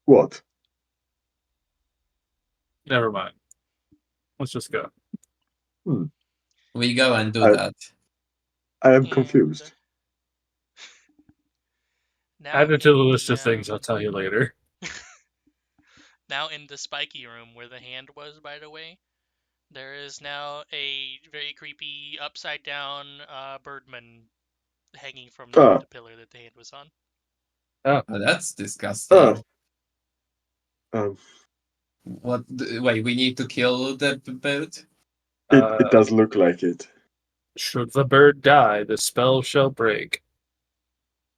What? Never mind. Let's just go. we go and do I that. I am And confused. now Add it to the in list of things I'll tell you later. now in the spiky room where the hand was, by the way, there is now a very creepy upside down birdman hanging from Ah, the pillar that the hand was on. Oh, that's disgusting. um, What? Wait, we need to kill the bird? it does look like it. Should the bird die, the spell shall break.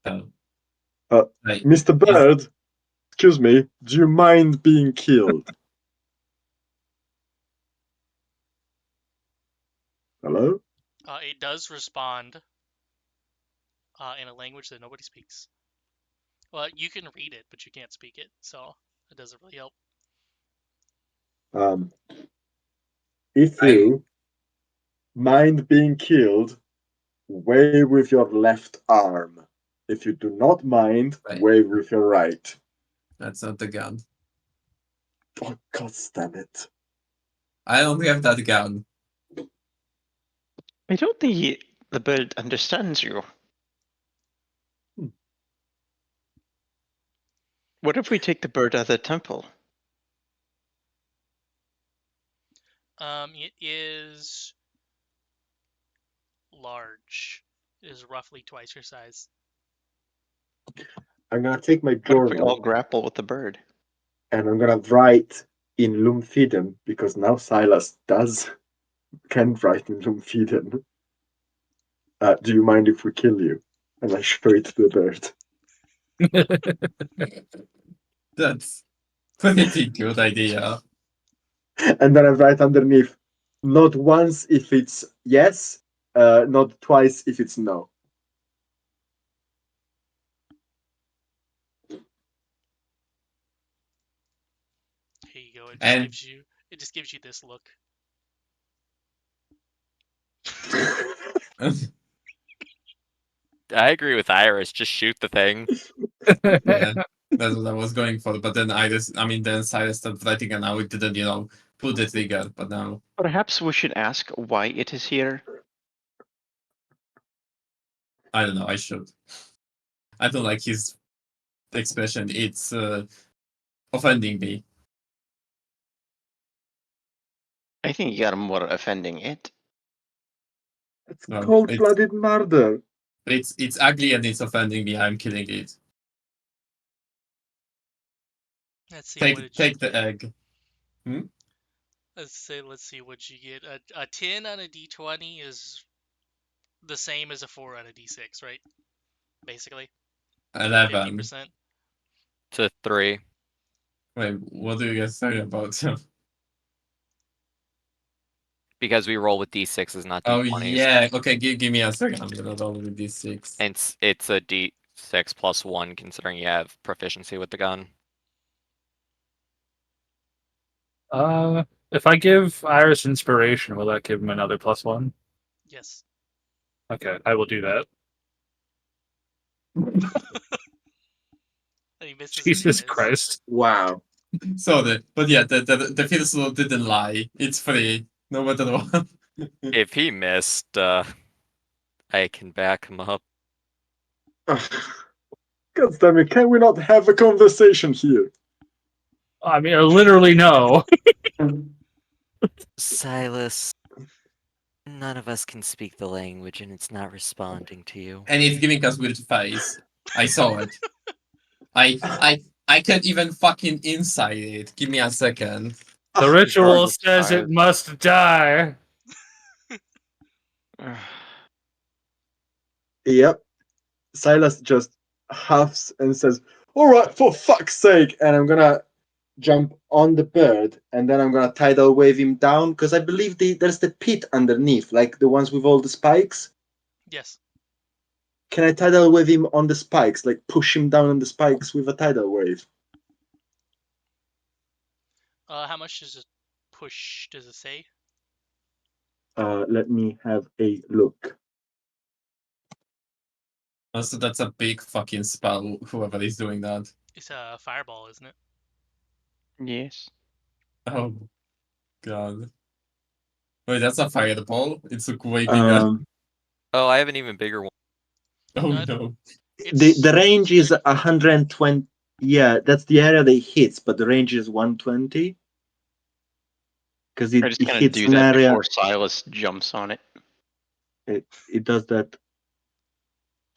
Oh. Uh, Wait, Mr. is, Bird, excuse me, do you mind being killed? Hello? It does respond in a language that nobody speaks. Well, you can read it, but you can't speak it, so it doesn't really help. Um, if I you mind being killed, wave with your left arm. If you do not mind, wait, wave with your right. that's not the gun. Oh, God damn it. I don't have that gun. I don't think the bird understands you. What if we take the bird out of the temple? It is large. It is roughly twice your size. I'm gonna take my What if we journal all grapple with the bird? and I'm gonna write in Lum'Fidu because now Silas can write in Lum'Fidu. Do you mind if we kill you? And I show it to the bird. That's pretty good idea. And then I write underneath, not once if it's yes, not twice if it's no. Here you go. And It just gives you this look. I agree with Iris. Just shoot the thing. yeah, that's what I was going for. But then then Cyrus started writing and now it didn't, pull the trigger. But now, Perhaps we should ask why it is here. I don't know, I should. I don't like his expression. It's offending me. I think you got more offending it. It's No, cold-blooded murder. it's ugly and it's offending me. I'm killing it. Let's see. What did you Take the get? egg. Let's see what you get. A 10 on a d20 is the same as a 4 on a d6, right? Basically, 11. 50%. To 3. Wait, what do you guys say about? Because we roll with d6s, not Oh d20s. yeah. Okay, give me a second. I'm gonna roll with D6. And it's a d. 6 plus 1, considering you have proficiency with the gun. If I give Iris inspiration, will that give him another +1? Yes. Okay, I will do that. And he misses Jesus anyways. Christ. Wow. So the fiddle didn't lie. It's free, no matter what. If he missed, I can back him up. God damn it, can we not have a conversation here? I mean, literally no. Silas, none of us can speak the language, and it's not responding to you. And it's giving us weird face. I saw it. I can't even fucking inside it. Give me a second. The ritual Regardless, says it must die. Yep. Silas just huffs and says, "Alright, for fuck's sake," and I'm gonna jump on the bird and then I'm gonna tidal wave him down because I believe there's the pit underneath, like the ones with all the spikes. Yes. Can I tidal wave him on the spikes, like push him down on the spikes with a tidal wave? How much does it push? Does it say? Let me have a look. Also, that's a big fucking spell, whoever is doing that. It's a fireball, isn't it? Yes. Oh, God. Wait, that's a fireball? It's like way bigger. Oh, I have an even bigger one. Oh, No, no. The range is 30 feet. 120. Yeah, that's the area that it hits, but the range is 120 because We're it, just it gonna hits do an that area. before Silas jumps on it. It does that.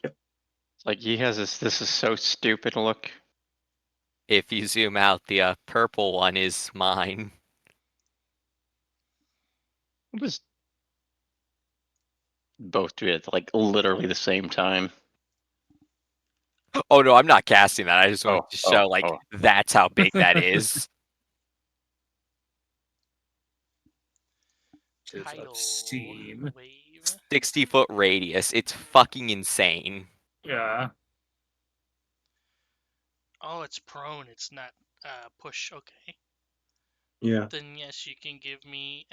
It's like he has this. This is so stupid. Look. If you zoom out, the purple one is mine. It was both do it at like literally the same time. Oh no, I'm not casting that. I just want to show, like, oh. that's how big that is. Is Tidal obscene. wave. 60-foot radius. It's fucking insane. Yeah. Oh, it's prone. It's not push. Okay. Yeah. Then yes, you can give me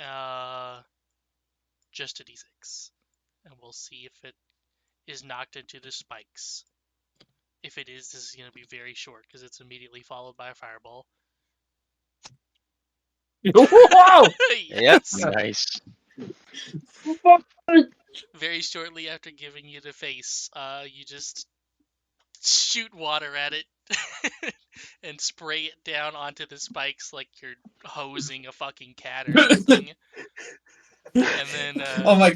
just a d6, and we'll see if it is knocked into the spikes. If it is, this is going to be very short because it's immediately followed by a fireball. Wow! Yep. Yes. Nice. Very shortly after giving you the face, you just shoot water at it and spray it down onto the spikes like you're hosing a fucking cat or something. And then Oh my.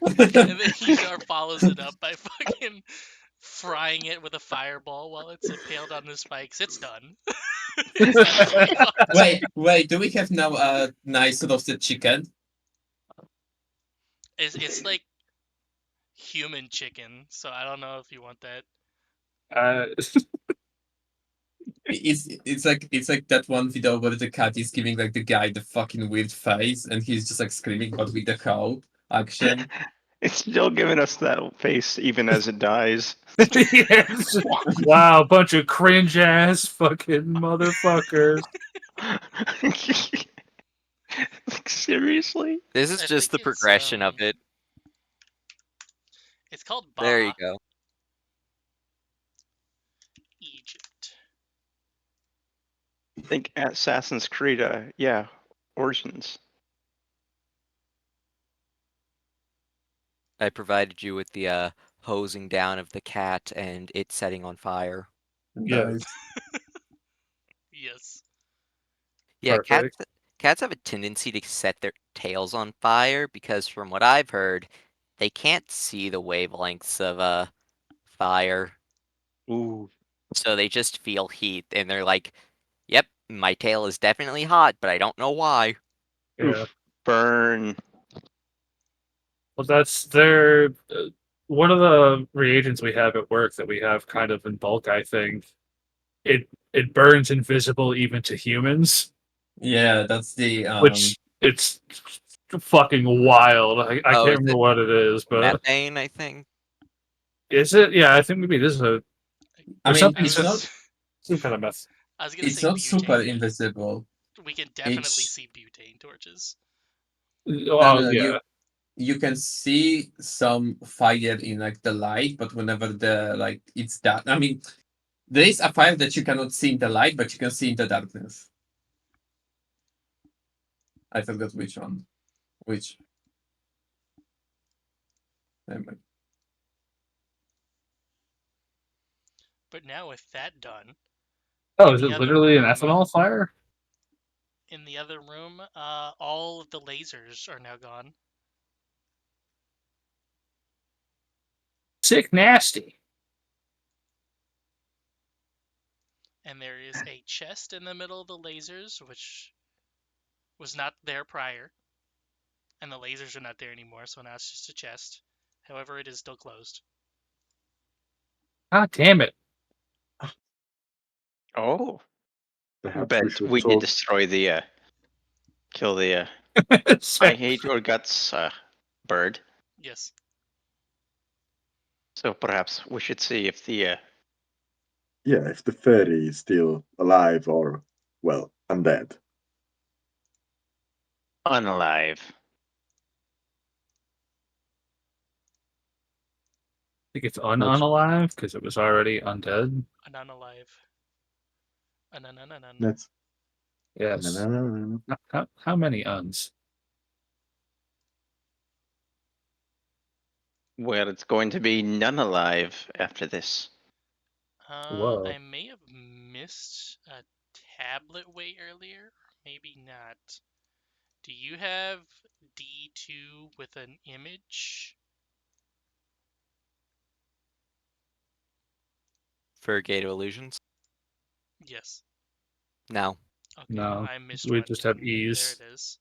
and then Hidar follows it up by fucking frying it with a fireball while it's impaled on the spikes. It's done. It's actually fucked. Wait, do we have now a nice roasted chicken? It's like human chicken, so I don't know if you want that. It's like that one video where the cat is giving like the guy the fucking weird face and he's just like screaming but with the cow action. It's still giving us that face even as it dies. Yes. Wow, bunch of cringe ass fucking motherfuckers. Like, seriously? This is I just think the progression of it. It's called Ba. There you go. Egypt. Think Assassin's Creed, yeah, Origins. I provided you with the hosing down of the cat and it setting on fire. Yeah. Nice. Yes. Yeah, Perfect. cats have a tendency to set their tails on fire because from what I've heard, they can't see the wavelengths of fire. Ooh. So they just feel heat and they're like, "Yep, my tail is definitely hot, but I don't know why." Yeah. Oof. Burn. Well, that's their one of the reagents we have at work that we have kind of in bulk. I think it burns invisible even to humans, Yeah, that's the which it's fucking wild. I Oh, can't is remember it what it is, but methane, I think? Is it? Yeah, I think maybe it is a. I There's mean, something it's not some kind of mess. I was gonna it's say not super butane. invisible. We can definitely It's see butane torches. no, Oh no, no. yeah, You can see some fire in like the light, but whenever the like it's that, I mean, there is a fire that you cannot see in the light, but you can see in the darkness. I forgot which one. Which? Never mind. But now with that done, oh, in is the it other literally an room, ethanol fire? all of the lasers are now gone, Sick, nasty. and there is a chest in the middle of the lasers, which was not there prior, and the lasers are not there anymore, so now it's just a chest. However, it is still closed. God damn it! Oh, Perhaps we but should we did talk. destroy the kill the I hate your guts bird. Yes. So perhaps we should see if the Yeah, if the fairy is still alive or, well, undead. unalive. I think it's Much, unalive because it was already undead. An unalive. An. that's Yes. How many uns? Well, it's going to be none alive after this. Whoa. I may have missed a tablet way earlier, or maybe not. Do you have D2 with an image? For Gate of Illusions? Yes. No. Okay, No, I missed we one. just have There ease. it is.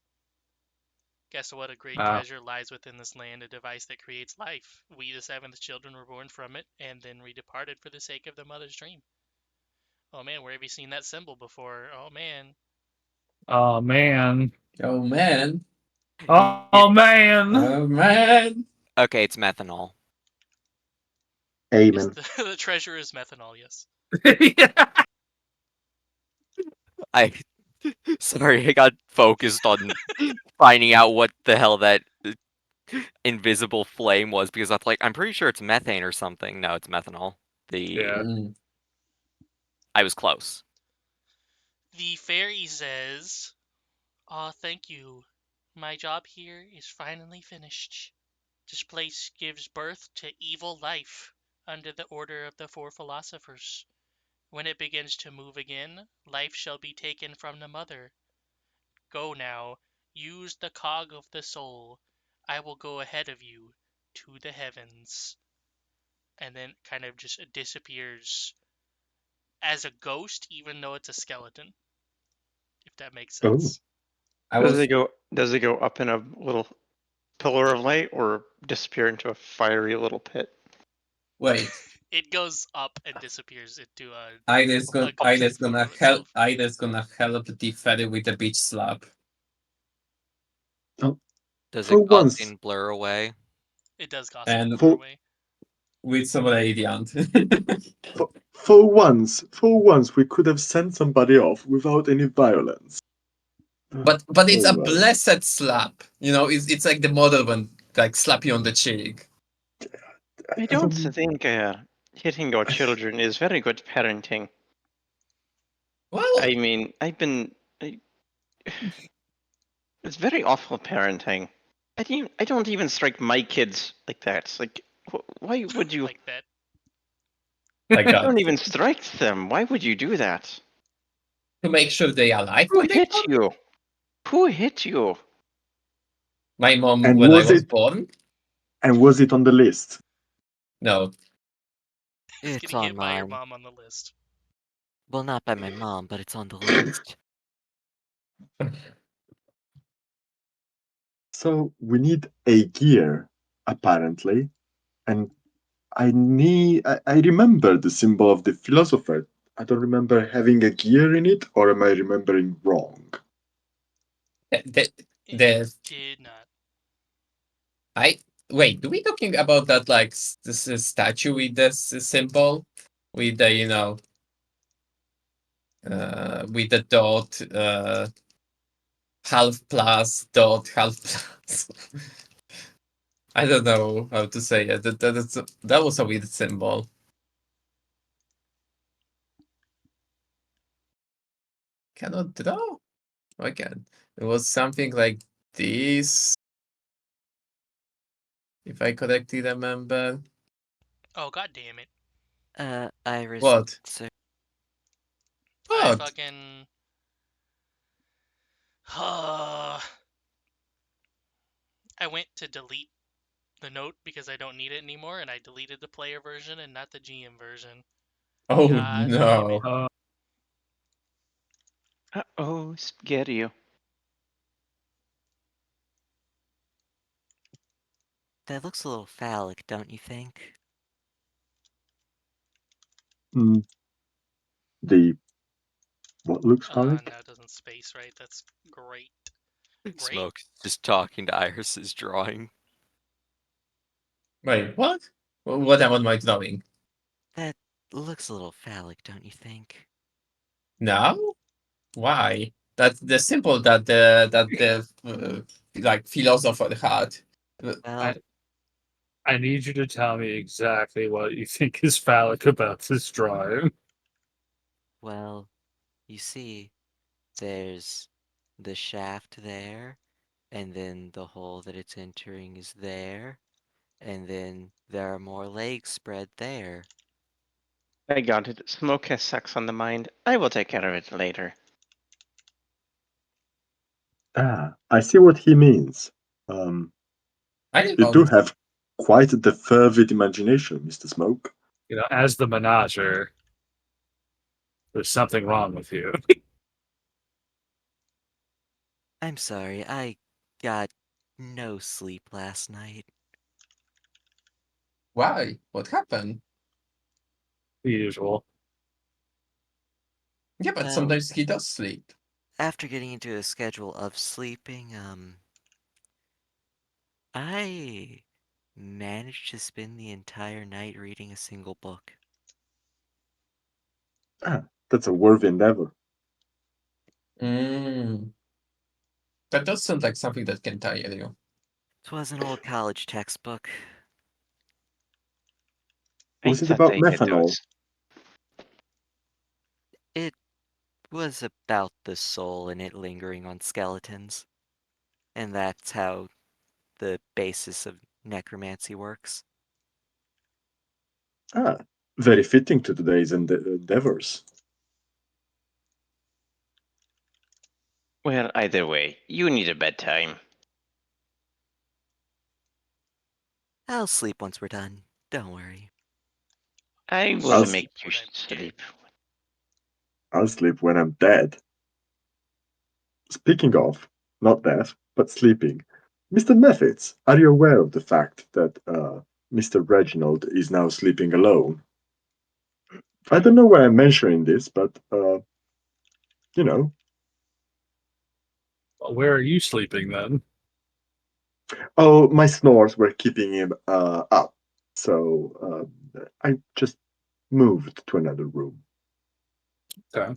Guess what? A great Ah, treasure lies within this land, a device that creates life. We, the seventh children, were born from it, and then we departed for the sake of the mother's dream. Oh man, where have you seen that symbol before? Oh man. oh man. Oh man. Oh man. Oh man. Okay, it's methanol. Yes, Amen. the treasure is methanol, yes. Yeah. I sorry, I got focused on finding out what the hell that invisible flame was because I'm pretty sure it's methane or something. No, it's methanol. Yeah. Mm. I was close. The fairy says, "Aw, thank you. My job here is finally finished. This place gives birth to evil life under the order of the four philosophers. When it begins to move again, life shall be taken from the mother. Go now, use the cog of the soul. I will go ahead of you to the heavens." And then kind of just disappears as a ghost, even though it's a skeleton, if that makes Oh, sense. I Does was it go? Does it go up in a little pillar of light, or disappear into a fiery little pit? wait. It goes up and disappears into Ida's a ghostly photo of itself. Gonna help the fairy with the beach slap. oh, Does for it once, Gaussian blur away? It does Gaussian And blur for away. with some radiant. for once, we could have sent somebody off without any violence. But it's Oh a well. blessed slap. You know, it's like the mother one like slap you on the cheek. I I don't don't. think hitting your children is very good parenting. Well, I mean, it's very awful parenting. I don't even strike my kids like that. Like, why would you? Like that. like I that. don't even strike them. Why would you do that? To make sure they are alive Who when they hit born. you? Who hit you? My mom And when I was was it? born. And was it on the list? No. It's It's getting on hit by your mine. mom on the list. Well, not by my mom, but it's on the list. So we need a gear, apparently, and I remember the symbol of the philosopher. I don't remember having a gear in it, or am I remembering wrong? The, It the did not. I wait, do we talking about that like this statue with this symbol with the with the dot half plus dot half plus? I don't know how to say it. That was a weird symbol. Cannot draw. I can. It was something like this, if I correctly remember. Oh, god damn it. Iris. What? Sir, I What? fucking. I went to delete the note because I don't need it anymore, and I deleted the player version and not the GM version. Oh God damn it. no. Uh-oh, spaghetti. that looks a little phallic, don't you think? Mm, the what looks No, phallic? it doesn't space right. That's great. Great. Smoke just talking to Iris's drawing. Wait, what? What am I drawing? That looks a little phallic, don't you think? Now? Why? That's the symbol that the like philosopher had. Well, I need you to tell me exactly what you think is phallic about this drawing. well, you see, there's the shaft there, and then the hole that it's entering is there, and then there are more legs spread there. I got it. Smoke has sex on the mind. I will take care of it later. Ah, I see what he means. I You do don't. have quite the fervid imagination, Mr. Smoke. As the menager, there's something wrong with you. I'm sorry, I got no sleep last night. Why? What happened? The usual. Yeah, but Well, sometimes he does sleep. after getting into a schedule of sleeping, I managed to spend the entire night reading a single book. Ah, that's a worthy endeavor. Mm. That does sound like something that can tire you. It was an old college textbook. I Was it thought about they did methanol? those. It was about the soul and it lingering on skeletons. And that's how the basis of necromancy works. Ah, very fitting to today's endeavors. Well, either way, you need a bedtime. I'll sleep once we're done. Don't worry. I I'll will I'll, make sleep you when I'm dead. sleep. I'll sleep when I'm dead. Speaking of, not death, but sleeping, Mr. Mephits, are you aware of the fact that Mr. Reginald is now sleeping alone? I don't know why I'm mentioning this, but you know, Well, where are you sleeping then? oh, my snores were keeping him up, so I just moved to another room. Okay.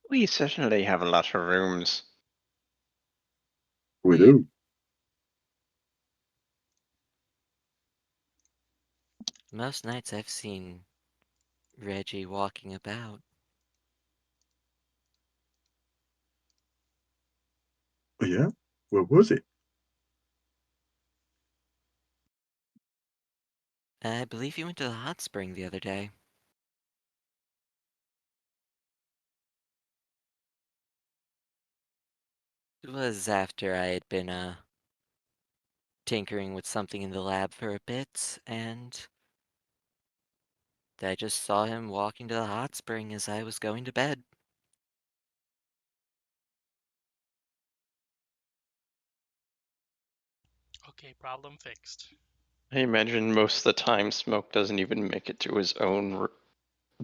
We certainly have a lot of rooms. We do. Most nights I've seen Reggie walking about. Oh, yeah? Where was it? I believe he went to the hot spring the other day. It was after I had been, tinkering with something in the lab for a bit, and I just saw him walking to the hot spring as I was going to bed. Okay, problem fixed. I imagine most of the time Smoke doesn't even make it to his own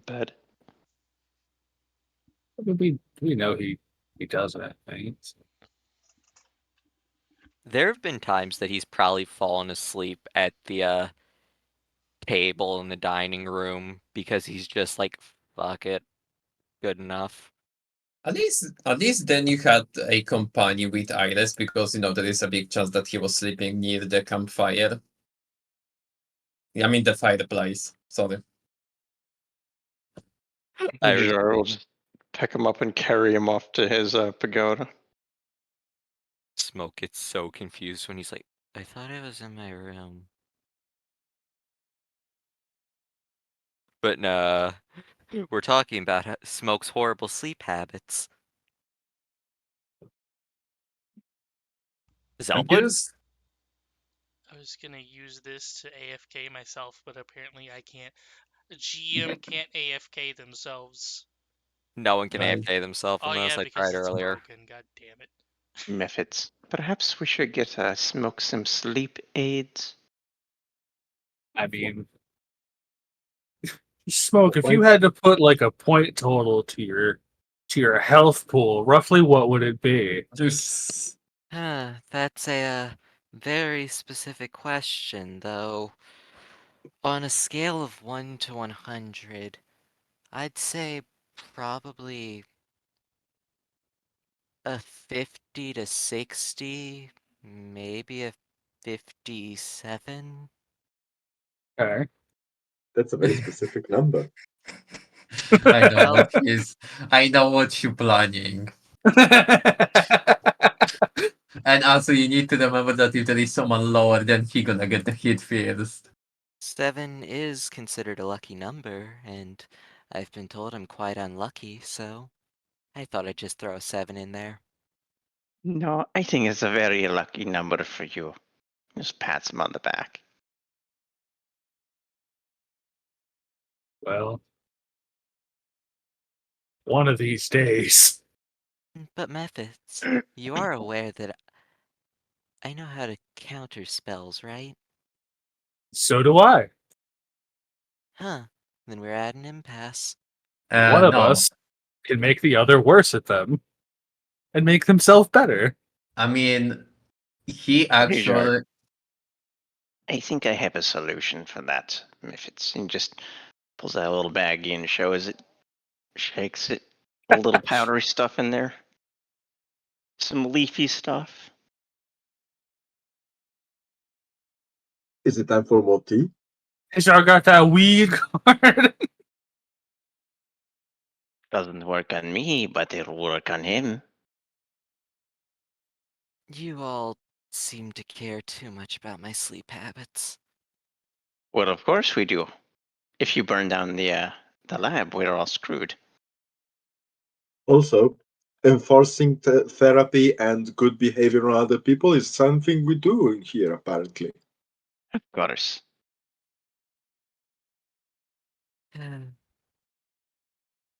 bed. We know he does that, right? There have been times that he's probably fallen asleep at the table in the dining room because he's just like, fuck it, good enough. At least then you had a companion with Iris because there is a big chance that he was sleeping near the campfire. I mean the fireplace. Sorry. I Jar will just pick him up and carry him off to his pagoda. Smoke gets so confused when he's like, I thought I was in my room. But nah, we're talking about Smoke's horrible sleep habits. I'm Zelpwood? curious. I was gonna use this to AFK myself, but apparently I can't. The GM can't AFK themselves. No one can Right. AFK themselves Oh unless yeah, I because tried it's earlier. broken. God damn it. Methods. Perhaps we should get Smoke some sleep aids. I mean, Smoke, if you Wait, had to put like a point total to your health pool, roughly what would it be? Just That's a very specific question, though. On a scale of 1 to 100, I'd say probably a 50 to 60, maybe a 57. Okay. that's a very specific number. I know Well, what is. I know what you're planning. And also, you need to remember that if there is someone lower, then he gonna get the hit first. 7 is considered a lucky number, and I've been told I'm quite unlucky, so I thought I'd just throw a 7 in there. No, I think it's a very lucky number for you. Just pats him on the back. Well, one of these days. But Methods, you are aware that I know how to counter spells, right? So do I. Huh. Then we're at an impasse. One of No, us can make the other worse at them and make themselves better. I mean, he Hey, Jar. actually. I think I have a solution for that. If it's and just pulls out a little baggie and shows it, shakes it, a little powdery stuff in there, some leafy stuff. Is it time for more tea? Y'all got that weed card? Doesn't work on me, but it'll work on him. You all seem to care too much about my sleep habits. Well, of course we do. If you burn down the lab, we're all screwed. Also, enforcing therapy and good behavior on other people is something we do in here, apparently. Of course.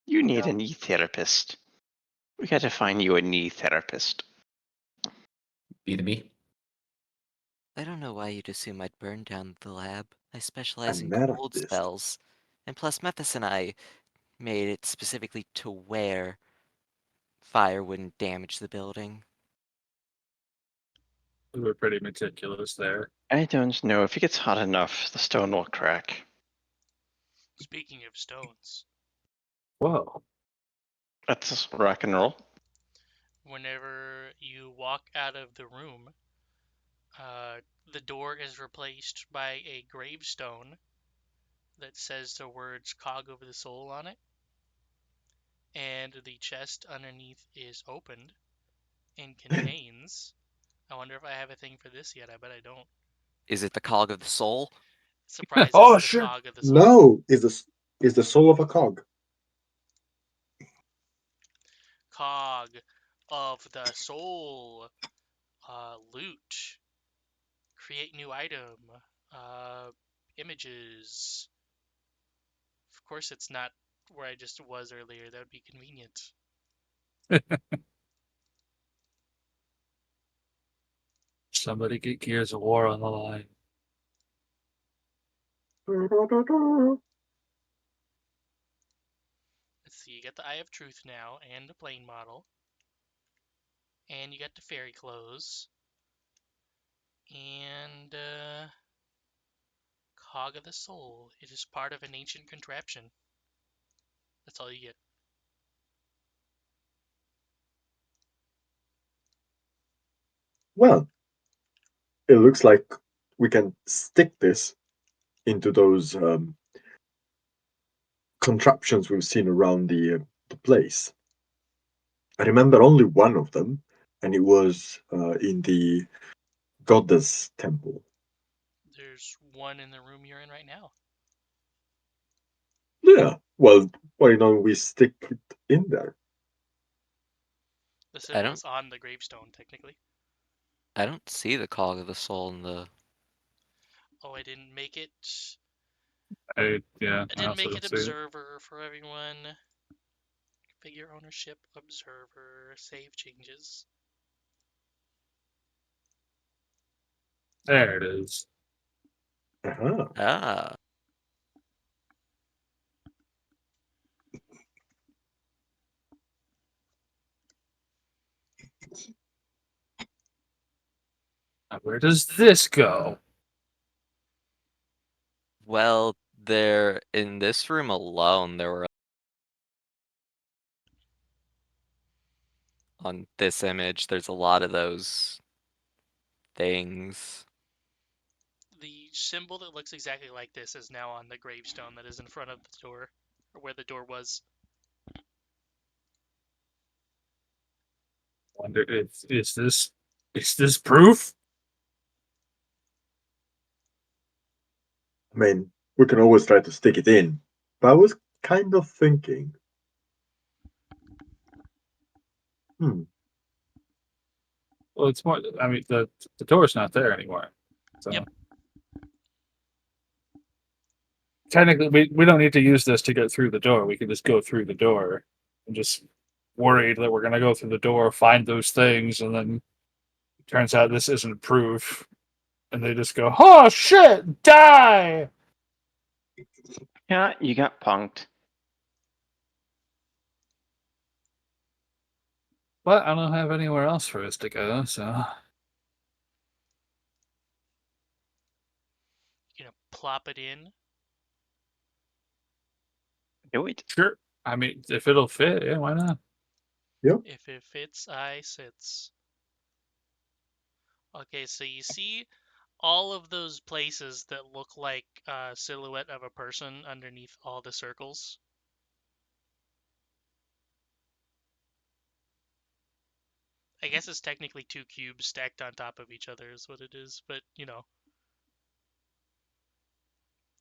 You need a knee therapist. We gotta find you a knee therapist. Beat me. I don't know why you'd assume I'd burn down the lab. I A specialize in cold therapist. spells. And plus, Methus and I made it specifically to where fire wouldn't damage the building. We were pretty meticulous there. I don't know. If it gets hot enough, the stone will crack. Speaking of stones, Whoa. That's rock and roll. whenever you walk out of the room, the door is replaced by a gravestone that says the words Cog of the Soul on it, and the chest underneath is opened and contains. I wonder if I have a thing for this yet. I bet I don't. Is it the cog of the soul? Surprise, it's Oh, the shit. Cog of the Soul. No, is the soul of a cog. Cog of the Soul. Loot. Create new item. Images. Of course, it's not where I just was earlier. That would be convenient. Somebody get Gears of War on the line. Let's see. You get the Eye of Truth now, and the plane model, and you get the fairy clothes. And Cog of the Soul. It is part of an ancient contraption. That's all you get. Well, it looks like we can stick this into those contraptions we've seen around the place. I remember only one of them, and it was in the goddess temple. There's one in the room you're in right now. Yeah, well, why don't we stick it in there? The I symbol don't is on the gravestone, technically. I don't see the cog of the soul in the Oh, I didn't make it. I I didn't also make don't it see it. observer for everyone. Figure ownership, observer, save changes. There it is. Uh-huh. Ah. Now, where does this go? Well, there in this room alone there were on this image there's a lot of those things. The symbol that looks exactly like this is now on the gravestone that is in front of the door, or where the door was. Wonder if is this proof? I mean, we can always try to stick it in, but I was kind of thinking, hmm, Well, it's more. I mean, the door's not there anymore. So Yep. technically, we don't need to use this to get through the door. We can just go through the door. I'm just worried that we're gonna go through the door, find those things, and then it turns out this isn't proof, and they just go, "Oh shit, die!" Yeah, you got punked. But I don't have anywhere else for us to go, so You know, plop it in. Do it. sure. I mean, if it'll fit, yeah, why not? If it fits, I sits. Okay, so you see all of those places that look like a silhouette of a person underneath all the circles. I guess it's technically two cubes stacked on top of each other is what it is, but you know,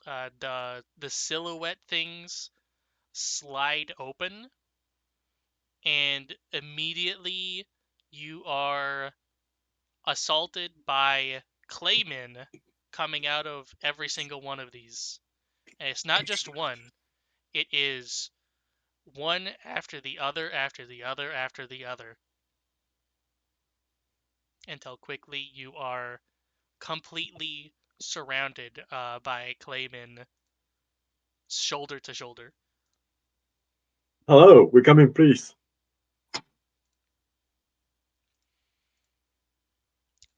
the silhouette things slide open, and immediately you are assaulted by claymen coming out of every single one of these. And it's not just one; it is one after the other, after the other, after the other, until quickly you are completely surrounded by claymen shoulder to shoulder. hello, we're coming, please.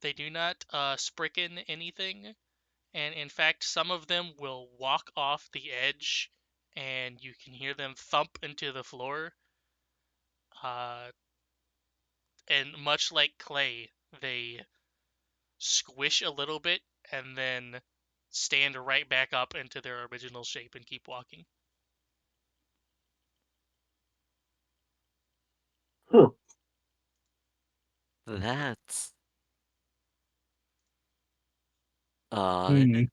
They do not spricken anything, and in fact, some of them will walk off the edge, and you can hear them thump into the floor. Uh, and much like clay, they squish a little bit and then stand right back up into their original shape and keep walking. Huh. That's odd. Hmm.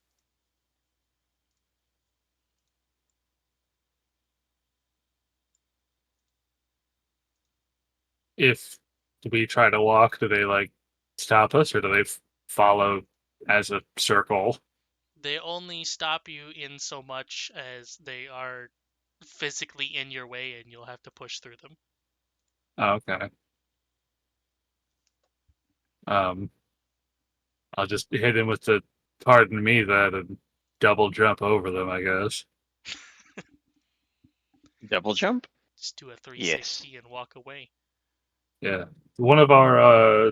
If we try to walk, do they like stop us, or do they follow as a circle? They only stop you in so much as they are physically in your way and you'll have to push through them. Oh, okay. Um, I'll just hit him with the pardon me that and double jump over them, I guess. Double jump? Just do a Yes. 360 and walk away. Yeah. One of our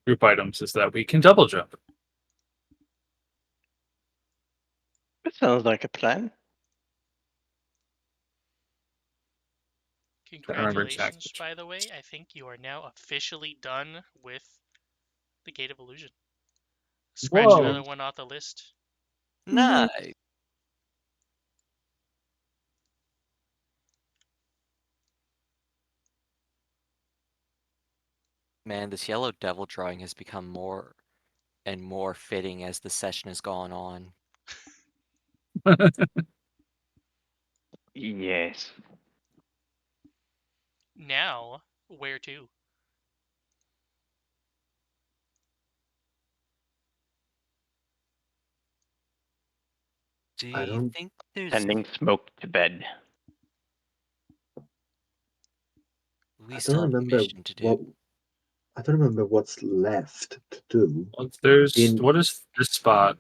group items is that we can double jump. That sounds like a plan. remember exactly Congratulations, by the way. I think you are now officially done with the Gate of Illusion. Scratch Whoa. another one off the list. Nice. Man, this yellow devil drawing has become more and more fitting as the session has gone on. Yes. Now, where to? Do I you don't. think there's Sending smoke to bed. we I still don't have a remember mission to do? what. I don't remember what's left to do. There's In what is this spot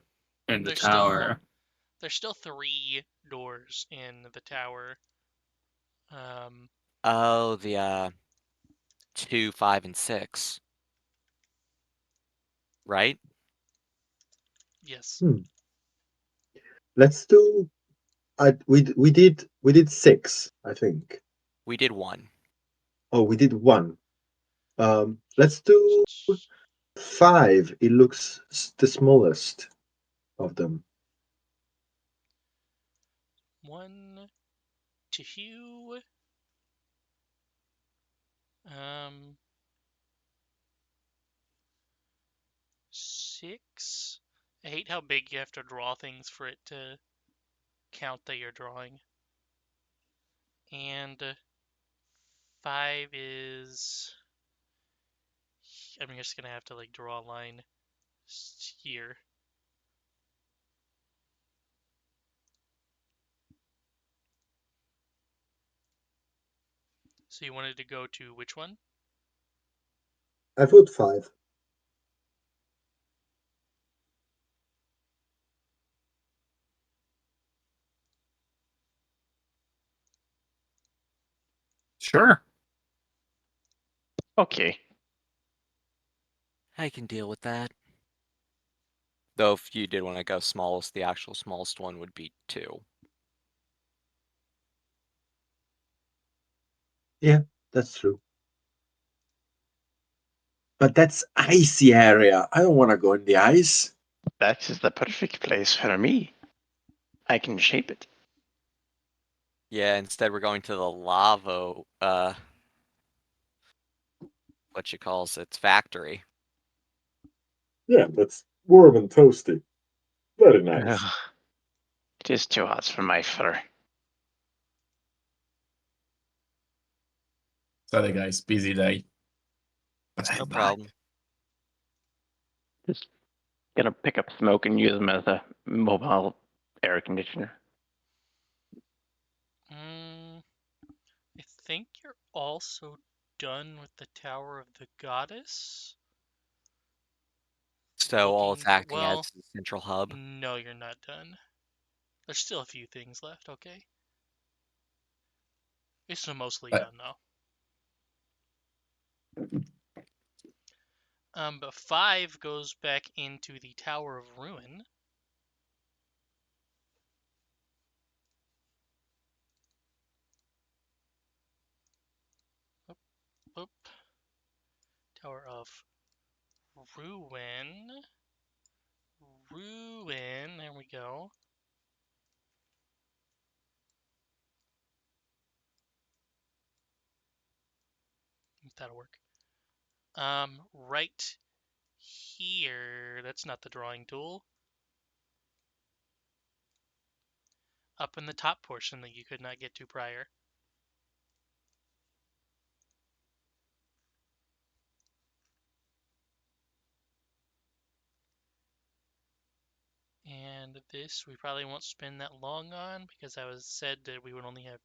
in the There's tower? There's still 3 doors in the tower. Um, Oh, the 2, 5, and 6. Right? yes. hmm, let's do. We did 6, I think. We did 1. Oh, we did 1. Let's do 5. It looks the smallest of them. 1, 2. Um, 6. I hate how big you have to draw things for it to count that you're drawing. And 5 is. I'm just gonna have to like draw a line here. So you wanted to go to which one? I vote 5. Sure. Okay. I can deal with that. Though if you did want to go smallest, the actual smallest one would be 2. Yeah, that's true. But that's icy area. I don't want to go in the ice. That is the perfect place for me. I can shape it. Yeah, instead we're going to the lava, what you calls its factory. Yeah, that's warm and toasty. Very nice. Ugh. It is too hot for my fur. Sorry, guys, busy day. But No I'm back. problem. Just gonna pick up smoke and use them as a mobile air conditioner. I think you're also done with the Tower of the Goddess. So all it's Looking for, acting as well, the central hub. no, you're not done. There's still a few things left, okay? It's mostly But- done though. But 5 goes back into the Tower of Ruin. Oop, oop. Tower of Ruin. Ruin. There we go. If that'll work. Right here. That's not the drawing tool. Up in the top portion that you could not get to prior. And this we probably won't spend that long on because I was said that we would only have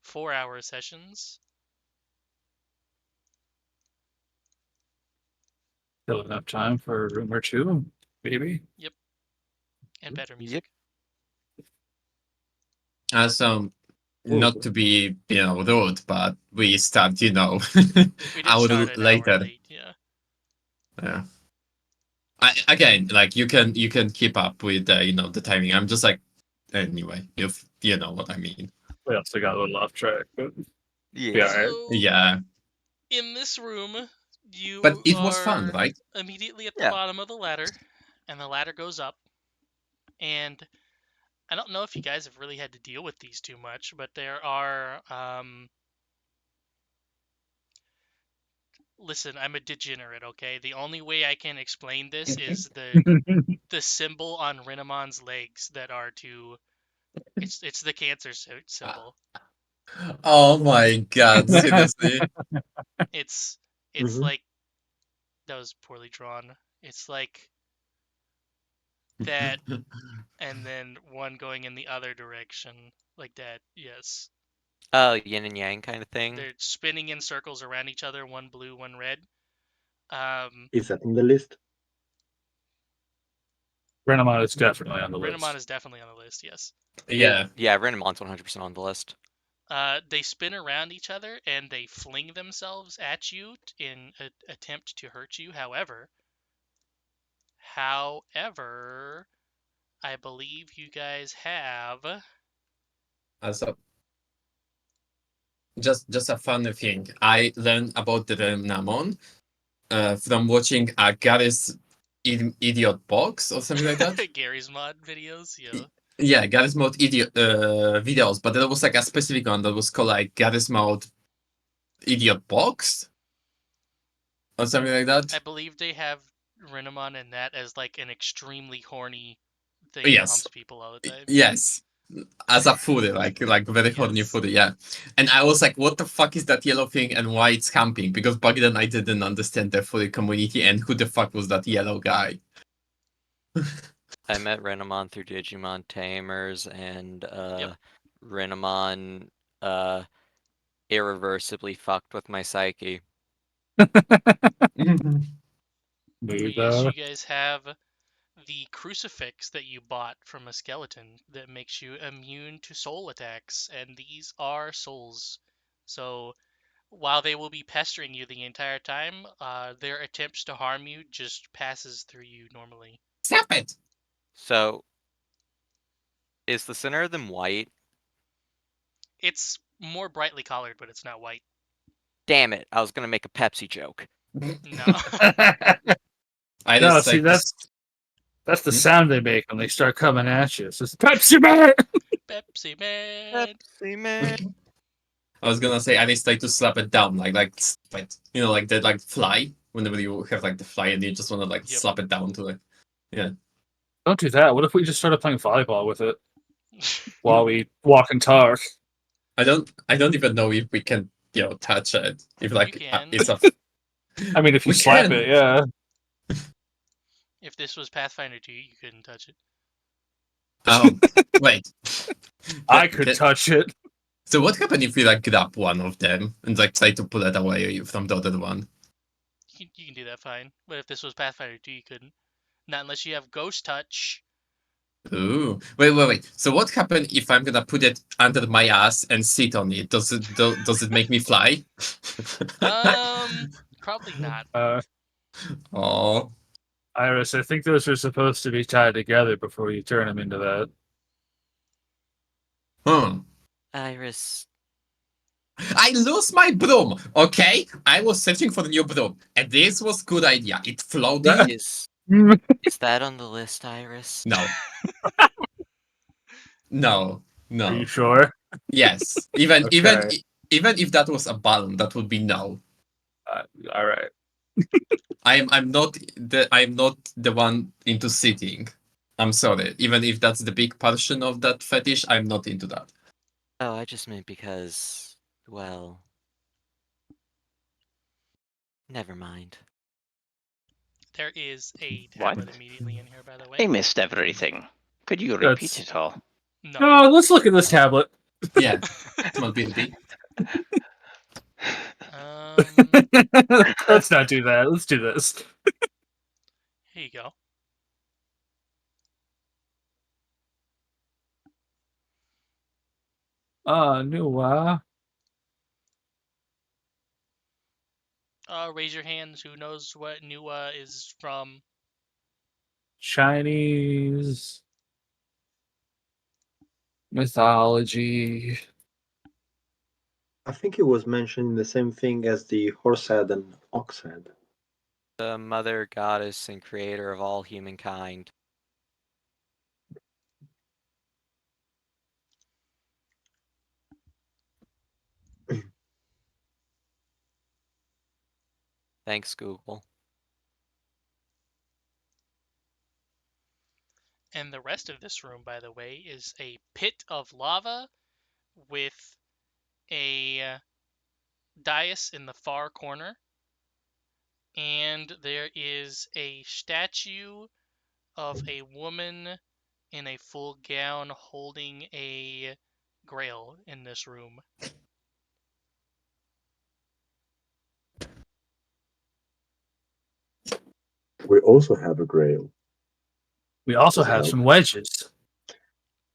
4-hour sessions. Still enough time for a room or two, maybe. Yep. And better Yep. music. So, Oh, not to be, rude, but we start, We did hour start an hour later. late, yeah. Yeah. again, like you can keep up with the timing. I'm just like, anyway, if you know what I mean. We also got a little off track, but Yeah. yeah, alright. So Yeah, in this room, you but it was fun, are right? immediately at the Yeah. bottom of the ladder, and the ladder goes up. And I don't know if you guys have really had to deal with these too much, but there are. Listen, I'm a degenerate, okay? The only way I can explain this is the symbol on Renamon's legs that are to. It's the cancer symbol. Oh my god, seriously. It's Mhm. like that was poorly drawn. It's like that, and then one going in the other direction, like that. Yes, Oh, yin and yang kind of thing. they're spinning in circles around each other. One blue, one red. Is that on the list? Renamon is definitely on the Renamon list. is definitely on the list. Yes. Yeah. Yeah, Renamon's 100% on the list. They spin around each other and they fling themselves at you in an attempt to hurt you. However, I believe you guys have. Also, just a funny thing. I learned about the Namon from watching a Garry's Idiot Box or something like that. Gary's mod videos, yeah. Yeah, Garry's Mode Idiot videos, but there was like a specific one that was called like Garry's Mode Idiot Box or something like I that. believe they have Renamon in that as like an extremely horny thing that Yes, humps people all the time. yes. As a foodie, like very horny Yes. foodie, yeah. And I was like, what the fuck is that yellow thing and why it's camping? Because back then I didn't understand the foodie community and who the fuck was that yellow guy. I met Renamon through Digimon Tamers, and Yep. Renamon irreversibly fucked with my psyche. Mood, Yes, you guys have the crucifix that you bought from a skeleton that makes you immune to soul attacks, and these are souls. So while they will be pestering you the entire time, their attempts to harm you just passes through you normally. Stop it! So, is the center of them white? It's more brightly colored, but it's not white. Damn it! I was gonna make a Pepsi joke. No. I No, just see, like that's the Hmm? sound they make when they start coming at you. It's just Pepsi Man. Pepsi Man. Pepsi Man. I was gonna say I just like to slap it down, like slap it. Like that, like fly. Whenever you have like the fly and you just wanna like Yep. slap it down to it. Yeah. Don't do that. What if we just started playing volleyball with it while we walk and talk? I don't even know if we can touch it. If You like can. it's a I mean, if you We slap can. it, yeah. If this was Pathfinder 2, you couldn't touch it. oh wait. I could touch it. So what happened if we like grab one of them and like try to pull it away from the other one? You can do that fine. But if this was Pathfinder 2, you couldn't. Not unless you have Ghost Touch. Ooh. Wait. So what happened if I'm gonna put it under my ass and sit on it? Does it make me fly? Probably not. Oh. Iris, I think those are supposed to be tied together before you turn them into that. Iris. I lose my broom, okay? I was searching for a new broom, and this was good idea. It floated. Is that on the list, Iris? No. No. Are you No. sure? Yes. Even Okay. even if that was a balloon, that would be no. All right. I'm not the one into sitting. I'm sorry. Even if that's the big portion of that fetish, I'm not into that. Oh, I just meant because, well, never mind. There is a What? tablet immediately in here, by the way. I missed everything. Could you repeat That's- it all? No. No, let's look at this tablet. Yeah. Small BLB. Let's not do that. Let's do this. Here you go. New Raise your hands. Who knows what Nuwa is from? Chinese mythology. I think it was mentioning the same thing as the horse head and ox head. The mother goddess and creator of all humankind. Thanks, Google. And the rest of this room, by the way, is a pit of lava with a dais in the far corner. And there is a statue of a woman in a full gown holding a grail in this room. We also have a grail. We also Does it have help? some wedges.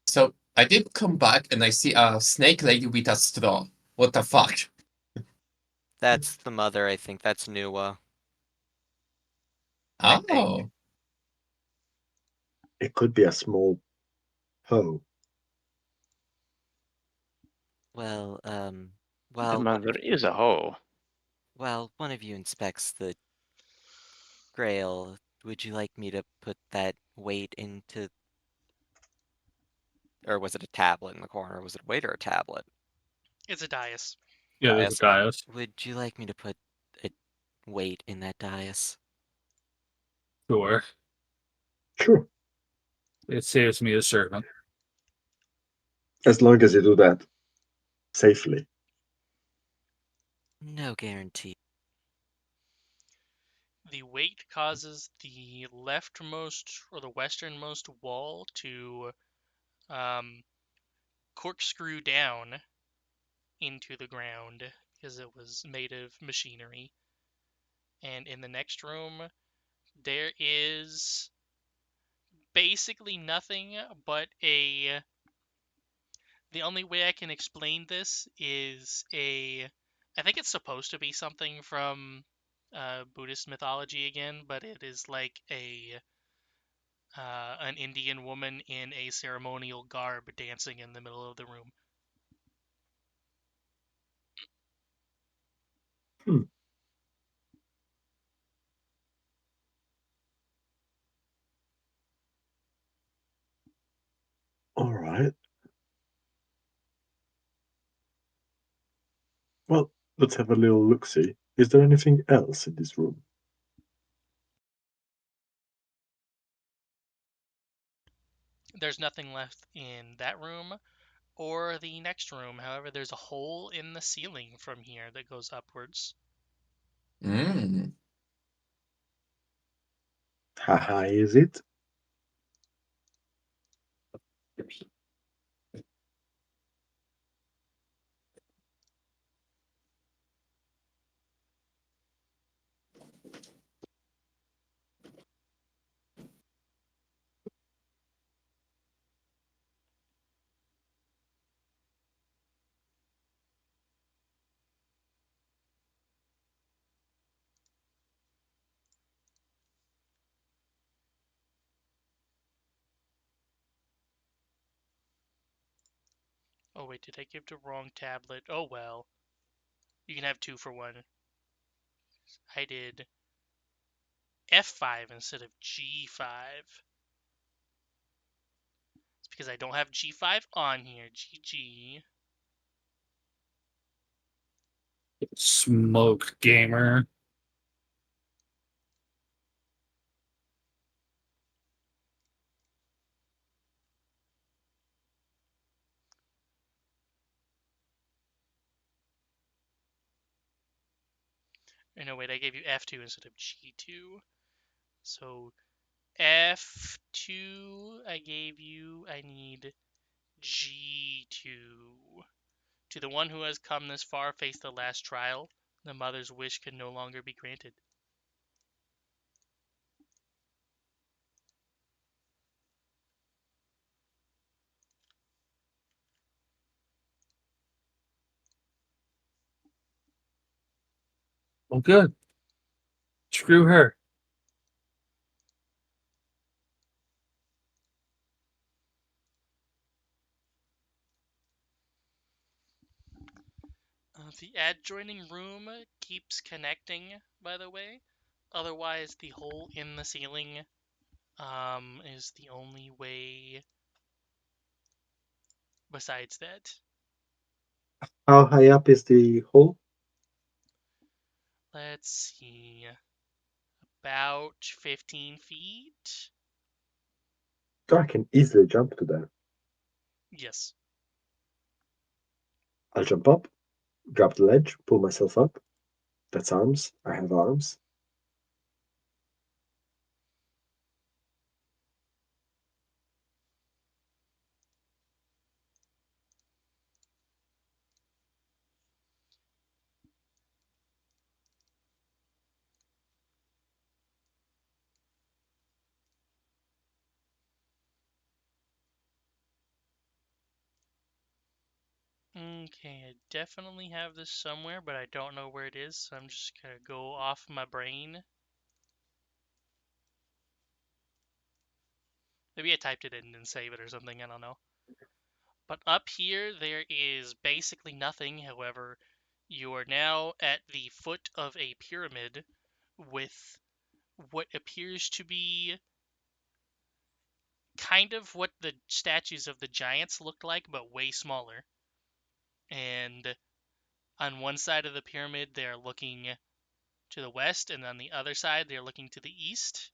So I did come back and I see a snake lady with a straw. What the fuck? That's the mother, I think. That's Nua. I think. Oh, It could be a small hoe. Well, The well, mother is a hoe. one of you inspects the grail. Would you like me to put that weight into, or was it a tablet in the corner? Was it a weight or a tablet? It's a dais. Yeah, there's a dais. Would you like me to put a weight in that dais? Sure. Sure. It saves me a servant. As long as you do that safely. No guarantee. The weight causes the leftmost or the westernmost wall to corkscrew down into the ground because it was made of machinery. And in the next room, there is basically nothing but a. The only way I can explain this is a. I think it's supposed to be something from Buddhist mythology again, but it is like an Indian woman in a ceremonial garb dancing in the middle of the room. Hmm. All right. Well, let's have a little look-see. Is there anything else in this room? There's nothing left in that room or the next room. However, there's a hole in the ceiling from here that goes upwards. mm. How high is it? Oh wait, did I give the wrong tablet? Oh well. You can have 2 for 1. I did F5 instead of G5. It's because I don't have G5 on here. GG. Smoke gamer. Or no, wait, I gave you F2 instead of G2. So F2, I gave you, I need G2. To the one who has come this far, face the last trial. The mother's wish can no longer be granted. Well, good. Screw her. The adjoining room keeps connecting, by the way. Otherwise, the hole in the ceiling is the only way besides that. How high up is the hole? Let's see. About 15 feet? So I can easily jump to there. Yes. I'll jump up, grab the ledge, pull myself up. That's arms. I have arms. Okay, I definitely have this somewhere, but I don't know where it is, so I'm just gonna go off my brain. Maybe I typed it in and save it or something, I don't know. But up here, there is basically nothing. However, you are now at the foot of a pyramid with what appears to be kind of what the statues of the giants looked like, but way smaller. And on one side of the pyramid, they're looking to the west, and on the other side, they're looking to the east.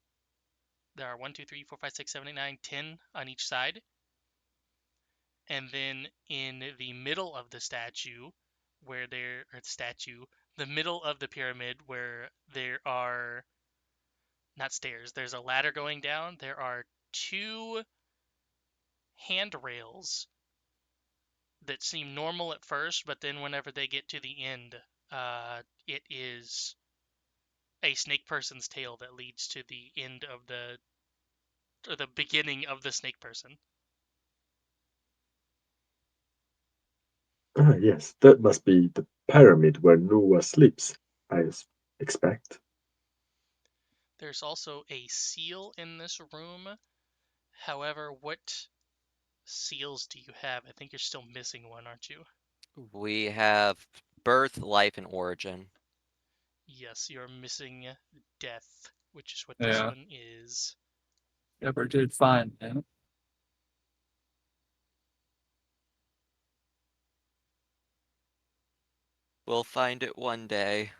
There are 1, 2, 3, 4, 5, 6, 7, 8, 9, 10 on each side. And then in the middle of the statue, the middle of the pyramid where there are not stairs, there's a ladder going down. There are 2 handrails that seem normal at first, but then whenever they get to the end, it is a snake person's tail that leads to the end of the beginning of the snake person. Ah, yes, that must be the pyramid where Noah sleeps, I expect. There's also a seal in this room. However, what seals do you have? I think you're still missing one, aren't you? We have birth, life, and origin. Yes, you're missing death, which is what this Yeah. one is. Never did find him. We'll find it one day.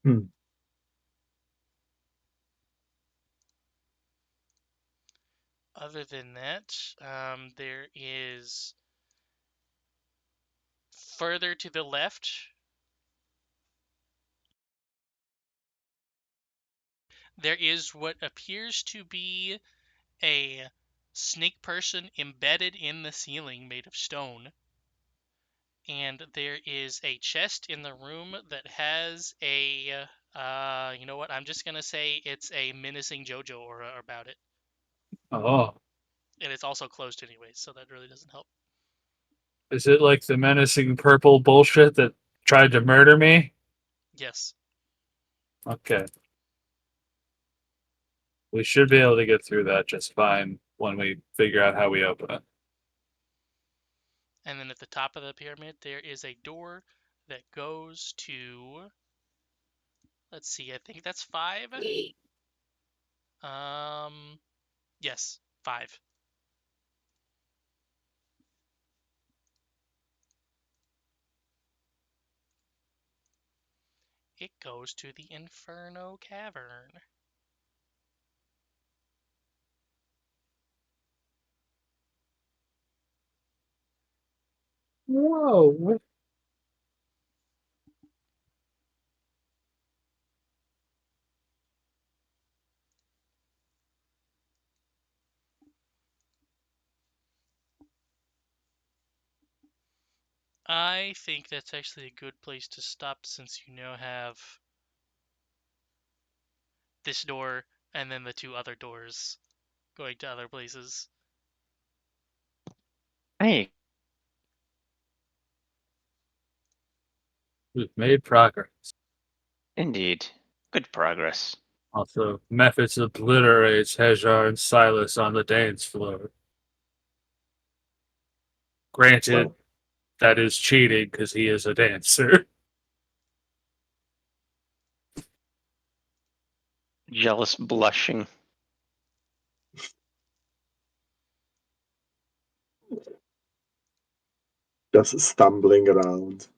Hmm. Other than that, there is further to the left. There is what appears to be a snake person embedded in the ceiling made of stone. And there is a chest in the room that has a, you know what? I'm just gonna say it's a menacing JoJo aura about it. Oh, And it's also closed anyways, so that really doesn't help. is it like the menacing purple bullshit that tried to murder me? Yes. Okay. We should be able to get through that just fine when we figure out how we open it. And then at the top of the pyramid, there is a door that goes to. Let's see, I think that's 5. Yes, 5. It goes to the Inferno Cavern. Whoa. I think that's actually a good place to stop since you now have this door and then the 2 other doors going to other places. Hey, We've made progress. indeed. Good progress. Also, methods obliterates Hejar and Silas on the dance floor. Granted, Well, that is cheating because he is a dancer. Jealous blushing. Just stumbling around.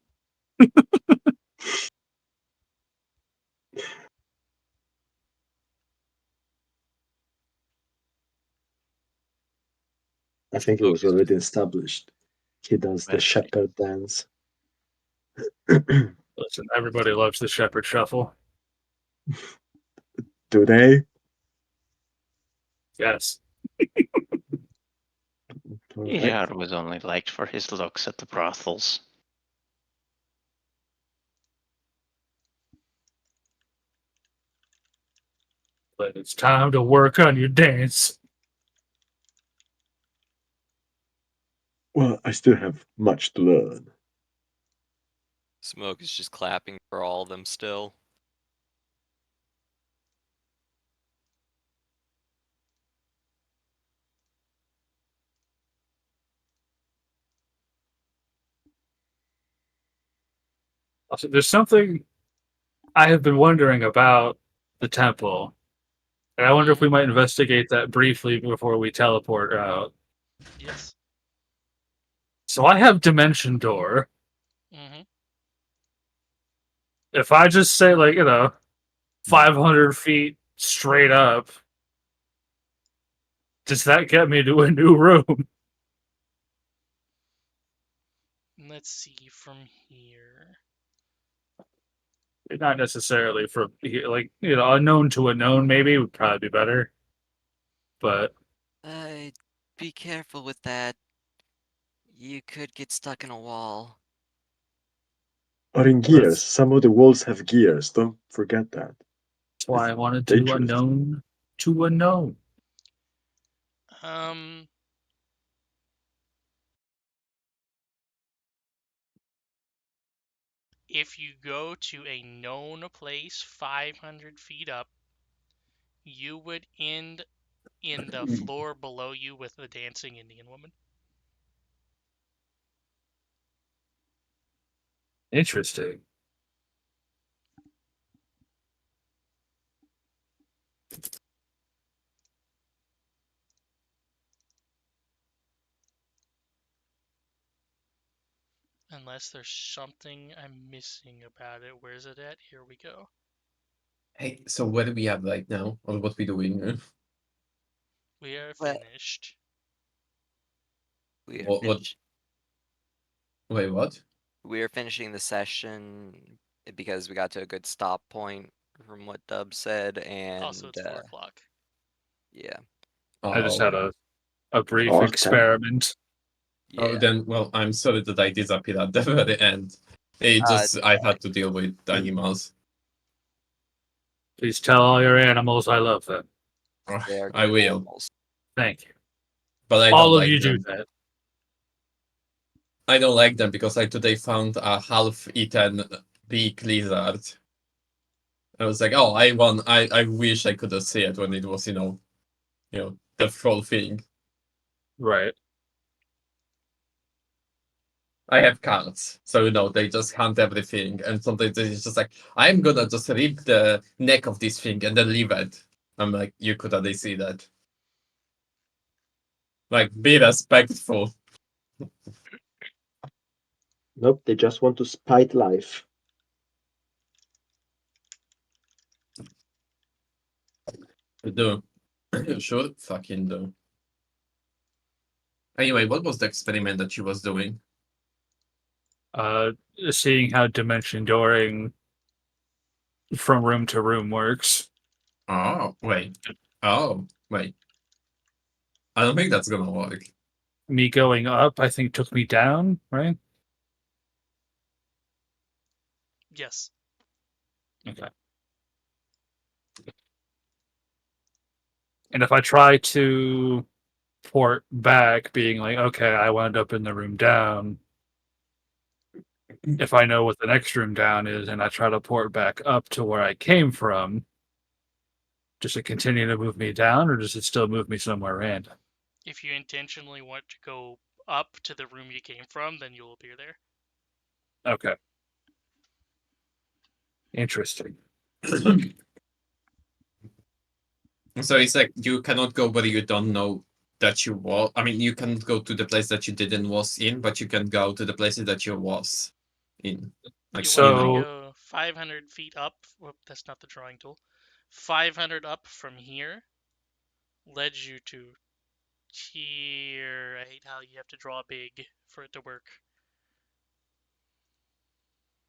I think it was already established. He does the Right. shepherd dance. Listen, everybody loves the Shepherd Shuffle. Do they? Yes. All right. Yeah, it was only liked for his looks at the brothels. But it's time to work on your dance. Well, I still have much to learn. Smoke is just clapping for all of them still. Also, there's something I have been wondering about the temple, and I wonder if we might investigate that briefly before we teleport out. Yes. So I have Dimension Door. Mm-hmm. If I just say, 500 feet straight up, does that get me to a new room? Let's see from here. Not necessarily from here, unknown to unknown, maybe would probably be better. But Be careful with that. You could get stuck in a wall. Or in gears. Some of the walls have gears. Don't forget that. that's why I wanted to do Dangerous. unknown to unknown. Um. If you go to a known place 500 feet up, you would end in the floor below you with the dancing Indian woman. Interesting. Unless there's something I'm missing about it. Where's it at? Here we go. Hey, so what do we have right now? Or what we doing? We are Well- finished. We are, What? Wait, what? we are finishing the session because we got to a good stop point from what Dub said, and Also, it's 4 o'clock. yeah, I just Oh. had a brief Oh, experiment. Oh, yeah. then, well, I'm sorry that I disappeared at the very end. I had to deal with animals. Please tell all your animals I love them. They are I good will, animals. Thank you. but I All don't of like you do them. that. I don't like them because I today found a half-eaten big lizard. I was like, oh, I wish I could have seen it when it was, the whole thing. Right. I have cats, so they just hunt everything, and sometimes it's just like, I'm gonna just rip the neck of this thing and then leave it. I'm like, you could already see that. Like, be respectful. Nope, they just want to spite life. Do. Sure, fucking do. Anyway, what was the experiment that she was doing? Seeing how dimension dooring from room to room works. Oh, wait. Oh, wait. I don't think that's gonna work. Me going up, I think, took me down, right? Yes. Okay. And if I try to port back, being like, okay, I wound up in the room down. If I know what the next room down is and I try to port back up to where I came from, does it continue to move me down or does it still move me somewhere random? If you intentionally want to go up to the room you came from, then you'll appear there. Okay. Interesting. So it's like you cannot go where you don't know that you was. I mean, you can go to the place that you didn't was in, but you can go to the places that you was in. Like, You want to So- go 500 feet up. Whoop, that's not the drawing tool. 500 up from here led you to here. I hate how you have to draw big for it to work.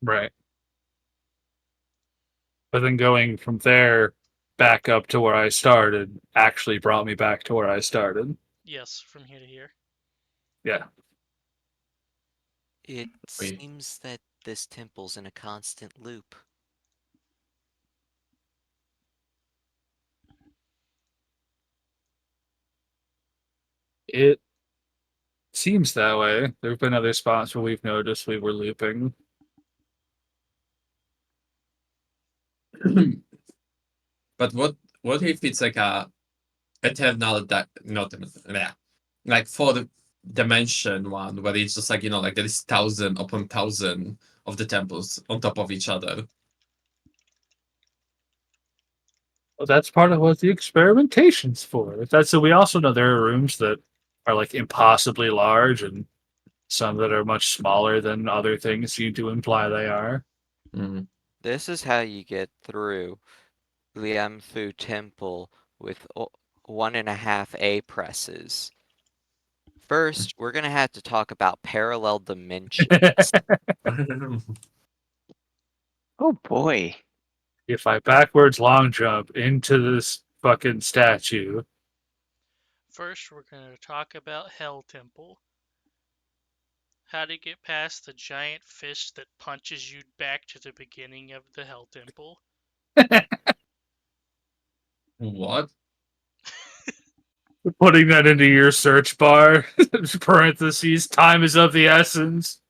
Right. But then going from there back up to where I started actually brought me back to where I started. Yes, from here to here. Yeah. It Wait. seems that this temple's in a constant loop. It seems that way. There have been other spots where we've noticed we were looping. but what if it's like a eternal that not yeah, like for the dimension one where it's just like like there is 1,000 upon 1,000 of the temples on top of each other. Well, that's part of what the experimentation's for. If that's so, we also know there are rooms that are like impossibly large and some that are much smaller than other things seem to imply they are. Mm. This is how you get through Lum'Fidu Temple with 1.5 A presses. First, we're gonna have to talk about parallel dimensions. Oh boy. If I backwards long jump into this fucking statue, First, we're going to talk about Hell Temple. How to get past the giant fist that punches you back to the beginning of the Hell Temple. What? putting that into your search bar, parentheses, time is of the essence.